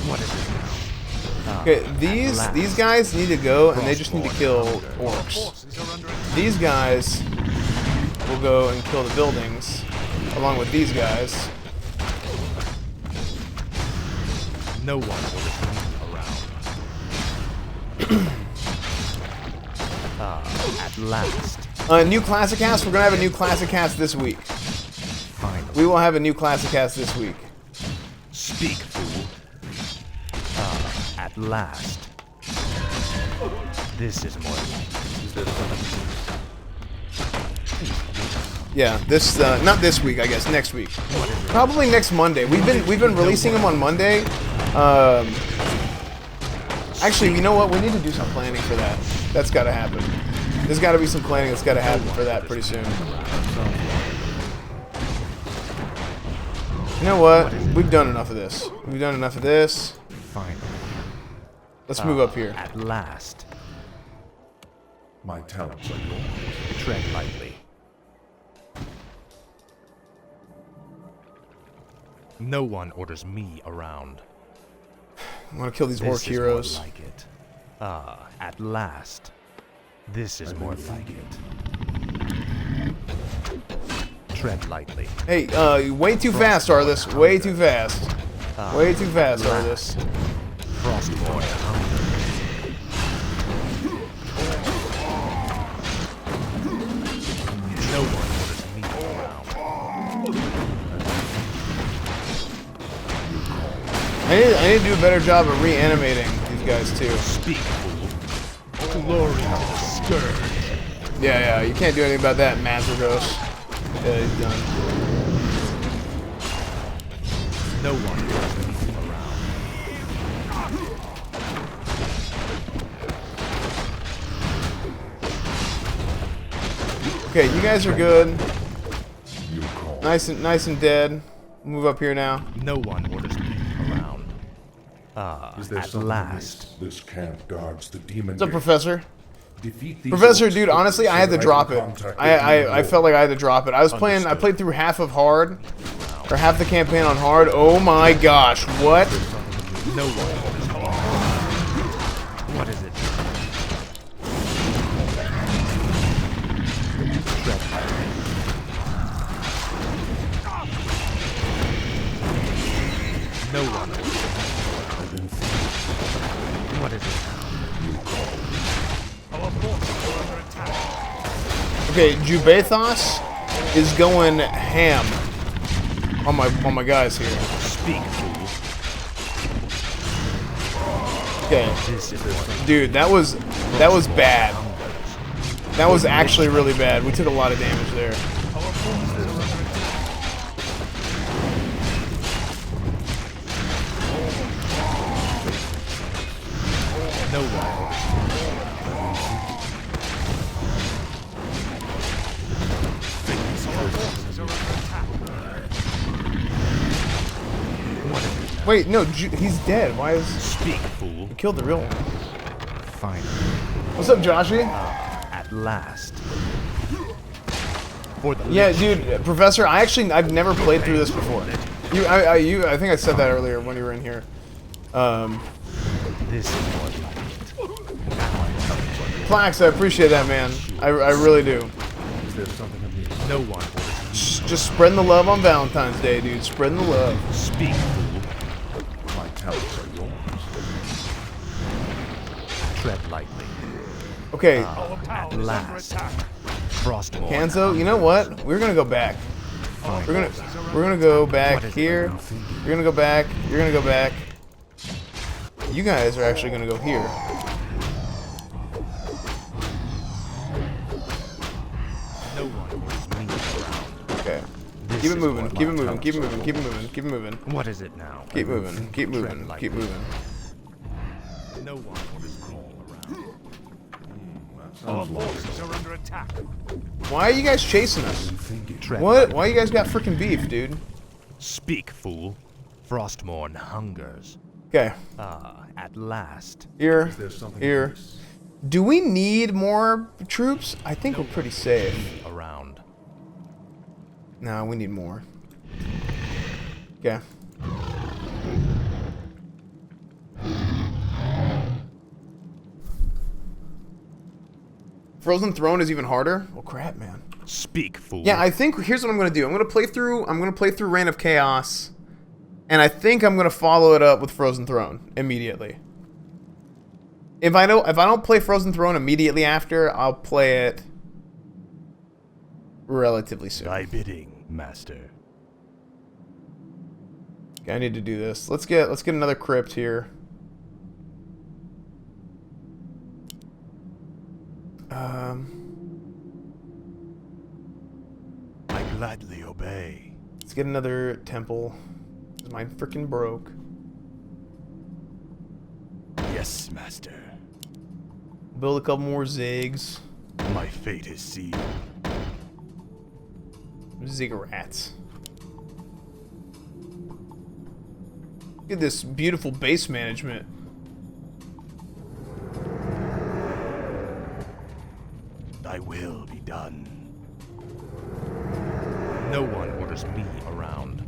What is it now? Okay, these guys need to go and they just need to kill orcs. These guys will go and kill the buildings along with these guys. No one orders me around. At last. New classic cast. We're gonna have a new classic cast this week. Finally. We will have a new classic cast this week. Speak, fool. At last. This is more like Yeah, this not this week, I guess. Next week. Probably next Monday. We've been releasing them on Monday. Actually, you know what? We need to do some planning for that. That's got to happen. There's got to be some planning that's got to happen for that pretty soon. You know what? We've done enough of this. We've done enough of this. Finally. Let's move up here. At last. My talents are yours. Tread lightly. No one orders me around. I want to kill these orc heroes. More like it. At last. This is more like it. Tread lightly. Hey, way too fast, Arthas. Way too fast. Way too fast, Arthas. Frostborn hunger. No one orders me around. I need to do a better job of reanimating these guys too. Speak, fool. Glory to the scourge. Yeah, you can't do anything about that, Mazagos. Yeah, he's done. No one orders me around. Okay, you guys are good. Nice and dead. Move up here now. No one orders me around. At last. This camp guards the demon. What's up, Professor? Defeat these Professor, orcs dude, honestly, I had to drop it. I felt like I had to drop it. I played through half of hard, or half the campaign on hard. Oh my gosh, what? No one orders me around. What is it? No one orders me around. What is it now? Okay, Okay, Jubathos is going ham on my guys here. Speak, fool. Okay, dude, that was bad. That was actually really bad. We took a lot of damage there. No one. Wait, no, he's dead. Why is... Speak, fool. We killed the real one. Finally. What's up, Joshy? At last. For the Yeah, dude, Professor, I've never played through this before. I think I said that earlier when you were in here. This is what Plax, I appreciate that, man. I really do. Is there something amiss? No one. Just spreading the love on Valentine's Day, dude. Spreading the love. Speak, fool. My talents are yours. Tread lightly. Okay. At last. Frostmourne. Hanzo, you know what? We're gonna go back. We're gonna go back here. You're gonna go back. You're gonna go back. You guys are actually gonna go here. Okay. Keep it moving. Keep it moving. Keep it moving. Keep it moving. Keep it moving. What is it now? Keep moving. Keep moving. Keep moving. No one is crawling around. Our forces are under attack. Why are you guys chasing us? What? Why you guys got freaking beef, dude? Speak, fool. Frostmourne hungers. Okay. At last. Here. Here. Do we need more troops? I think we're pretty safe. Around. No, we need more. Okay. Frozen Throne is even harder? Well, crap, man. Speak, fool. Yeah, I think here's what I'm gonna do. I'm gonna play through Reign of Chaos, and I think I'm gonna follow it up with Frozen Throne immediately. If I don't play Frozen Throne immediately after, I'll play it relatively soon. Thy bidding, master. Okay, I need to do this. Let's get another crypt here. I gladly obey. Let's get another temple. Mine freaking broke. Yes, master. Build a couple more zigs. My fate is sealed. Ziggurats. Look at this beautiful base management. Thy will be done. No one orders me around.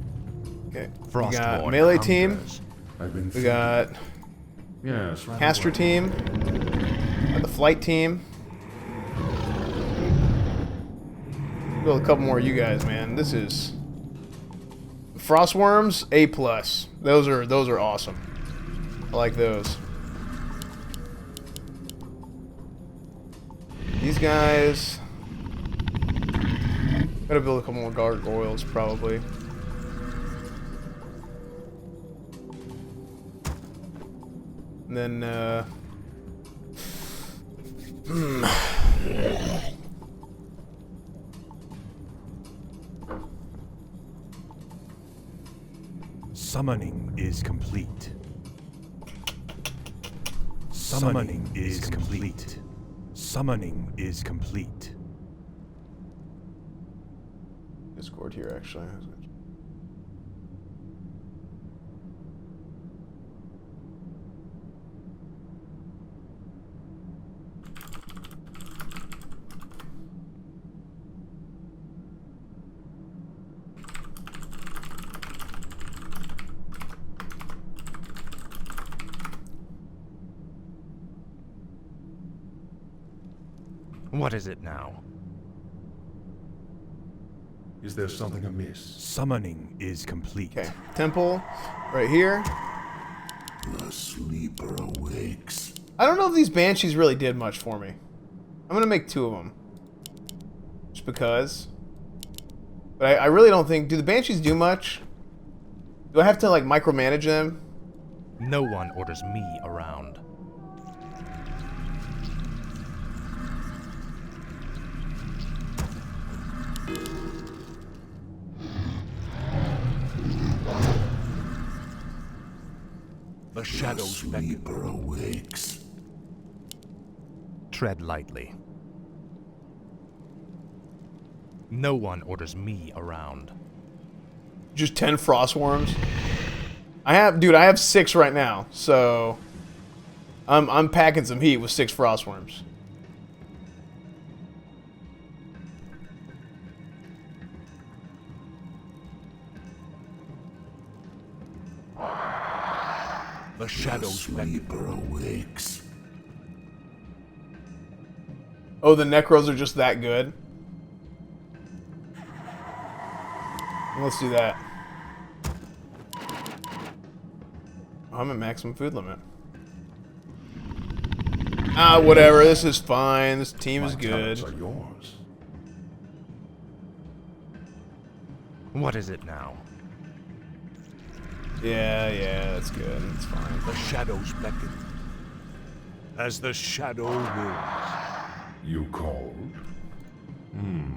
Okay. We Frostmourne got melee team. hungers. We got caster team. Got the flight team. Build a couple more of you guys, man. This is Frostworms A+. Those are awesome. I like those. These guys. Gotta build a couple more gargoyles, probably. And then, Summoning is complete. Summoning is complete. Summoning is complete. Discord here, actually. What is it now? Is there something amiss? Summoning is complete. Okay, temple, right here. The sleeper awakes. I don't know if these banshees really did much for me. I'm gonna make 2 of them. just because. But I really don't think... Do the Banshees do much? Do I have to, like, micromanage them? No one orders me around. The shadows beckon. awakes. Tread lightly. No one orders me around. Just 10 frost worms. I have 6 right now, so I'm packing some heat with 6 frost worms. The shadows beckon. awakes. Oh, the Necros are just that good? Let's do that. I'm at maximum food limit. Ah, whatever. This is fine. This team is good. Are yours. What is it now? Yeah, that's good. It's fine. The shadows beckon. As the shadow wills. You called?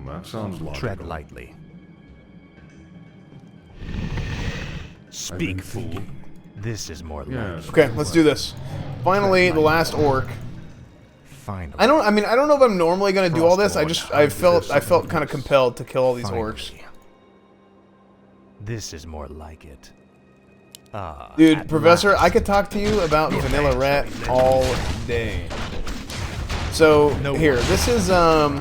That sounds logical. Tread lightly. Speak, fool. This is more like... Okay, let's do this. Finally, the last orc. Finally. I don't know if I'm normally gonna do all this. I felt kind of compelled to kill all these orcs. This is more like it. Dude, Professor, I could talk to you about Vanilla Rat all day. So here, this is I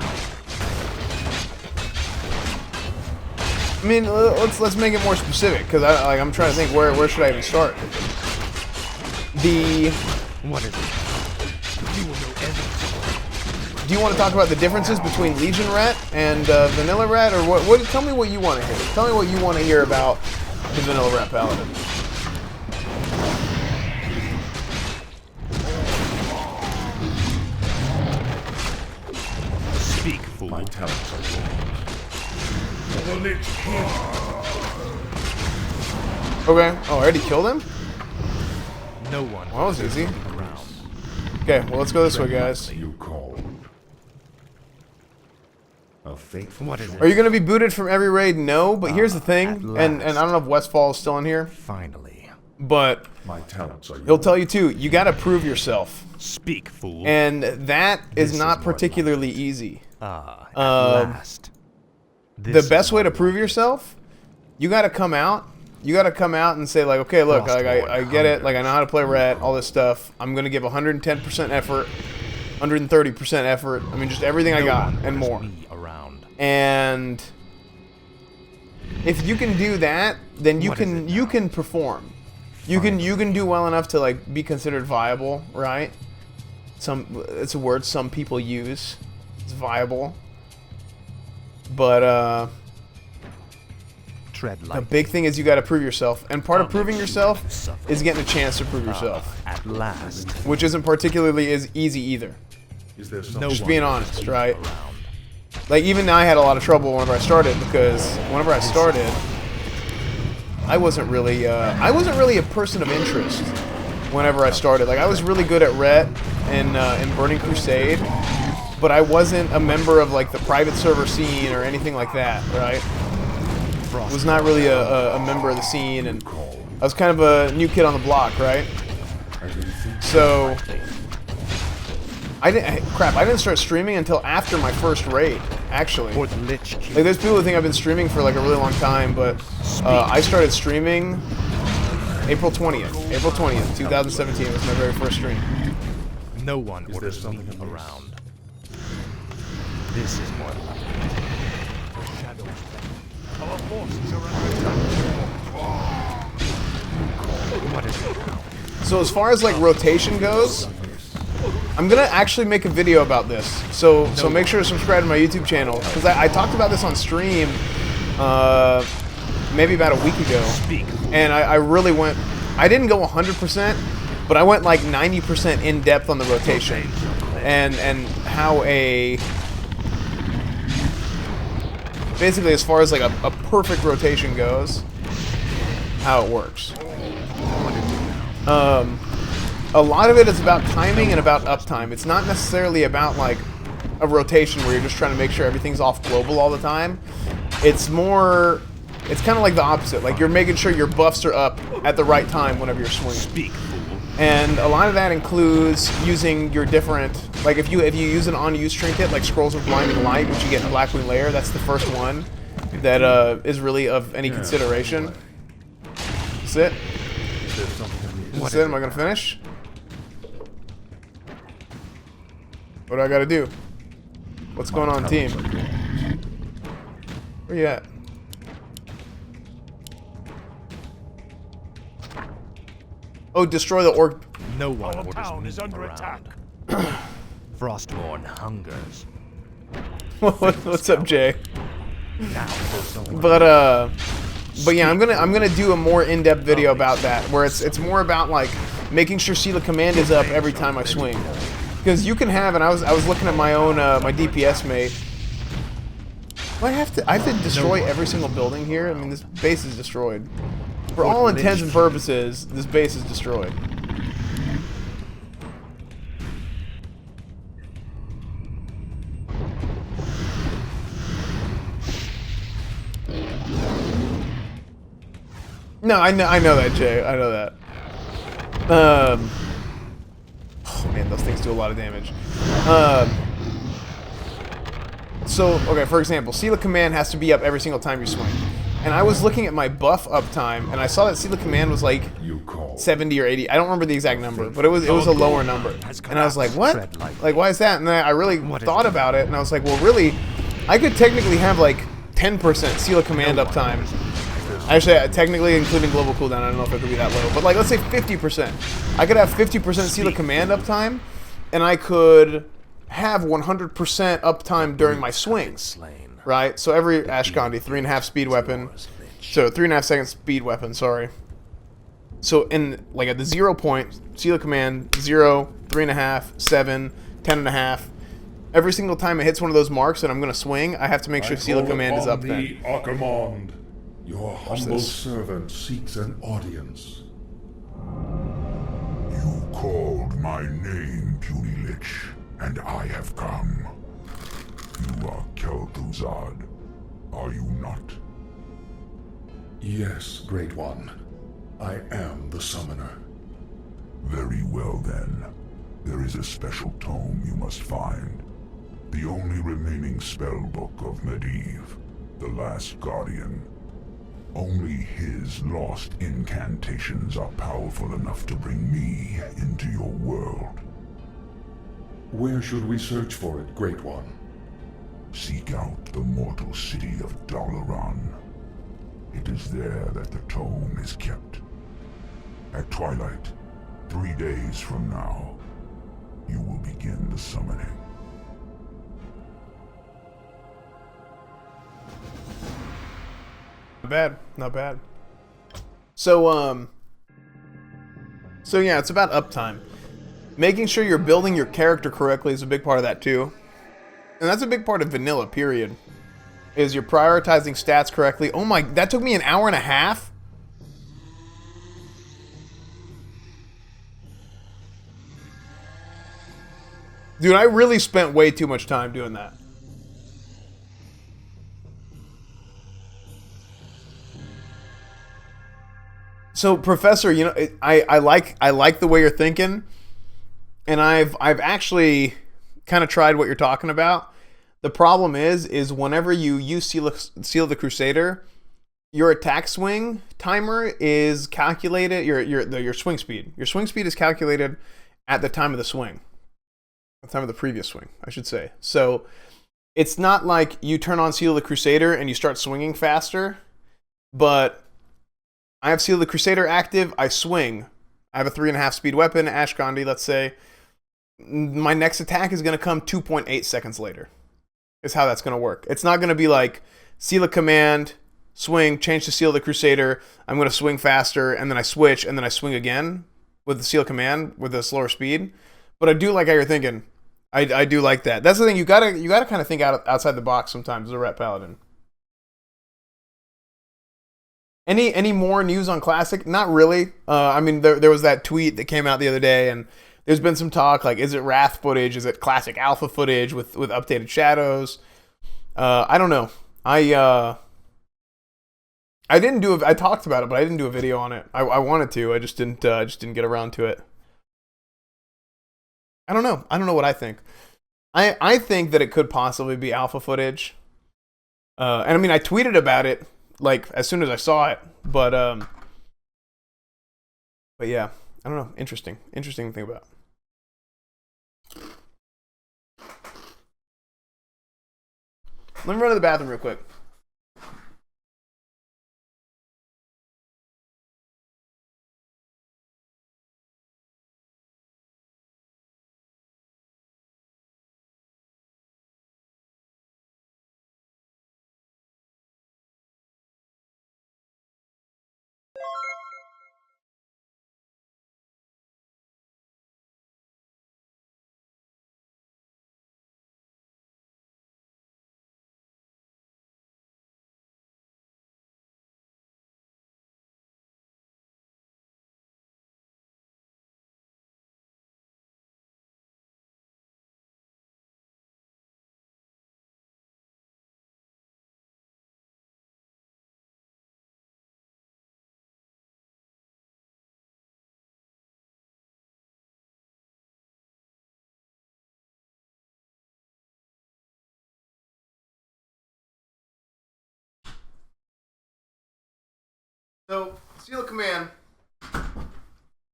mean, let's make it more specific, because I'm trying to think where should I even start. What is it? You will know everything. Do you want to talk about the differences between Legion Rat and Vanilla Rat, or what? Tell me what you want to hear. Tell me what you want to hear about the Vanilla Rat Paladin. Speak, fool. My talents are yours. Okay. Oh, I already killed him? No one. Well, that was easy. Okay, well, let's go this way, guys. You called. A faithful. What is it? Are you going to be booted from every raid? No, but here's the thing, and I don't know if Westfall is still in here. Finally. But My talents are yours. he'll tell you too, you got to prove yourself. Speak, fool. And that is This not is more particularly easy. At last. The best way to prove yourself, you got to come out. You got to come out and say, like, okay, look, I get it. Like, I know how to play Rat, all this stuff. I'm going to give 110% effort, 130% effort. I mean, just everything I got and more. And if you can do that, then you can perform. You can do well enough to, like, be considered viable, right? It's a word some people use. It's viable. But the big thing is you got to prove yourself, and part of proving yourself is getting a chance to prove yourself. At last. Which isn't particularly as easy either. Is there Just being honest, right? Like, even I had a lot of trouble whenever I started, because whenever I started, I wasn't really a person of interest. Whenever I started, like, I was really good at Ret and in Burning Crusade, but I wasn't a member of, like, the private server scene or anything like that, right? Was not really a member of the scene, and I was kind of a new kid on the block, right? So I didn't start streaming until after my first raid, actually. Like, there's people who think I've been streaming for, like, a really long time, but I started streaming April 20th, 2017 was my very first stream. No one orders me around. This is more like The shadows beckon. Our forces are What is it now? So as far as, like, rotation goes, I'm gonna actually make a video about this. So make sure to subscribe to my YouTube channel, because I talked about this on stream maybe about a week ago, and I really went. I didn't go 100%, but I went like 90% in depth on the rotation and how basically, as far as like a perfect rotation goes, how it works. A lot of it is about timing and about uptime. It's not necessarily about like a rotation where you're just trying to make sure everything's off global all the time. It's more, it's kind of like the opposite. Like you're making sure your buffs are up at the right time whenever you're swinging. Speak, fool. And a lot of that includes using your different, like if you use an on-use trinket like Scrolls of Blinding Light, which you get in Blackwing Lair, that's the first one that is really of any consideration. That's it. That's it. Am I gonna finish? What do I gotta do? What's going on, team? Where you at? Oh, destroy the orc. No one Our orders town me is under around. attack. Frostmourne hungers. What's up, Jay? Now for someone. But yeah, I'm gonna do a more in-depth video about that, where it's more about like making sure Seal of Command is up every time I swing, because you can have, and I was looking at my own my DPS mate. Do I have to destroy every single building here? I mean, this base is destroyed. For all intents and purposes, this base is destroyed. No, I know that, Jay. I know that. Oh man, those things do a lot of damage. So, okay, for example, Seal of Command has to be up every single time you swing. And I was looking at my buff uptime, and I saw that Seal of Command was like 70 or 80. I don't remember the exact number, but it was a lower number. And I was like, what? Like, why is that? And then I really thought about it, and I was like, well, really, I could technically have like 10% Seal of Command uptime. Actually, technically, including global cooldown, I don't know if it could be that low, but like, let's say 50%. I could have 50% Seal of Command uptime, and I could have 100% uptime during my swings. Right? So every Ashkandi, 3.5 speed weapon. So 3.5 second speed weapon, sorry. So in like at the 0 point, Seal of Command, 0, 3.5, 7, 10.5. Every single time it hits one of those marks and I'm gonna swing, I have to make sure Seal of Command is up then. Archimond, your humble servant seeks an audience. You called my name, puny lich, and I have come. You are Kel'Thuzad, are you not? Yes, Great One. I am the summoner. Very well then. There is a special tome you must find. The only remaining spellbook of Medivh, the Last Guardian. Only his lost incantations are powerful enough to bring me into your world. Where should we search for it, Great One? Seek out the mortal city of Dalaran. It is there that the tome is kept. At twilight, 3 days from now, you will begin the summoning. Not bad, not bad. So yeah, it's about uptime. Making sure you're building your character correctly is a big part of that too. And that's a big part of vanilla, period. Is you're prioritizing stats correctly. Oh my, that took me an hour and a half? Dude, I really spent way too much time doing that. So, Professor, you know, I like the way you're thinking, and I've actually kind of tried what you're talking about. The problem is whenever you use Seal of the Crusader, your attack swing timer is calculated. Your swing speed. Your swing speed is calculated at the time of the swing, at the time of the previous swing, I should say. So it's not like you turn on Seal of the Crusader and you start swinging faster, but I have Seal of the Crusader active, I swing. I have a 3.5 speed weapon, Ashkandi, let's say. My next attack is going to come 2.8 seconds later. Is how that's going to work. It's not going to be like Seal of Command, swing, change to Seal of the Crusader, I'm going to swing faster, and then I switch, and then I swing again with the Seal of Command with a slower speed. But I do like how you're thinking. I do like that. That's the thing, you gotta kind of think outside the box sometimes as a Ret Paladin. Any more news on Classic? Not really. I mean, there was that tweet that came out the other day, and there's been some talk, like, is it Wrath footage? Is it Classic Alpha footage with updated shadows? I don't know. I talked about it, but I didn't do a video on it. I wanted to. I just didn't get around to it. I don't know. I don't know what I think. I think that it could possibly be alpha footage. And I mean, I tweeted about it like as soon as I saw it, but yeah, I don't know. Interesting to think about. Let me run to the bathroom real quick. So, Seal of Command,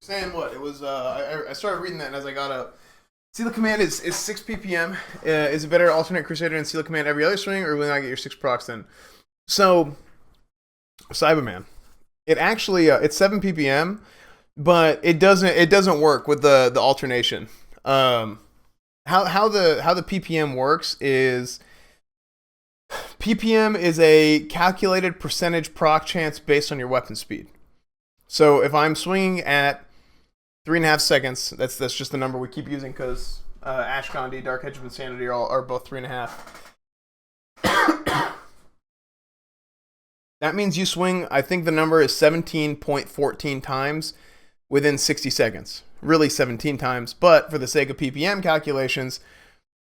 saying what? It was, I started reading that and as I got up. Seal of Command is 6 ppm. Is it better alternate Crusader and Seal of Command every other swing, or will you not get your 6 procs then? So, Cyberman. It actually, it's 7 ppm, but it doesn't work with the alternation. How the ppm works is... ppm is a calculated percentage proc chance based on your weapon speed. So if I'm swinging at 3.5 seconds, that's just the number we keep using because Ashkandi, Dark Edge of Insanity are both 3.5. That means you swing, I think the number is 17.14 times within 60 seconds. Really 17 times, but for the sake of ppm calculations,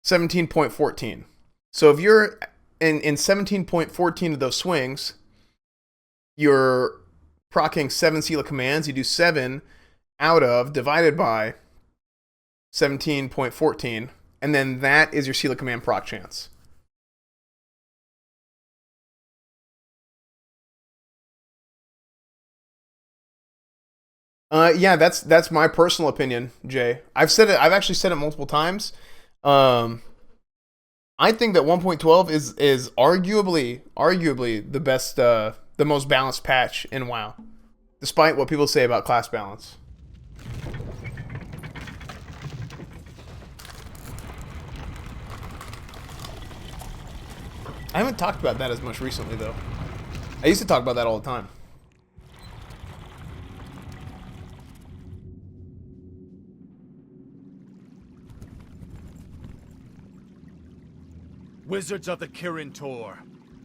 17.14. So if you're in 17.14 of those swings, you're proccing 7 Seal of Commands. You do 7 out of, divided by 17.14, and then that is your Seal of Command proc chance. Yeah, that's my personal opinion, Jay. I've actually said it multiple times. I think that 1.12 is arguably the best, the most balanced patch in WoW, despite what people say about class balance. I haven't talked about that as much recently, though. I used to talk about that all the time. Wizards of the Kirin Tor,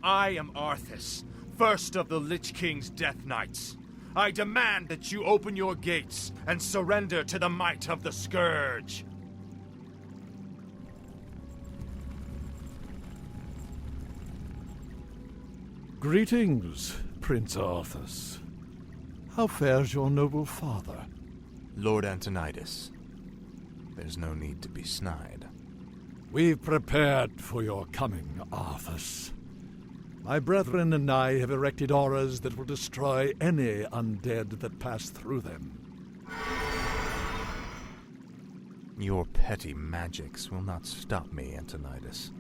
I am Arthas, first of the Lich King's Death Knights. I demand that you open your gates and surrender to the might of the Scourge. Greetings, Prince Arthas. How fares your noble father? Lord Antonidas. There's no need to be snide. We've prepared for your coming, Arthas. My brethren and I have erected auras that will destroy any undead that pass through them. Your petty magics will not stop me, Antonidas.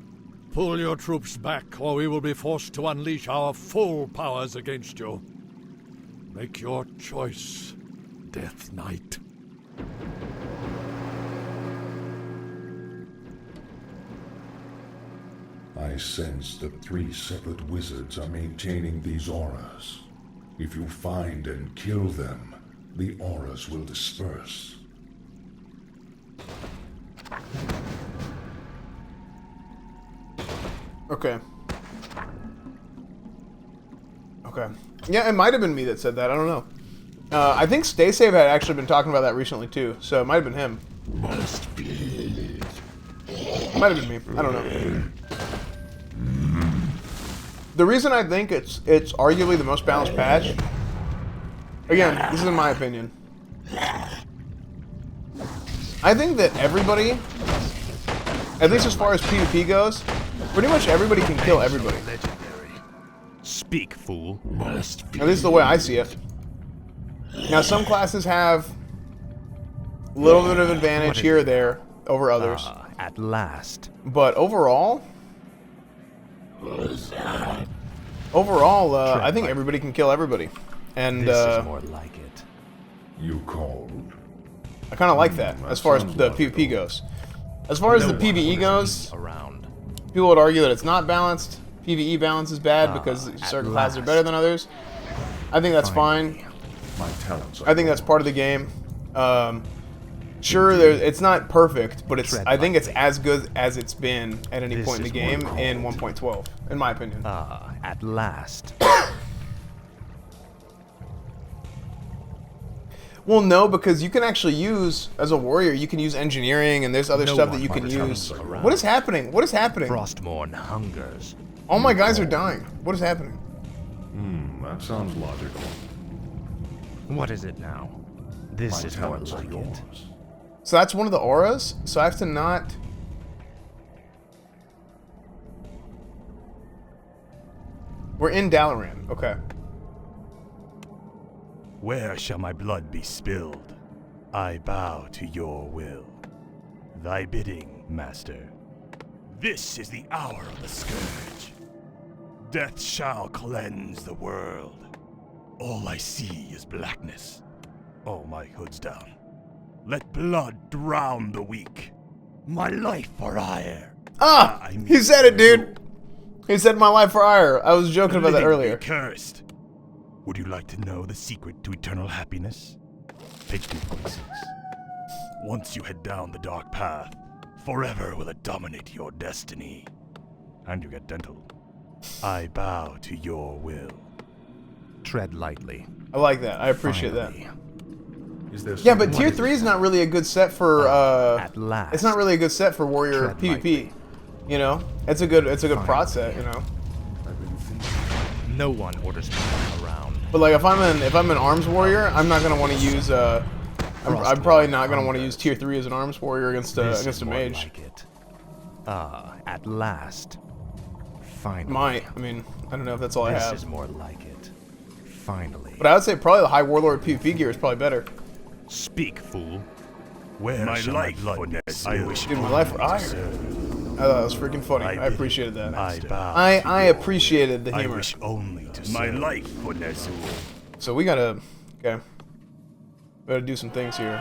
Pull your troops back, or we will be forced to unleash our full powers against you. Make your choice, Death Knight. I sense that 3 separate wizards are maintaining these auras. If you find and kill them, the auras will disperse. Okay. Yeah, it might have been me that said that. I don't know. I think StaySave had actually been talking about that recently too, so it might have been him. Must be. It might have been me. I don't know. The reason I think it's arguably the most balanced patch. Again, this is in my opinion. I think that everybody, at least as far as PvP goes, pretty much everybody can kill everybody. Speak, fool. At least the way I see it. Now, some classes have a little bit of advantage here or there over others. At last. But overall, I think everybody can kill everybody. And This is more like it. You called. I kind of like that as far as the PvP goes. As far as the PvE goes, people would argue that it's not balanced. PvE balance is bad because certain classes are better than others. I think that's fine. My talents I think that's part of the game. Sure, it's not perfect, but I think it's as good as it's been at any point in the game in 1.12, in my opinion. At last. Well, no, because you can actually use, as a warrior, you can use engineering, and there's other stuff that you can use. What is happening? What is happening? Frostmourne hungers. All my guys are dying. What is happening? That sounds logical. What is it now? This is more like it. So that's one of the auras? So I have to not... We're in Dalaran. Okay. Where shall my blood be spilled? I bow to your will. Thy bidding, master. This is the hour of the scourge. Death shall cleanse the world. All I see is blackness. Oh, my hood's down. Let blood drown the weak. My life for ire. Ah! He said it, dude! He said my life for ire. I was joking about that earlier. Cursed. Would you like to know the secret to eternal happiness? Page 246. Once you head down the dark path, forever will it dominate your destiny. And you get dental. I bow to your will. Tread lightly. I like that. I appreciate that. Is there Yeah, but tier 3 is not really a good set for At last. it's not really a good set for warrior Tread PvP. lightly. You know? It's a good prot set, you know. No one orders me around. But like if I'm an arms warrior, I'm not gonna want to use I'm probably not gonna want to use tier 3 as an arms warrior against a mage. Like it. At last. Finally. Might. I mean, I don't know if that's all I have. This is more like it. Finally. But I would say probably the high warlord PvP gear is probably better. Speak, fool. Where My shall life my blood I wish Dude, my life for ire. I thought that was freaking funny. I appreciated that. I appreciated the humor. I wish only to my life for Nezul. So we gotta do some things here.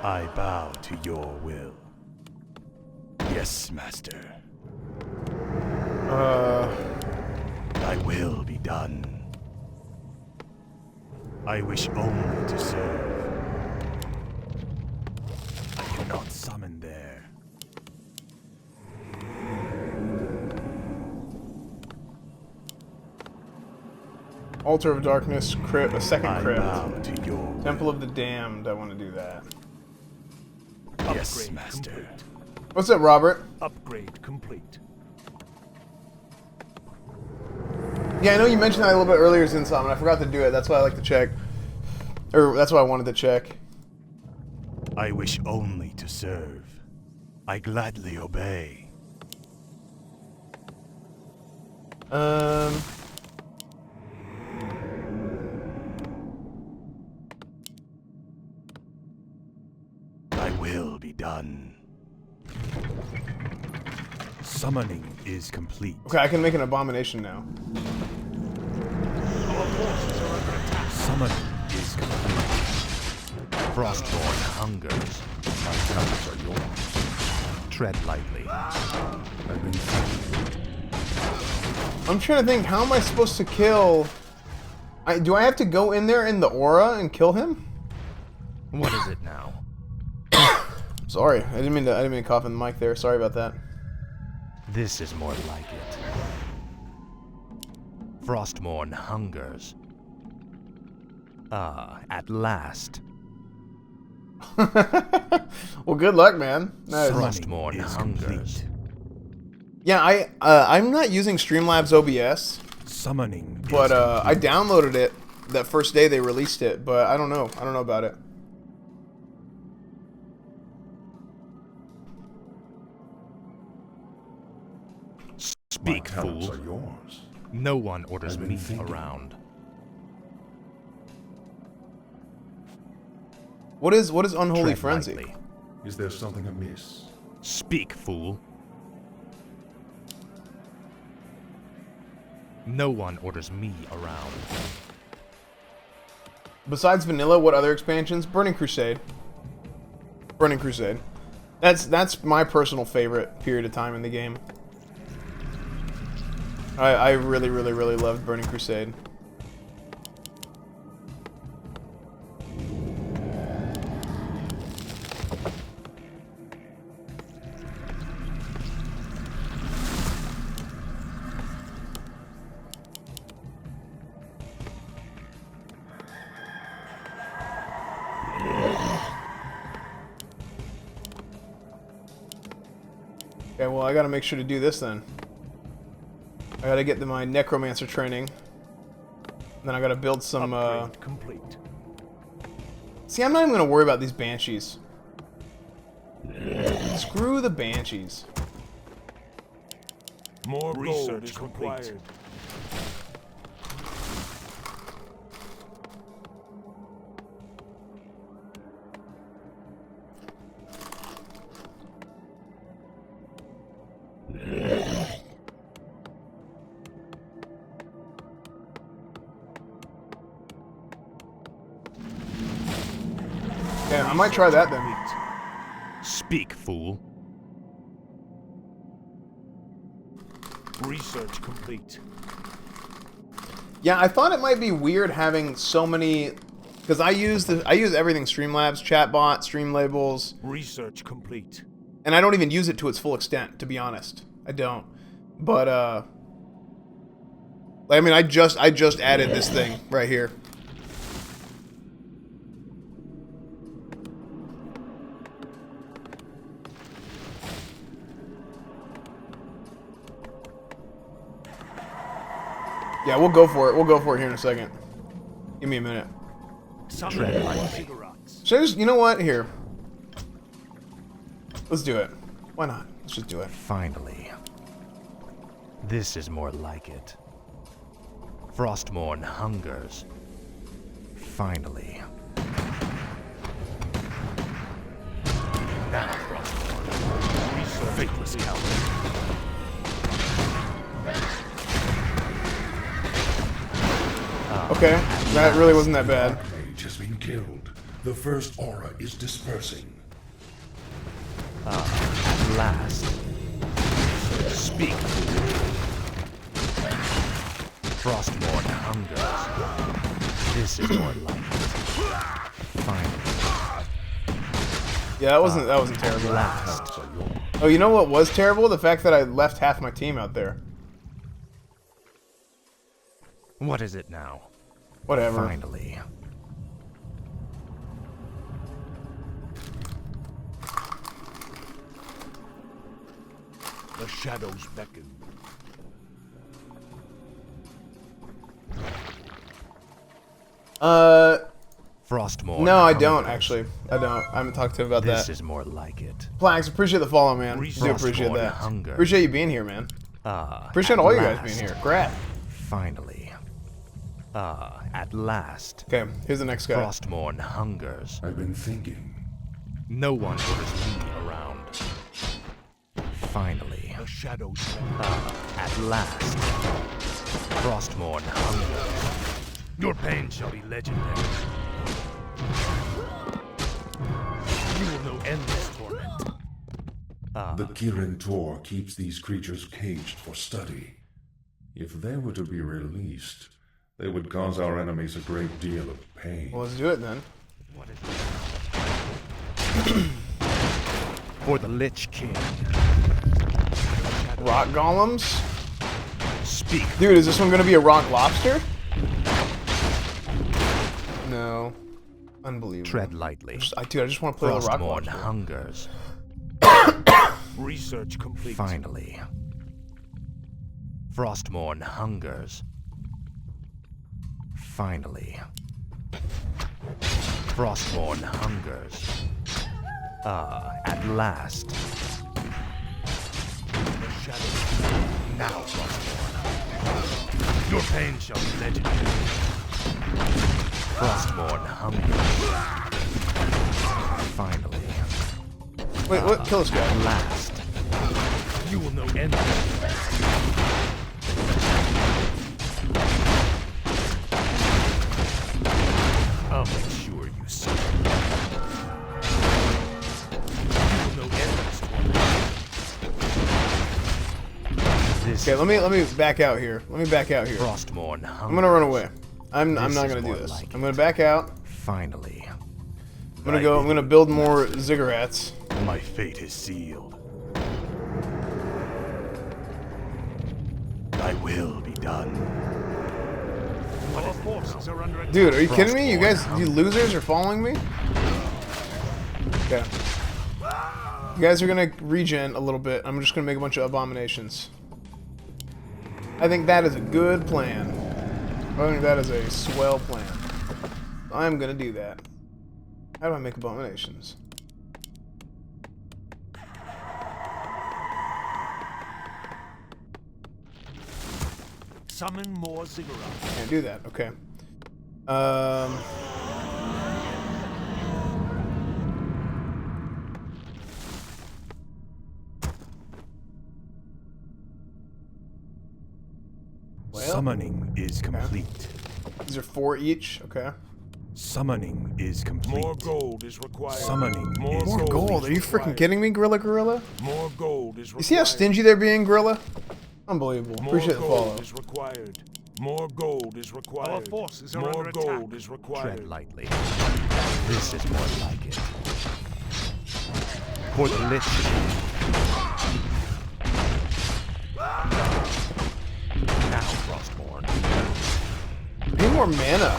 I bow to your will. Yes, master. Thy will be done. I wish only to serve. I cannot summon there. Altar of Darkness, crypt, a second I crypt. bow to your Temple of the Damned, I want to do that. Yes, master. What's up, Robert? Upgrade complete. Yeah, I know you mentioned that a little bit earlier, Zinsom, and I forgot to do it. That's why I like to check. Or that's why I wanted to check. I wish only to serve. I gladly obey. Thy will be done. Summoning is complete. Okay, I can make an abomination now. Summoning is complete. Frostborn hungers. My talents are yours. Tread lightly. I'm trying to think, how am I supposed to kill... do I have to go in there in the aura and kill him? What is it now? Sorry, I didn't mean to cough in the mic there. Sorry about that. This is more like it. Frostmourne hungers. Ah, at last. Well, good luck, man. Nice. Frostmourne hungers. Yeah, I'm not using Streamlabs OBS. Summoning. But I downloaded it that first day they released it, but I don't know. I don't know about it. Speak, fool. Are yours. No one orders I've been me thinking. around. What is Unholy Tread Frenzy? lightly. Is there something amiss? Speak, fool. No one orders me around. Besides vanilla, what other expansions? Burning Crusade. Burning Crusade. That's my personal favorite period of time in the game. I really loved Burning Crusade. Okay, well, I gotta make sure to do this then. I gotta get my Necromancer training. Then I gotta build some, complete. See, I'm not even gonna worry about these Banshees. Screw the Banshees. More research is required. Yeah, I might try that then. Speak, fool. Research complete. Yeah, I thought it might be weird having so many, because I use everything Streamlabs, chatbot, Streamlabels. Research complete. And I don't even use it to its full extent, to be honest. I don't. But like, I mean, I just added this thing right here. Yeah, we'll go for it. We'll go for it here in a second. Give me a minute. Tread lightly. Should I just, you know what? Here. Let's do it. Why not? Let's just do it. Finally. This is more like it. Frostmourne hungers. Finally. Now, Frostmourne. Faithless coward. Okay, that really wasn't that bad. Mage has been killed. The first aura is dispersing. At last. Speak. Frostmourne hungers. This is more like it. Finally. Yeah, that wasn't terrible. Last. Oh, you know what was terrible? The fact that I left half my team out there. What is it now? Whatever. Finally. The shadows beckon. Frostmourne. No, I don't actually. I don't. I haven't talked to him about that. This is more like it. Plax, appreciate the follow, man. I do appreciate that. Appreciate you being here, man. Appreciate all you guys being here. Grat. Finally. At last. Okay, here's the next guy. Frostmourne hungers. I've been thinking. No one orders me around. Finally. The shadows. At last. Frostmourne hungers. Your pain shall be legendary. You will know endless torment. The Kirin Tor keeps these creatures caged for study. If they were to be released, they would cause our enemies a great deal of pain. Well, let's do it then. What is it? For the Lich King. Rock golems? Speak. Dude, is this one gonna be a rock lobster? No. Unbelievable. Tread lightly. Dude, I just want to play the rock Frostmourne lobster. hungers. Research complete. Finally. Frostmourne hungers. Finally. Frostmourne hungers. Ah, at last. The shadow. Now, Frostmourne. Your pain shall be legendary. Frostmourne hungers. Finally. Wait, what? Kill this guy. At last. You will know endless. I'll make sure you suffer. You will know endless. Okay, let me back out here. Let me back out here. Frostmourne I'm gonna run away. I'm not gonna do this. I'm gonna back out. Finally. I'm gonna build more ziggurats. My fate is sealed. Thy will be done. Our forces are under attack. Dude, are you kidding me? You guys, you losers are following me? Okay. You guys are gonna regen a little bit. I'm just gonna make a bunch of abominations. I think that is a good plan. I think that is a swell plan. I'm gonna do that. How do I make abominations? Summon more ziggurats. Can't do that. Okay. Well, Summoning is complete. These are 4 each. Okay. Summoning is complete. More gold is required. Summoning More is More gold? Are you freaking kidding me, Gorilla? More gold is required. You see how stingy they're being, Gorilla? Unbelievable. More Appreciate the follow. gold is required. More gold is required. Our forces are More under gold attack. is required. Tread lightly. This is more like it. For the Lich. Now, Frostmourne. I need more mana.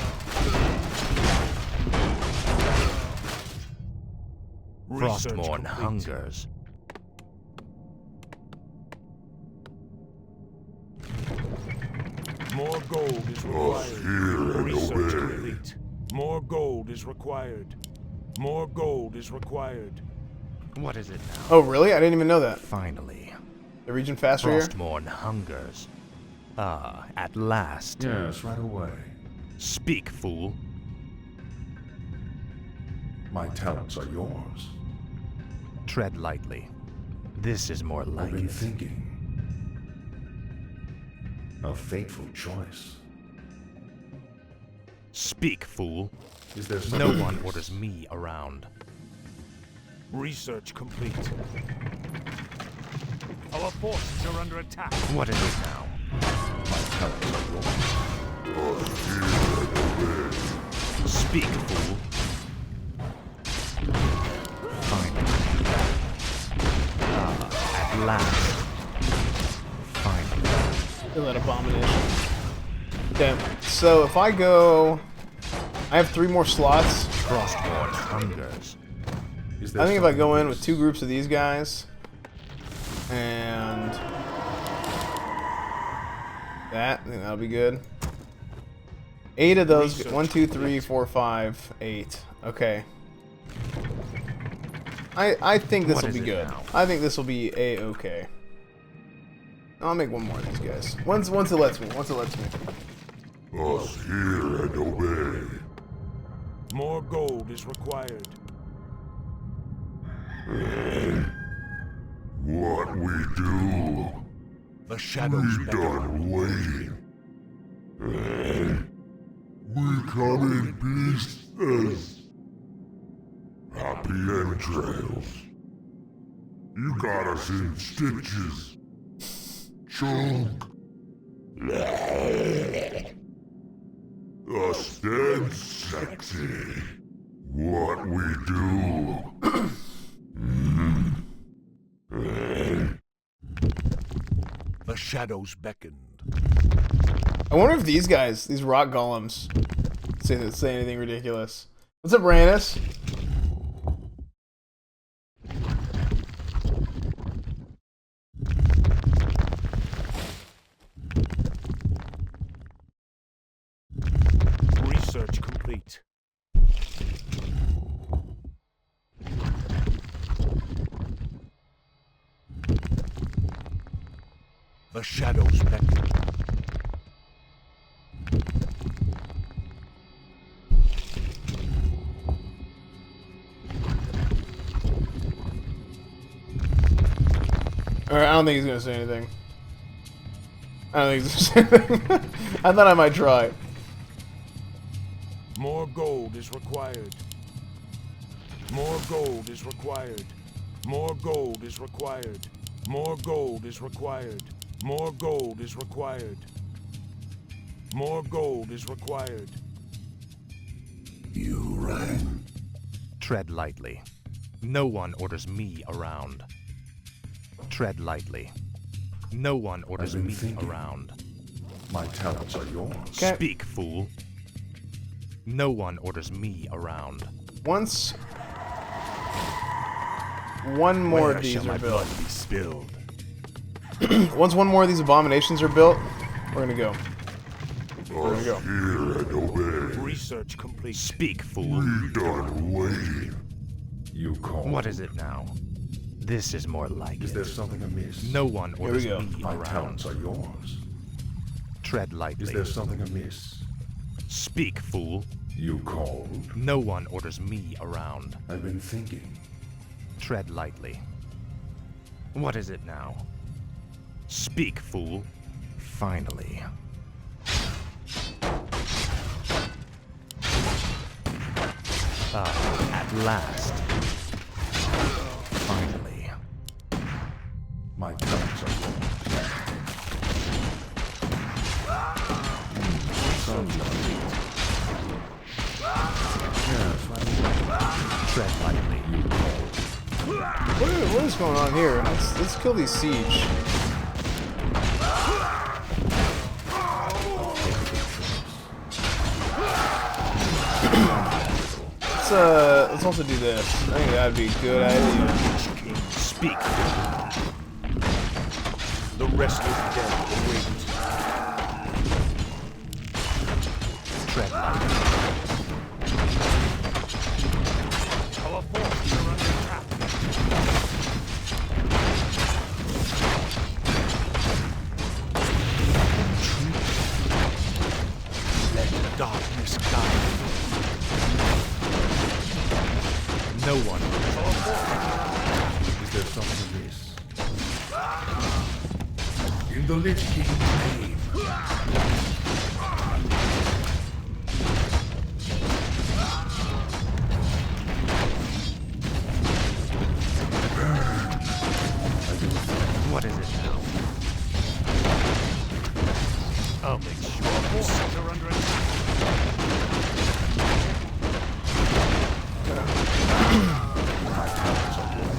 Frostmourne hungers. More gold is required. Research complete. More gold is required. More gold is required. What is it now? Oh, really? I didn't even know that. Finally. The region faster here? Frostmourne hungers. Ah, at last. Yes, right away. Speak, fool. My talents are yours. Tread lightly. This is more like I've been it. thinking. A fateful choice. Speak, fool. Is there No something one orders me around. Research complete. Our forces are under attack. What is it now? My talents are yours. Speak, fool. Finally. Ah, at last. Finally. Kill that abomination. Okay, so if I go... I have 3 more slots. Frostmourne hungers. I think if I go in with 2 groups of these guys... And... that, I think that'll be good. 8 of those. 1, 2, 3, 4, 5, 8. Okay. I think this will be good. I think this will be a-okay. I'll make 1 more of these guys. Once it lets me. Once it lets me. Us hear and obey. More gold is required. What we do. The shadows We beckon. done waiting. We come in pieces. Happy entrails. You got us in stitches. Chunk. Us dead sexy. What we do. The shadows beckoned. I wonder if these guys, these rock golems, say anything ridiculous. What's up, Rannis? Research complete. The shadows beckon. Alright, I don't think he's gonna say anything. I don't think he's gonna say anything. I thought I might try. More gold is required. More gold is required. More gold is required. More gold is required. More gold is required. More gold is required. You ran. Tread lightly. No one orders me around. Tread lightly. No one orders me around. My talents are yours. Okay. Speak, fool. No one orders me around. Once one more Where of these shall my are built. blood be spilled? Once one more of these abominations are built, we're gonna go. We're gonna go. Hear and obey. Research complete. Speak, fool. We done waiting. You call. What is it now? This is more like Is it. there something amiss? No one orders go. me My around. talents are yours. Tread lightly. Is there something amiss? Speak, fool. You called. No one orders me around. I've been thinking. Tread lightly. What is it now? Speak, fool. Finally. Ah, at last. Finally. My talents are yours. Sounds like it. Yes, Tread lightly. you called. What is going on here? Let's kill these siege. Let's also do this. I think that'd be a good idea. Speak. The rest of the dead await. Tread lightly. Our forces are under attack. Let the darkness guide. No one. Is there something amiss? In the Lich King's name. What is it now? I'll make sure. Our forces are under attack.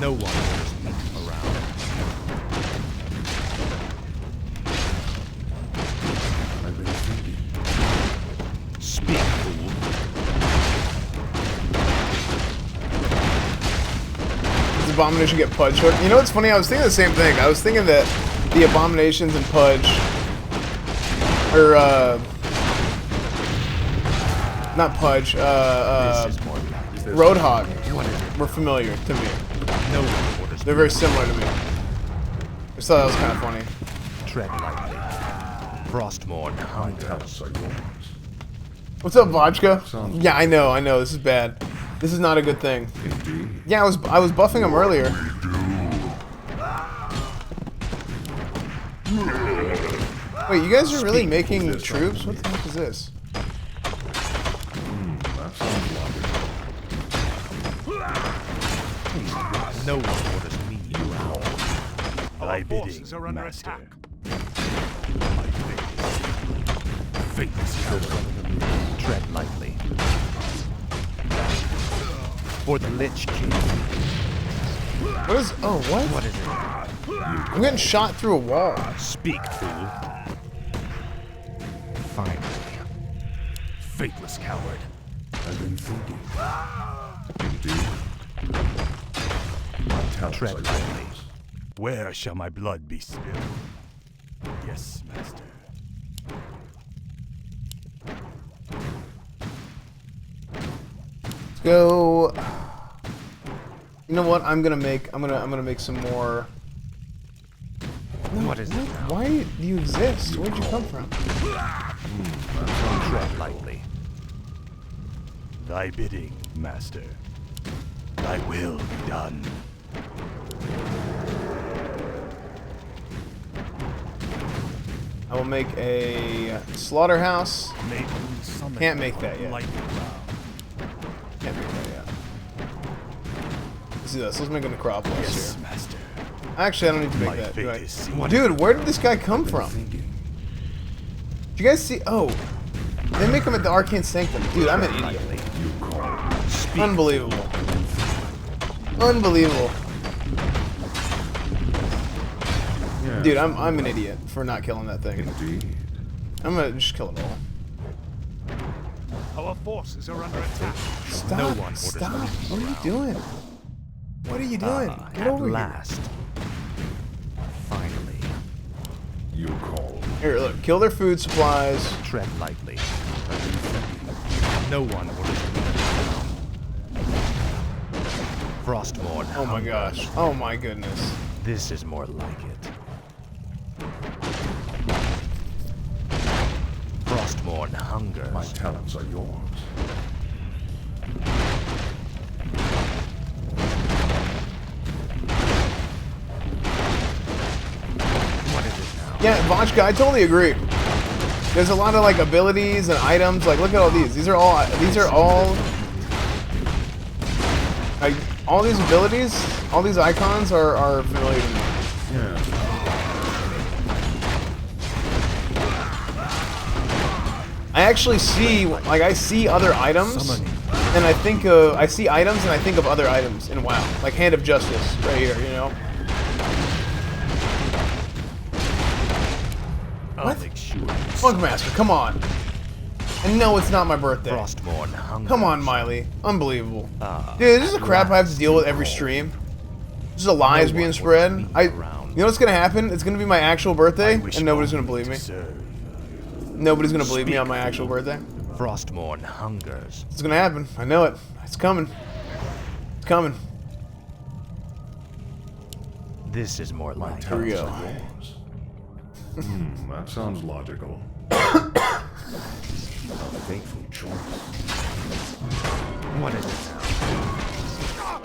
No one orders me around. I've been thinking. Speak, fool. Does Abomination get Pudge hooked? You know what's funny? I was thinking the same thing. I was thinking that the Abominations and Pudge or not Pudge, This is more like Roadhog What is it? were familiar to me. No one orders They're very similar to me. I just thought that was kind of funny. Tread lightly. Frostmourne My hunger. talents are yours. What's up, Vodka? Sounds Yeah, I know. This is bad. This is not a good thing. Indeed. Yeah, I was buffing him earlier. Wait, you guys are really making troops? What the heck is this? That sounds like No one orders me around. Thy Our bidding, forces are under master. attack. My fate is Tread lightly. For the Lich King. What is? Oh, what? What is it? I'm getting shot through a wall. Speak, fool. Finally. Faithless coward. I've been thinking. Indeed. My talents Tread are lightly. yours. Where shall my blood be spilled? Yes, master. Let's go. You know what? I'm gonna make some more. What is it now? Why do you exist? Where'd you come from? Tread lightly. Thy bidding, master. Thy will be done. I will make a slaughterhouse. Maiden, summon Can't make that yet. lightning round. Can't make that yet. Let's do this. Let's make a necropolis Yes, here. master. Actually, I don't need to make My that. fate Do is sealed. I? Dude, where did this guy come from? Thinking. Did you guys see? Oh, they make him at the Arcane Sanctum. Dude, I'm an idiot. You call. Unbelievable. Unbelievable. Yes, Dude, I'm an idiot for not killing that thing. Indeed. I'm gonna just kill it all. Our forces are under attack. Stop! No one orders Stop! me What are you around. doing? What are you doing? Get At over last. Finally. You call. here. Here, look. Kill their food supplies. Tread lightly. No one orders me around. Frostmourne. Oh my gosh. Oh my goodness. This is more like it. Frostmourne hungers. My talents are yours. What is it now? Yeah, Vachka, I totally agree. There's a lot of like abilities and items. Like, look at all these. These are all. Like, all these abilities, all these icons are familiar to me. Yeah. I actually see, like, I see other items, and I see items and I think of other items in WoW. Like Hand of Justice, right here, you know? I'll make sure. Funkmaster, come on. And no, it's not my birthday. Frostmourne hungers. Come on, Miley. Unbelievable. Dude, this is the crap I have to deal with every stream. This is the lies being spread. You know what's gonna happen? It's gonna be my actual birthday, and nobody's gonna believe me. Nobody's gonna believe me on my actual birthday. Frostmourne hungers. It's gonna happen. I know it. It's coming. It's coming. This is more like it. Here we go. That sounds logical. A fateful choice. What is it now?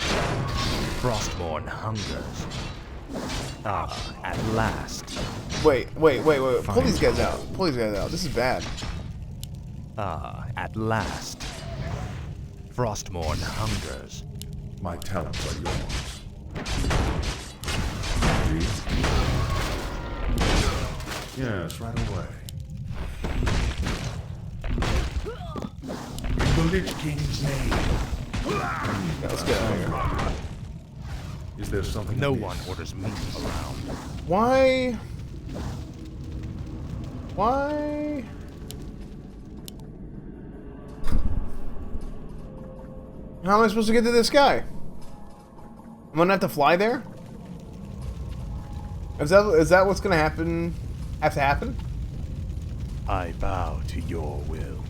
Frostmourne hungers. At last. Wait. Pull these guys out. Pull these guys out. This is bad. At last. Frostmourne hungers. My talents are yours. Indeed. Yes, right away. In the Lich King's name. Let's get out of here. Is there something? No amiss? one orders me around. Why? Why? How am I supposed to get to this guy? I'm gonna have to fly there? Is that what's gonna happen? Have to happen? I bow to your will.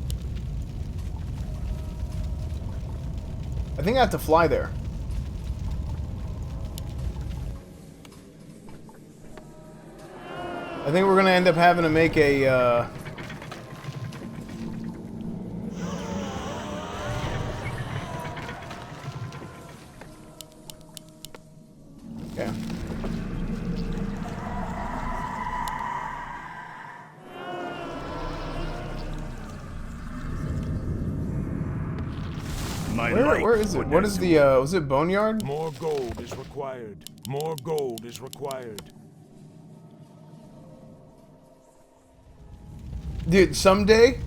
I think I have to fly there. I think we're gonna end up having to make a, Okay. Where is it? What is the, was it Boneyard? More gold is required. More gold is required. Dude, someday,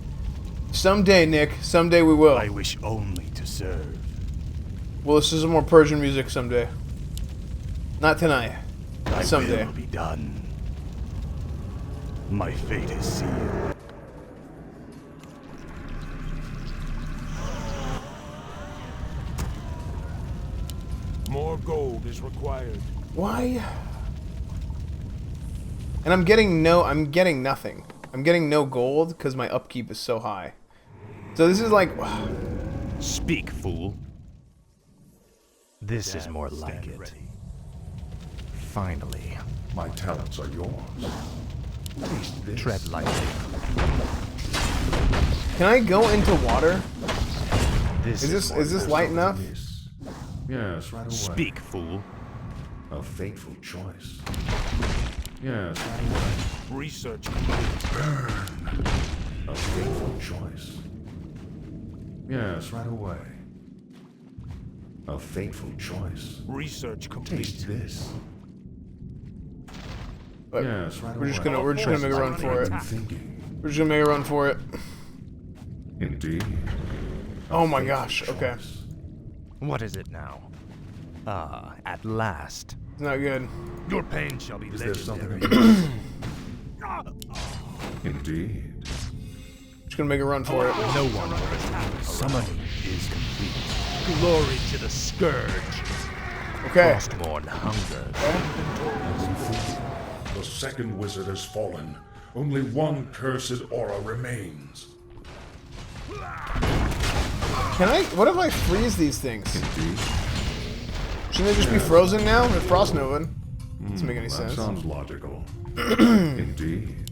Nick, someday we will. I wish only to serve. We'll listen to some more Persian music someday. Not tonight. Thy Someday. will be done. My fate is sealed. gold is required. Why? And I'm getting nothing. I'm getting no gold because my upkeep is so high. So this is like... Speak, fool. This is more like it. Ready. Finally. My talents are yours. Taste this. Tread lightly. Can I go into water? This is this light enough? Yes, right away. Speak, fool. A fateful choice. Yes, right away. Research complete. Burn. A fateful choice. Yes, right away. A fateful choice. Research complete. Taste this. But yes, right we're away. just gonna make a run for it. We're just gonna make a run for it. Indeed. Oh my gosh. Okay. What is it now? Ah, at last. It's not good. Your pain shall be legendary. Indeed. Just gonna make a run for it. No one. Summoning is complete. Glory to the Scourge. Okay. Frostborn hungers. The second wizard has fallen. Only one cursed aura remains. Can I? What if I freeze these things? Indeed. Shouldn't they just be frozen now? They're frost nova. Doesn't make any That sense. sounds logical. Indeed.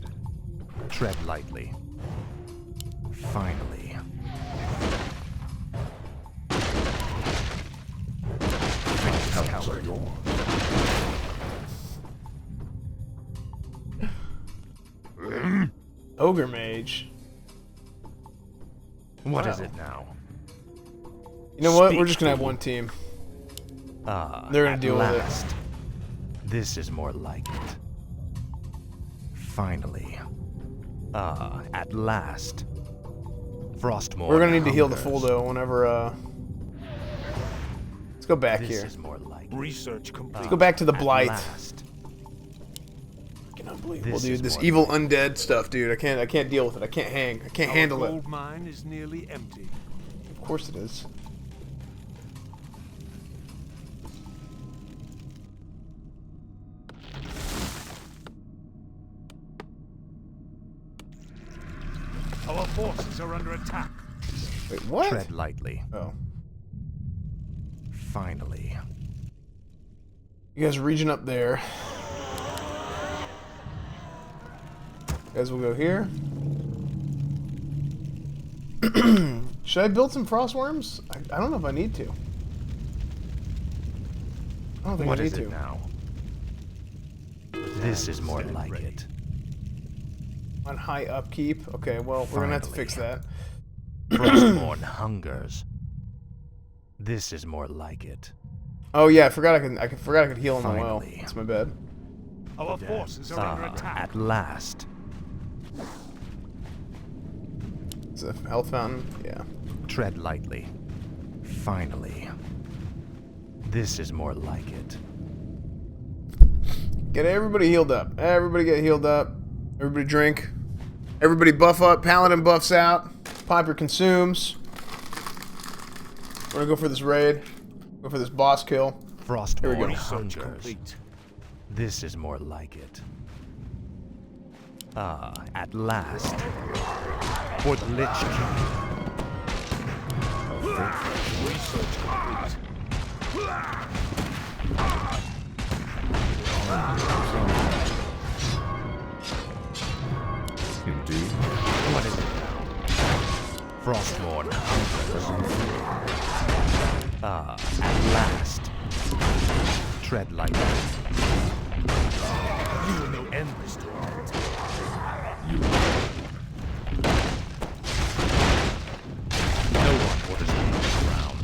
Tread lightly. Finally. Talents are yours. Ogre mage. What is it now? You know what? Speak, We're just gonna have fool. one team. Ah, They're gonna at deal last. with it. This is more like it. Finally. Ah, at last. Frostborn. We're gonna need to heal the hungers. full though whenever let's go back This here. is more like it. Research complete. Let's go back to the At blight. last. Fucking unbelievable, This dude. is This more evil like undead stuff, dude. I can't deal with it. I can't hang. I can't handle Our it. gold mine is nearly empty. Of course it is. Our forces are under attack. Wait, what? Tread lightly. Oh. Finally. You guys region up there. You guys will go here. Should I build some frost worms? I don't know if I need to. I don't think What I is need it to. now? This is more like it. On high upkeep. Okay, well, we're gonna have to fix that. Frostborn hungers. This is more like it. Oh yeah, I forgot I could heal on the well. Finally. That's my bad. Our forces are under Ah, attack. at last. Is it a health fountain? Yeah. Tread lightly. Finally. This is more like it. Get everybody healed up. Everybody get healed up. Everybody drink. Everybody buff up. Paladin buffs out. Piper consumes. We're gonna go for this raid. Go for this boss kill. Here we go. Frostborn hungers. This is more like it. Ah, at last. For the Lich King. Research complete. Indeed. What is it now? Frostborn hungers. Ah, at last. Tread lightly. You will know endless torment. No one orders me around.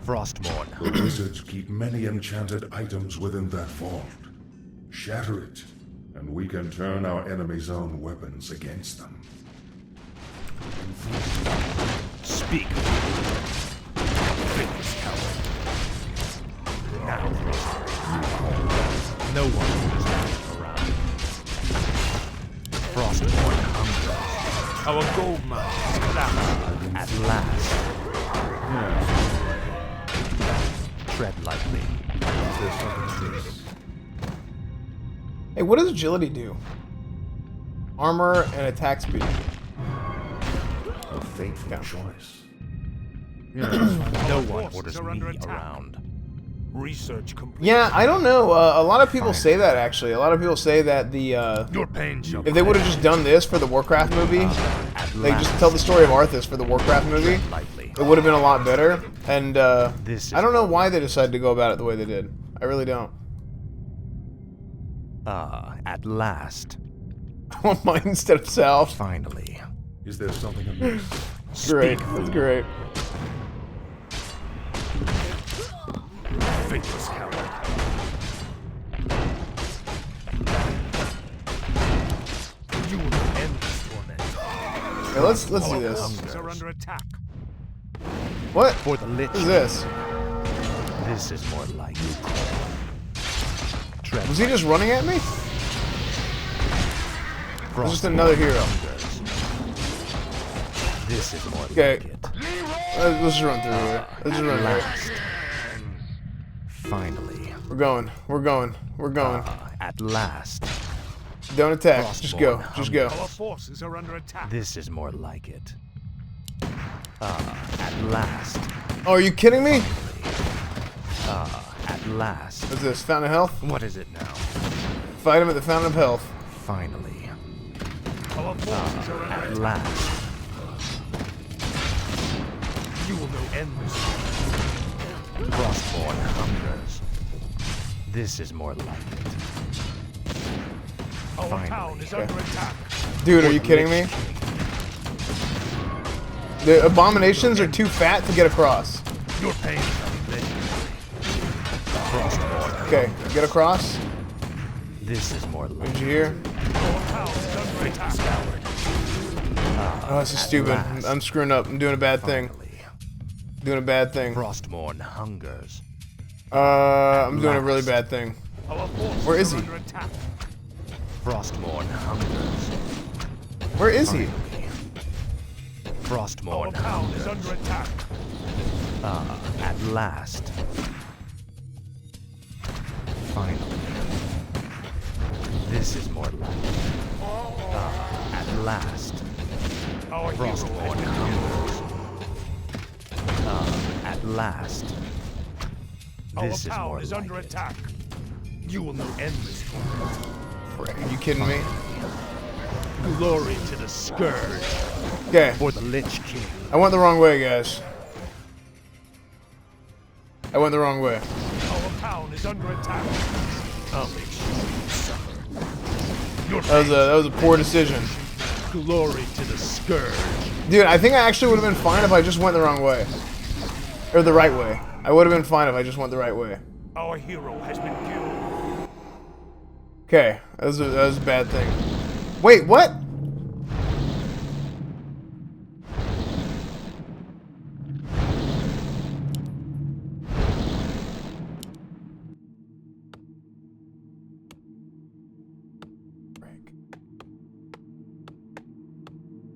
Frostborn. The wizards keep many enchanted items within that vault. Shatter it, and we can turn our enemy's own weapons against them. Speak. Fitness coward. Now, no one orders me around. Frostborn hungers. Our gold mine is collapsed. At last. Tread lightly. Is there something amiss? Hey, what does agility do? Armor and attack speed. A fateful choice. No one orders me around. Research complete. Yeah, I don't know. A lot of people say that, actually. A lot of people say that Your pain shall if they would have just done this for the Warcraft movie, they just tell the story of Arthas for the Warcraft movie, it would have been a lot better. And I don't know why they decided to go about it the way they did. I really don't. At last. I want mine instead of Sal. Finally. Is there something amiss? Great. That's great. faithless coward. You will end this torment. Okay, let's do this. Are under attack. What? For the Lich. What is this? This is more like it. Was he just running at me? It's just another hero. This is more okay. like it. Let's just run through here. Let's just run here. Finally. We're going. We're going. We're going. At last. Don't attack. Just go. Just go. Our forces are under attack. This is more like it. At last. Oh, are you kidding me? At last. What's this? Fountain of Health? What is it now? Fight him at the Fountain of Health. Finally. Our forces are under at attack. last. You will know endless. Frostborn hungers. This is more like it. Our Finally. town is under attack. Dude, are you kidding me? The abominations are too fat to get across. Your pain shall be Frostborn. Okay, get across. This is more like Did you hear? Our town is under attack. Oh, this is stupid. I'm screwing up. I'm doing a bad thing. Doing a bad thing. Frostborn hungers. I'm doing a really bad thing. Our forces Where is are he? under attack. Frostborn hungers. Where is he? Frostborn Our town is hungers. under attack. At last. Finally. This is more like it. At last. Our hero has Frostborn been hungers. At last. Our This is town more is like under it. attack. You will know endless torment. Frick, are you kidding me? Glory to the scourge. Okay. For the Lich King. I went the wrong way, guys. I went the wrong way. Our town is under attack. I'll make sure you suffer. Your That was a poor decision. glory to the scourge. Dude, I think I actually would have been fine if I just went the wrong way. Or the right way. I would have been fine if I just went the right way. Our hero has been killed. Okay, that was a bad thing. Wait, what?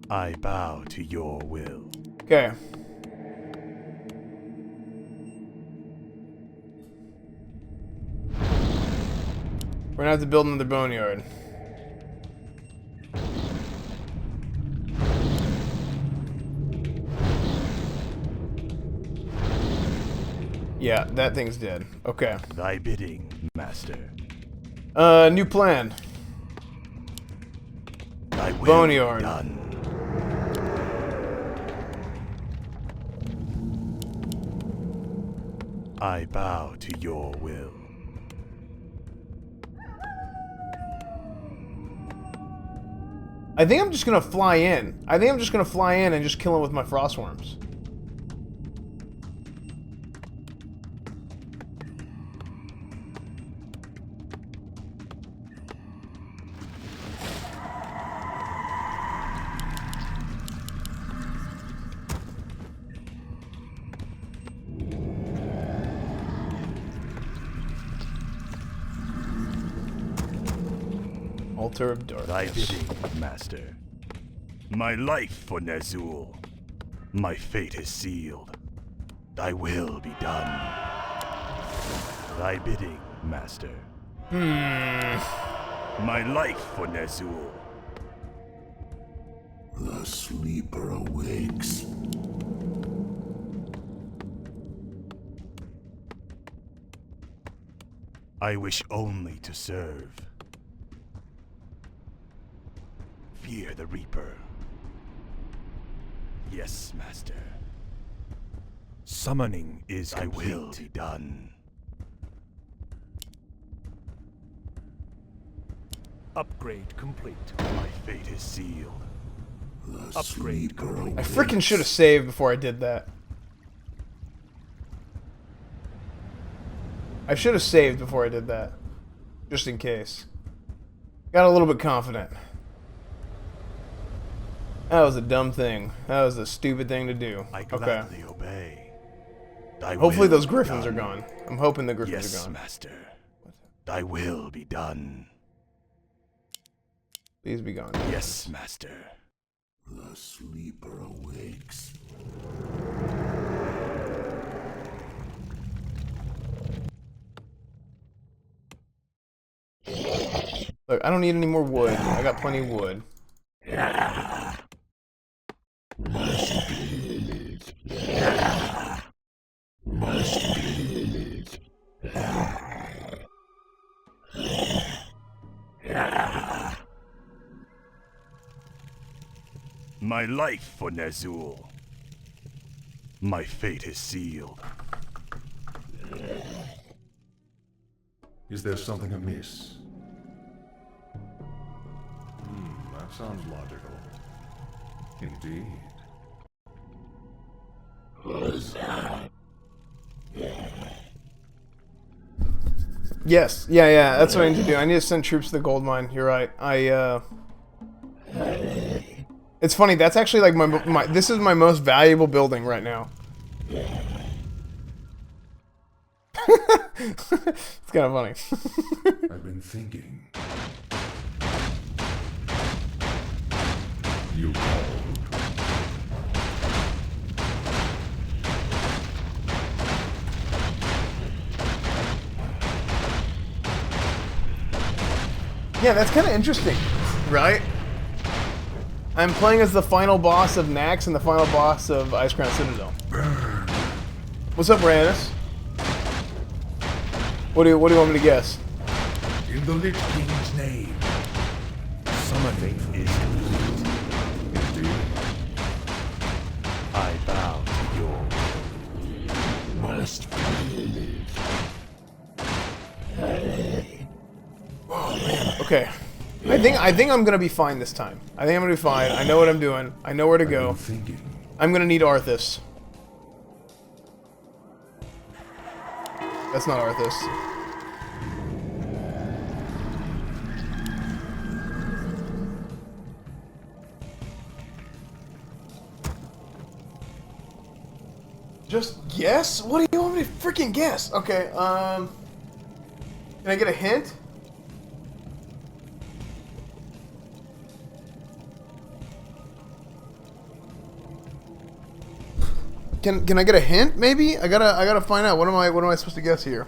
I bow to your will. Okay. We're gonna have to build another boneyard. Yeah, that thing's dead. Okay. Thy bidding, master. New plan. Thy will Boneyard. be done. I bow to your will. I think I'm just gonna fly in. I think I'm just gonna fly in and just kill him with my frostworms. Altar of Darkness. Thy bidding, master. My life for Ner'zhul. My fate is sealed. Thy will be done. Thy bidding, master. My life for Ner'zhul. The sleeper awakes. I wish only to serve. Fear the Reaper. Yes, master. Summoning is complete. I will be done. Upgrade complete. My fate is sealed. Upgrade complete. I freaking should have saved before I did that. I should have saved before I did that. Just in case. Got a little bit confident. That was a dumb thing. That was a stupid thing to do. I gladly obey. Thy Hopefully will those griffins be are done. gone. I'm hoping the griffins Yes, are gone. master. Thy will be done. Please be gone. Yes, master. The sleeper awakes. Look, I don't need any more wood. I got plenty of wood. My life for Ner'zhul. My fate is sealed. Is there something amiss? That sounds logical. Indeed. Yes. Yeah. That's what I need to do. I need to send troops to the gold mine. You're right. It's funny. That's actually like my this is my most valuable building right now. It's kind of funny. I've been thinking. You called. Yeah, that's kind of interesting, right? I'm playing as the final boss of Nax and the final boss of Ice Crown Citadel. What's up, Randus? What do you want me to guess? In the Lich King's name. Summoning is complete. Indeed. I bow to your Must be. Oh man. Okay. I think I'm gonna be fine this time. I think I'm gonna be fine. I know what I'm doing. I know where to go. I'm gonna need Arthas. That's not Arthas. Just guess? What do you want me to freaking guess? Okay, can I get a hint? Can I get a hint? Maybe I gotta find out. What am I supposed to guess here?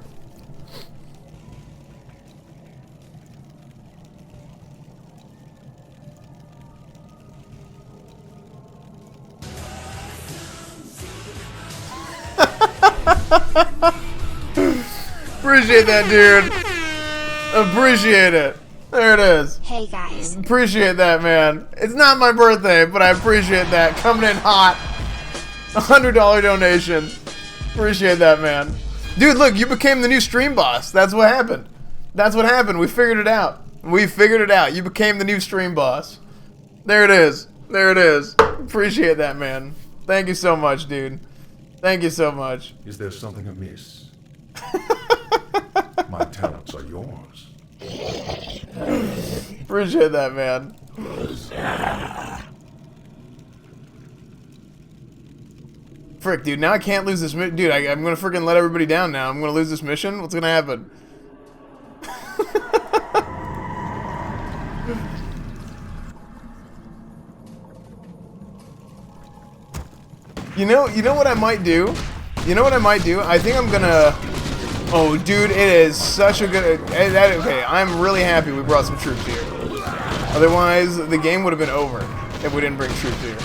Appreciate that, dude. Appreciate it. There it is. Hey guys. Appreciate that, man. It's not my birthday, but I appreciate that. Coming in hot. $100 donation. Appreciate that, man. Dude, look, you became the new stream boss. That's what happened. That's what happened. We figured it out. We figured it out. You became the new stream boss. There it is. There it is. Appreciate that, man. Thank you so much, dude. Thank you so much. Is there something amiss? My talents are yours. Appreciate that, man. Frick, dude, now I can't lose this mission. Dude, I'm gonna freaking let everybody down now. I'm gonna lose this mission? What's gonna happen? You know what I might do? You know what I might do? I think I'm gonna Oh, dude, it is such a good... Okay, I'm really happy we brought some troops here. Otherwise, the game would have been over if we didn't bring troops here.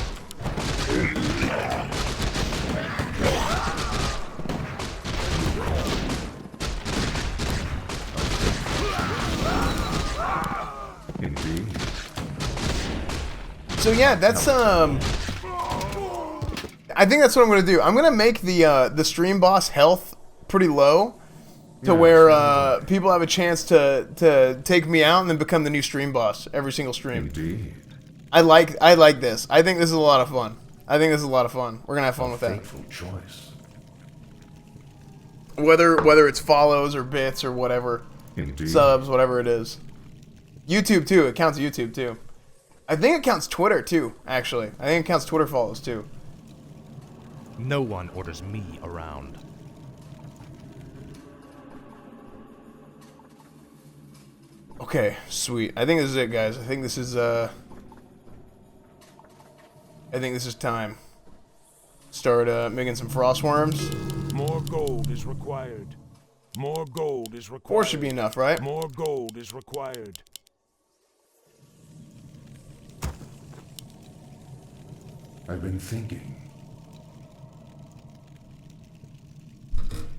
Indeed. So yeah, that's I think that's what I'm gonna do. I'm gonna make the stream boss health pretty low, to where people have a chance to take me out and then become the new stream boss every single stream. Indeed. I like this. I think this is a lot of fun. I think this is a lot of fun. We're gonna have fun with that. Fateful choice. Whether it's follows or bits or whatever, Indeed. subs, whatever it is. YouTube too. It counts YouTube too. I think it counts Twitter too. Actually, I think it counts Twitter follows too. No one orders me around. Okay, sweet. I think this is it, guys. I think this is time. Start making some frost worms. More gold is required. More gold is required. 4 should be enough, right? More gold is required. I've been thinking.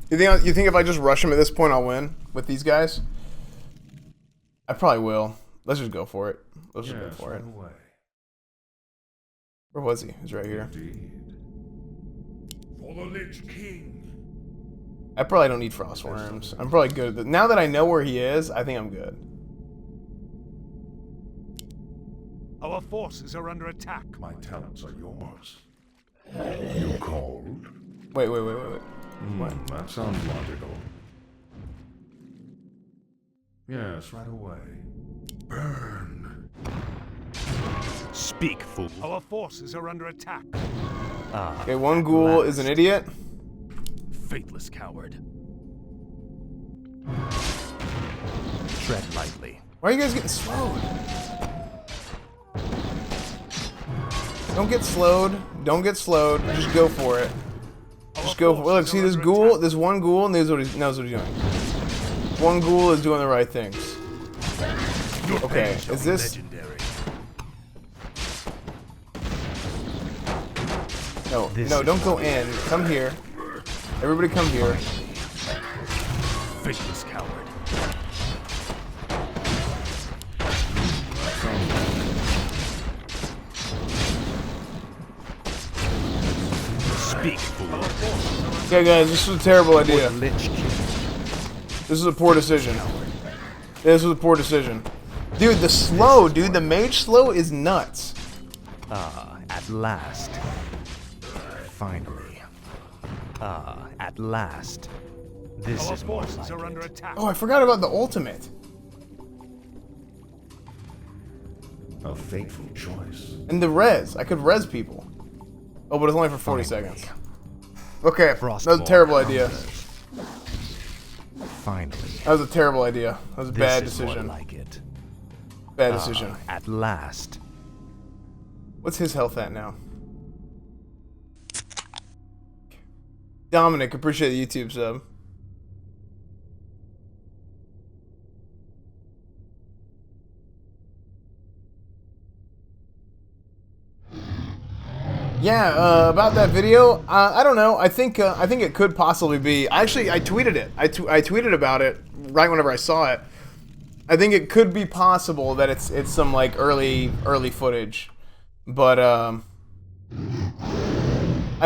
You think if I just rush him at this point, I'll win with these guys? I probably will. Let's just go for it. Let's just go for it. Away. Where was he? He's right here. Indeed. For the Lich King. I probably don't need frost worms. I'm probably good at this. Now that I know where he is, I think I'm good. Our forces are under attack. My talents are yours. You called? Wait. What? That sounds logical. Yes, right away. Burn. Speak, fool. Our forces are under attack. Okay, one ghoul is an idiot. Faithless coward. Tread lightly. Why are you guys getting slowed? Don't get slowed. Don't get slowed. Just go for it. Just go for it. Look, see this ghoul? This one ghoul knows what he's doing. One ghoul is doing the right things. Okay, is this... No, don't go in. Come here. Everybody come here. Faithless coward. Speak, fool. Okay, guys, this was a terrible idea. This is a poor decision. This was a poor decision. Dude, the slow, dude, the mage slow is nuts. At last. Finally. At last. This is more like it. Oh, I forgot about the ultimate. A fateful choice. And the res. I could res people. Oh, but it's only for 40 seconds. Okay, that was a terrible idea. Finally. That was a terrible idea. That was a bad This is more decision. like it. Bad decision. At last. What's his health at now? Dominic, appreciate the YouTube sub. Yeah, about that video, I don't know. I think it could possibly be. Actually, I tweeted it. I tweeted about it right whenever I saw it. I think it could be possible that it's some like early footage, but I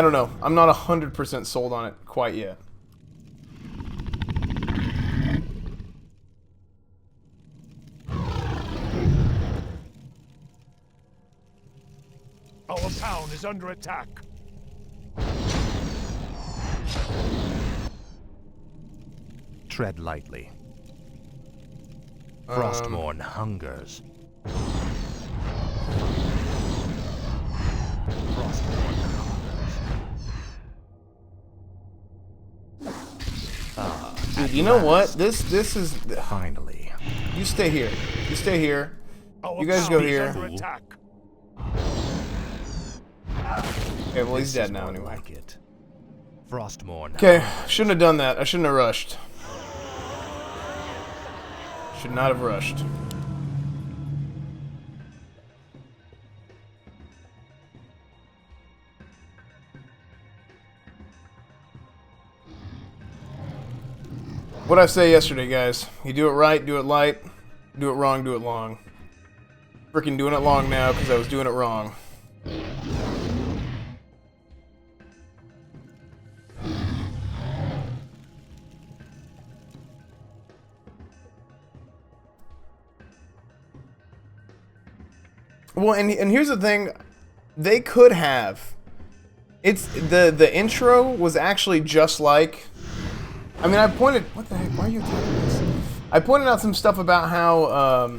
don't know. I'm not 100% sold on it quite yet. Our town is under attack. Tread lightly. Frostmourne hungers. Frostmourne hungers. Dude, you know what? This is finally. You stay here. You stay here. You guys go here. Okay, well he's dead now anyway. Frostmourne. Okay, shouldn't have done that. I shouldn't have rushed. Should not have rushed. What I say yesterday, guys. You do it right, do it light. Do it wrong, do it long. Freaking doing it long now because I was doing it wrong. Well, and here's the thing, they could have. It's the intro was actually just like. I mean, I pointed. What the heck? Why are you attacking this? I pointed out some stuff about how.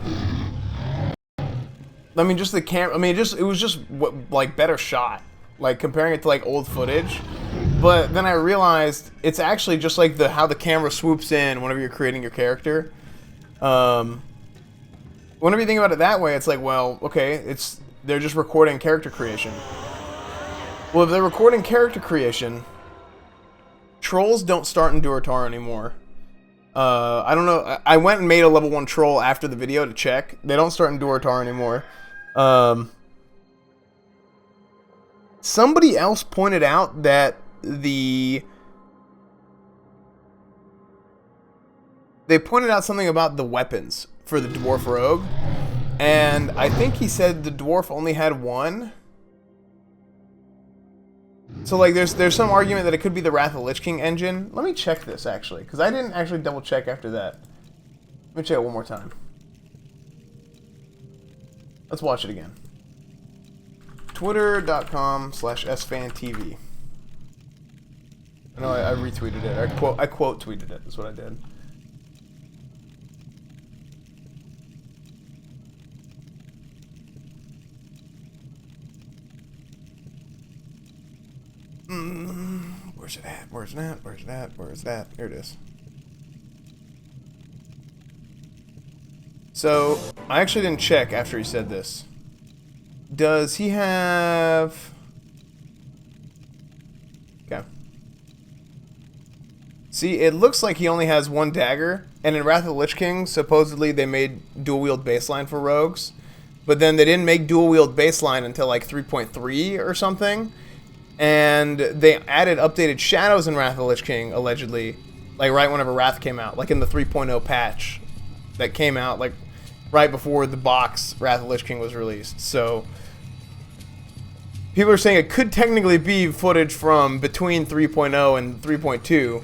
I mean, just the camera. I mean, it was just like better shot, like comparing it to like old footage. But then I realized it's actually just like how the camera swoops in whenever you're creating your character. Whenever you think about it that way, it's like, well, okay, they're just recording character creation. Well, if they're recording character creation, trolls don't start in Durotar anymore. I don't know. I went and made a level 1 troll after the video to check. They don't start in Durotar anymore. Somebody else pointed out that they pointed out something about the weapons for the dwarf rogue, and I think he said the dwarf only had one. So like there's some argument that it could be the Wrath of the Lich King engine. Let me check this actually, because I didn't actually double check after that. Let me check it one more time. Let's watch it again. Twitter.com/SFanTV. I know I retweeted it. I quote tweeted it. That's what I did. Where's it at? Where's that? Where's that? Where's that? Here it is. So, I actually didn't check after he said this. Does he have... Okay. See, it looks like he only has one dagger, and in Wrath of the Lich King, supposedly they made dual-wield baseline for rogues, but then they didn't make dual-wield baseline until like 3.3 or something. And they added updated shadows in Wrath of the Lich King, allegedly, like right whenever Wrath came out, like in the 3.0 patch that came out, like right before the box Wrath of the Lich King was released. So people are saying it could technically be footage from between 3.0 and 3.2,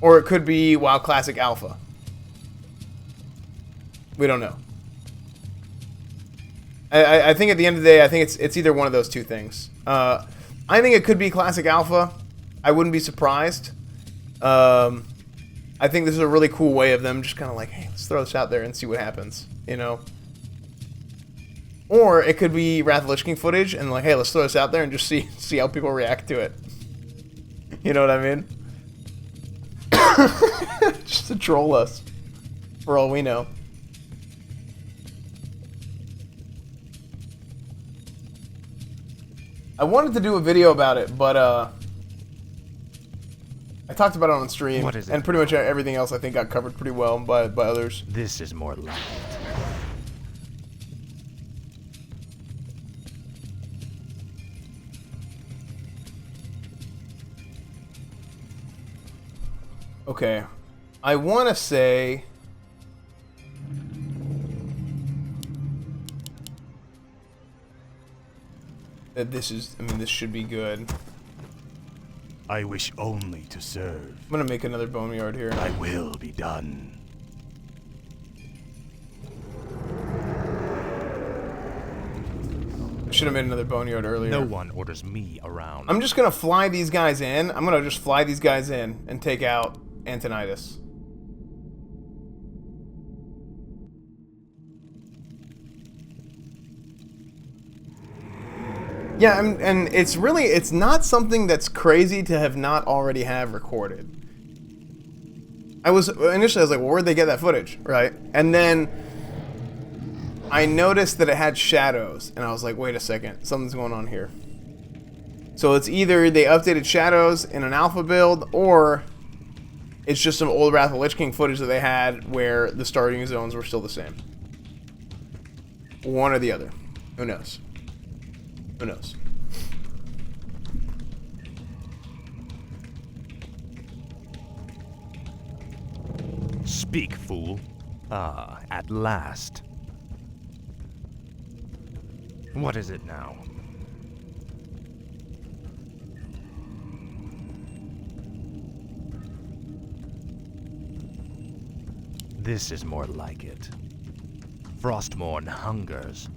or it could be WoW Classic Alpha. We don't know. I think at the end of the day, I think it's either one of those two things. I think it could be Classic Alpha. I wouldn't be surprised. I think this is a really cool way of them just kind of like, hey, let's throw this out there and see what happens, you know? Or it could be Wrath of the Lich King footage and like, hey, let's throw this out there and just see how people react to it. You know what I mean? Just to troll us, for all we know. I wanted to do a video about it, but I talked about it on stream, What is it? and pretty much everything else I think got covered pretty well by others. This is more like it. Okay, I want to say... that this should be good. I wish only to serve. I'm gonna make another boneyard here. I will be done. I should have made another boneyard earlier. No one orders me around. I'm just gonna fly these guys in. I'm gonna just fly these guys in and take out Antonidas. Yeah, and it's not something that's crazy to have not already have recorded. Initially I was like, well, where'd they get that footage, right? And then I noticed that it had shadows, and I was like, wait a second, something's going on here. So it's either they updated shadows in an alpha build, or It's just some old Wrath of the Lich King footage that they had where the starting zones were still the same. One or the other. Who knows? Who knows? Speak, fool. Ah, at last. What is it now? This is more like it. Frostmourne hungers.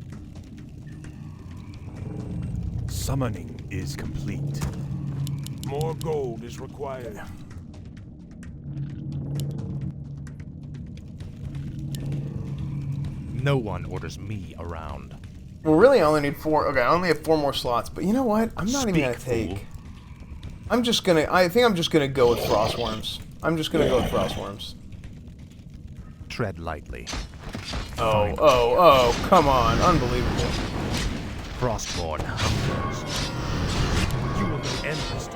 Summoning is complete. More gold is required. No one orders me around. Well, really, I only need 4. Okay, I only have 4 more slots. But you know what? I'm not even gonna take. Fool. I'm just gonna. I think I'm just gonna go with Frostworms. I'm just gonna go with Frostworms. Tread lightly. Oh, come on. Unbelievable. Frostmourne hungers. You will know endless.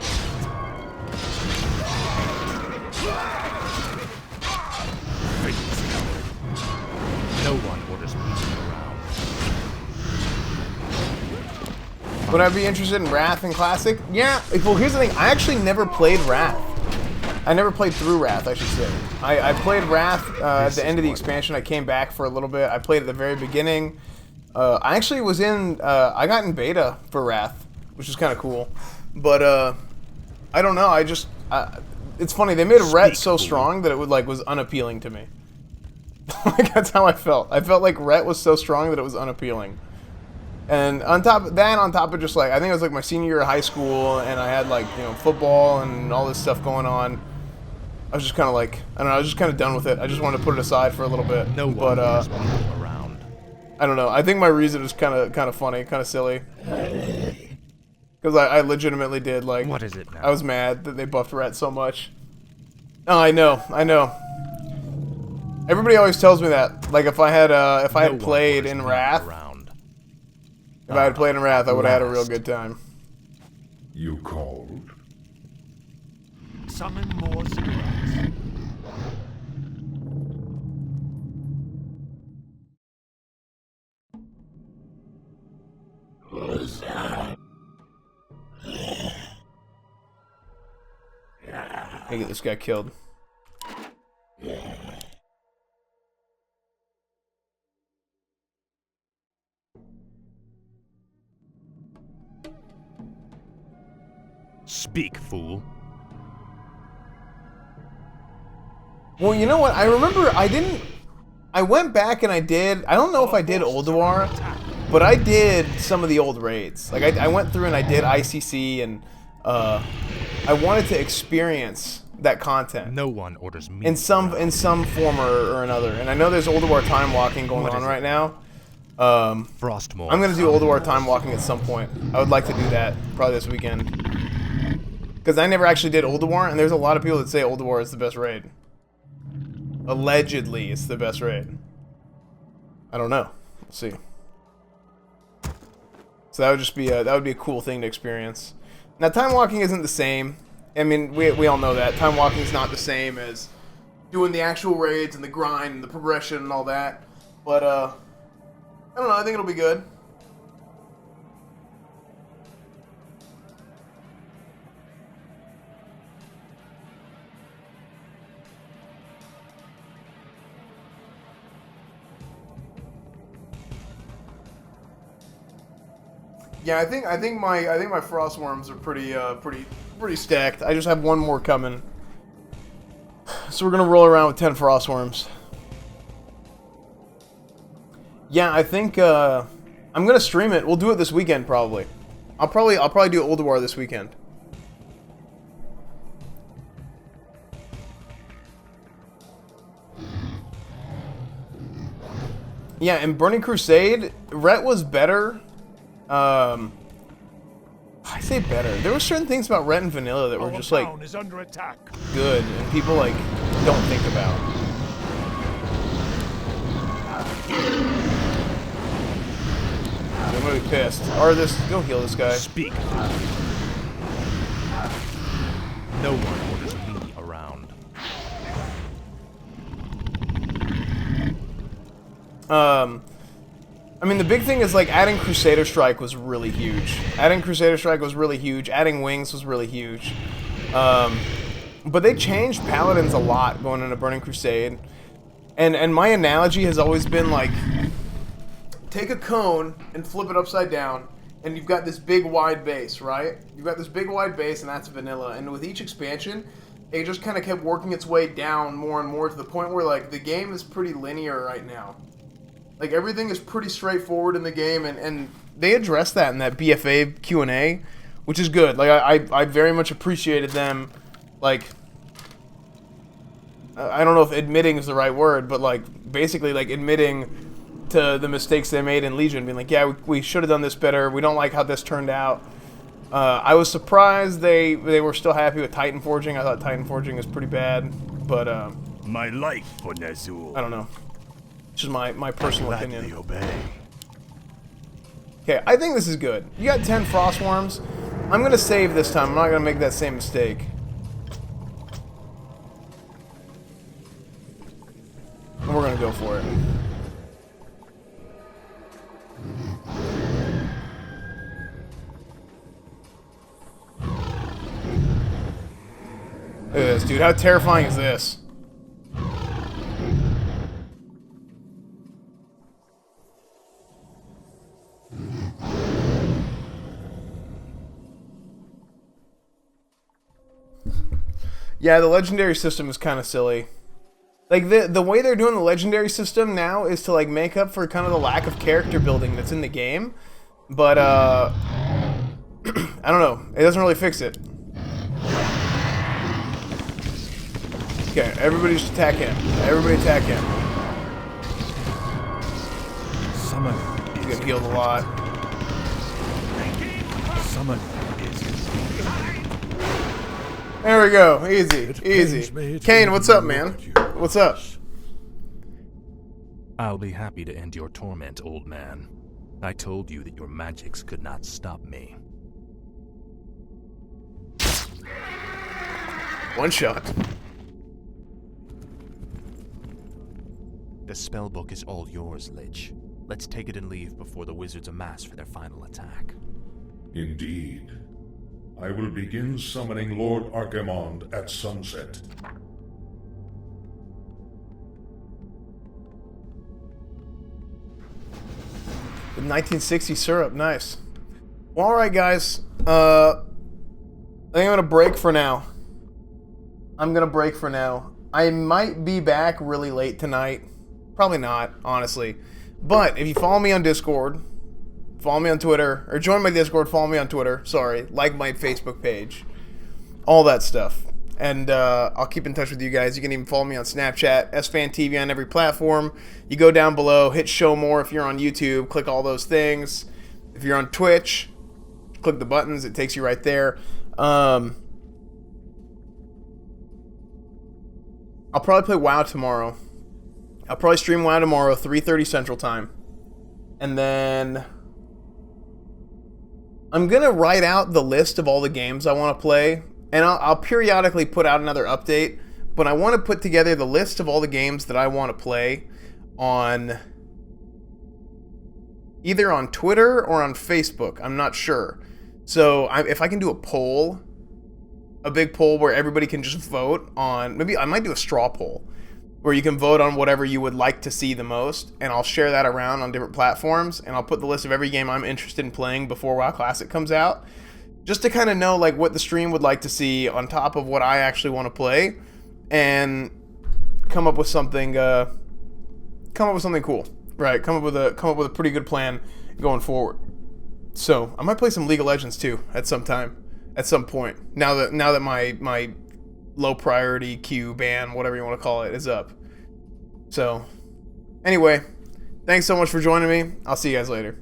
No one orders me around. Would I be interested in Wrath and Classic? Yeah. Well, here's the thing. I actually never played Wrath. I never played through Wrath, I should say. I played Wrath at the end of the expansion. I came back for a little bit. I played at the very beginning. I actually was in... I got in beta for Wrath, which is kind of cool. But, I don't know. I just... it's funny. They made Ret so strong that it was unappealing to me. Like, that's how I felt. I felt like Ret was so strong that it was unappealing. And on top of just like, I think it was like my senior year of high school, and I had like, you know, football and all this stuff going on. I was just kind of like, I don't know, I was just kind of done with it. I just wanted to put it aside for a little bit. No but one around. I don't know. I think my reason is kind of funny, kind of silly. Because I legitimately did like. What is it now? I was mad that they buffed Ret so much. Oh, I know. Everybody always tells me that. Like if I had played in Wrath. If I had played in Wrath, I would have had a real good time. You called? Summon more cigarettes. I get this guy killed. Speak, fool. Well, you know what? I remember I went back and I don't know if I did Ulduar, but I did some of the old raids. Like, I went through and I did ICC, and I wanted to experience that content. No one orders me in some form or another. And I know there's Ulduar time walking going on right now. Frostmourne. I'm gonna do Ulduar time walking at some point. I would like to do that probably this weekend. Because I never actually did Ulduar, and there's a lot of people that say Ulduar is the best raid. Allegedly, it's the best raid. I don't know. We'll see. So that would just be that would be a cool thing to experience. Now, time walking isn't the same. I mean, we all know that time walking is not the same as doing the actual raids and the grind and the progression and all that. But I don't know. I think it'll be good. Yeah, I think my Frostworms are pretty stacked. I just have one more coming. So we're gonna roll around with 10 Frostworms. Yeah, I think I'm gonna stream it. We'll do it this weekend probably. I'll probably do Ulduar this weekend. Yeah, and Burning Crusade, Ret was better. I say better. There were certain things about Ret and Vanilla that were just like good, and people like don't think about. I'm gonna be pissed. Or go heal this guy. Speak. No one orders me around. I mean, the big thing is, like, adding Crusader Strike was really huge. Adding Wings was really huge. But they changed Paladins a lot going into Burning Crusade. And my analogy has always been, like, take a cone and flip it upside down, and you've got this big, wide base, right? You've got this big, wide base, and that's vanilla. And with each expansion, it just kind of kept working its way down more and more to the point where, like, the game is pretty linear right now. Like, everything is pretty straightforward in the game, and they addressed that in that BFA Q&A, which is good. Like, I very much appreciated them, like, I don't know if admitting is the right word, but, like, basically, like, admitting to the mistakes they made in Legion, being like, yeah, we should have done this better, we don't like how this turned out. I was surprised they were still happy with Titan Forging. I thought Titan Forging was pretty bad, but, my life for Ner'zhul. I don't know. It's just my personal opinion. Obey. Okay, I think this is good. You got 10 Frostworms. I'm going to save this time. I'm not going to make that same mistake. And we're going to go for it. Look at this, dude. How terrifying is this? Yeah, the legendary system is kind of silly. Like, the way they're doing the legendary system now is to, like, make up for kind of the lack of character building that's in the game. But, I don't know. It doesn't really fix it. Okay, everybody just attack him. Everybody attack him. Summon. He's getting healed a lot. Summon is. There we go. Easy. Easy. Kane, what's up, man? What's up? I'll be happy to end your torment, old man. I told you that your magics could not stop me. One shot. The spellbook is all yours, Lich. Let's take it and leave before the wizards amass for their final attack. Indeed. I will begin summoning Lord Archimond at sunset. The 1960 syrup, nice. Well, alright guys, I think I'm gonna break for now. I might be back really late tonight. Probably not, honestly. But if you follow me on Discord, follow me on Twitter, or join my Discord, follow me on Twitter, sorry, like my Facebook page, all that stuff. And I'll keep in touch with you guys. You can even follow me on Snapchat, Esfand TV on every platform. You go down below, hit show more if you're on YouTube, click all those things. If you're on Twitch, click the buttons, it takes you right there. I'll probably play WoW tomorrow. I'll probably stream WoW tomorrow, 3:30 Central Time. And then I'm going to write out the list of all the games I want to play. And I'll periodically put out another update. But I want to put together the list of all the games that I want to play on either on Twitter or on Facebook. I'm not sure. So if I can do a poll, a big poll where everybody can just vote on, maybe I might do a straw poll where you can vote on whatever you would like to see the most, and I'll share that around on different platforms, and I'll put the list of every game I'm interested in playing before WoW Classic comes out, just to kind of know like what the stream would like to see on top of what I actually want to play, and come up with something cool, right? Come up with a pretty good plan going forward. So I might play some League of Legends too at some point. Now that my low priority queue ban, whatever you want to call it, is up. So, anyway, thanks so much for joining me. I'll see you guys later.